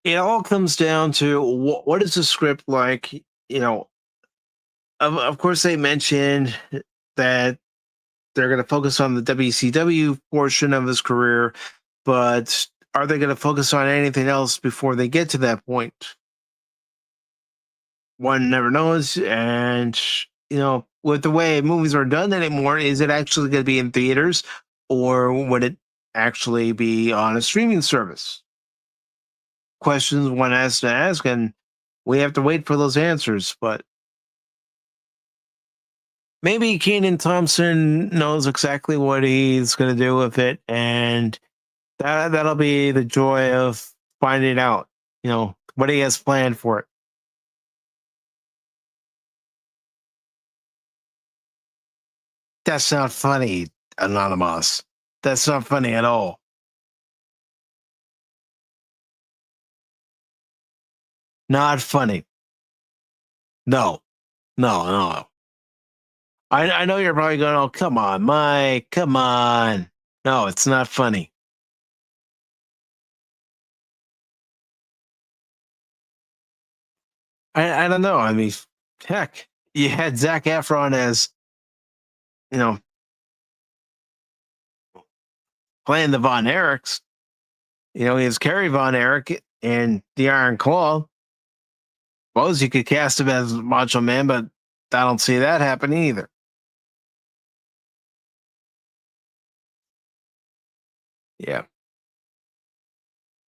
it all comes down to what is the script like? Of course, they mentioned that they're going to focus on the WCW portion of his career, but are they going to focus on anything else before they get to that point? one never knows. And, with the way movies are done anymore, is it actually going to be in theaters or would it actually be on a streaming service? Questions one has to ask, and we have to wait for those answers. But maybe Keenan Thompson knows exactly what he's going to do with it, and that'll be the joy of finding out, what he has planned for it. That's not funny, Anonymous. That's not funny at all. Not funny. No. No. I know you're probably going, oh, come on, Mike. Come on. No, it's not funny. I don't know. I mean, heck, you had Zac Efron as, playing the Von Erichs. He has Kerry Von Erich and the Iron Claw. Suppose you could cast him as Macho Man, but I don't see that happening either. Yeah.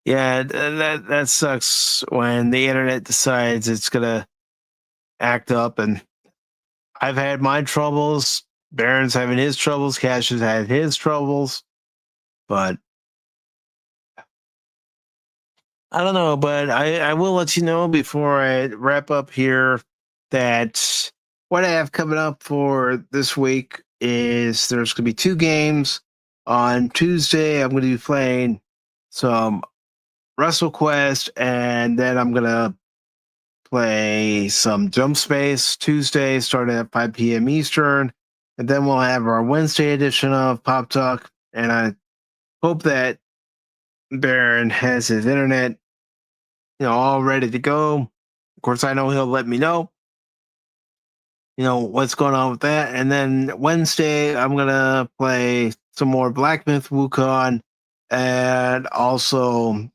Yeah, that sucks when the internet decides it's gonna act up. And I've had my troubles. Baron's having his troubles. Cash has had his troubles. But I don't know. But I will let you know before I wrap up here that what I have coming up for this week is there's going to be 2 games. On Tuesday, I'm going to be playing some WrestleQuest, and then I'm going to play some Jump Space Tuesday, starting at 5 p.m. Eastern. And then we'll have our Wednesday edition of Pop Talk. And I hope that Baron has his internet, all ready to go. Of course, I know he'll let me know, what's going on with that. And then Wednesday, I'm going to play some more Black Myth Wukong. And also,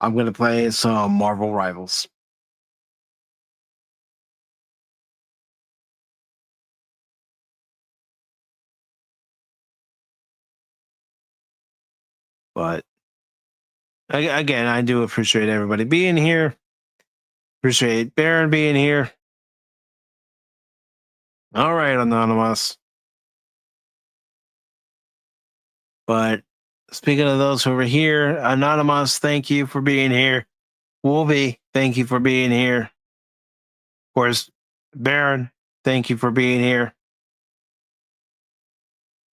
I'm going to play some Marvel Rivals. But again, I do appreciate everybody being here. Appreciate Baron being here. All right, Anonymous. But speaking of those who are here, Anonymous, thank you for being here. Wolvie, thank you for being here. Of course, Baron, thank you for being here.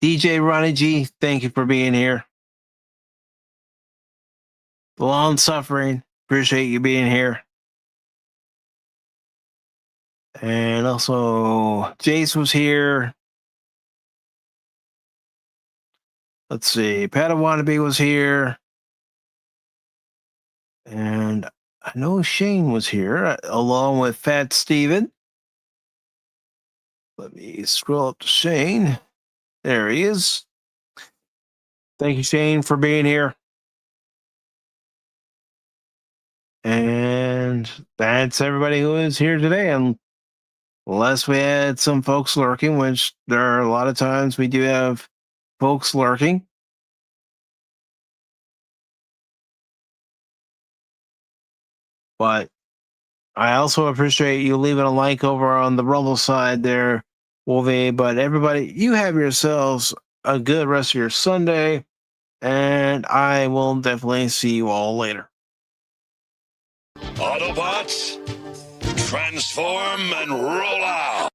DJ Ronnie G, thank you for being here. The Long Suffering, appreciate you being here. And also, Jace was here. Let's see, Padawannabe was here. And I know Shane was here, along with Fat Steven. Let me scroll up to Shane. There he is. Thank you, Shane, for being here. And that's everybody who is here today. Unless we had some folks lurking, which there are a lot of times we do have folks lurking. But I also appreciate you leaving a like over on the Rumble side there, Wolvie. But everybody, you have yourselves a good rest of your Sunday. And I will definitely see you all later. Autobots, transform and roll out.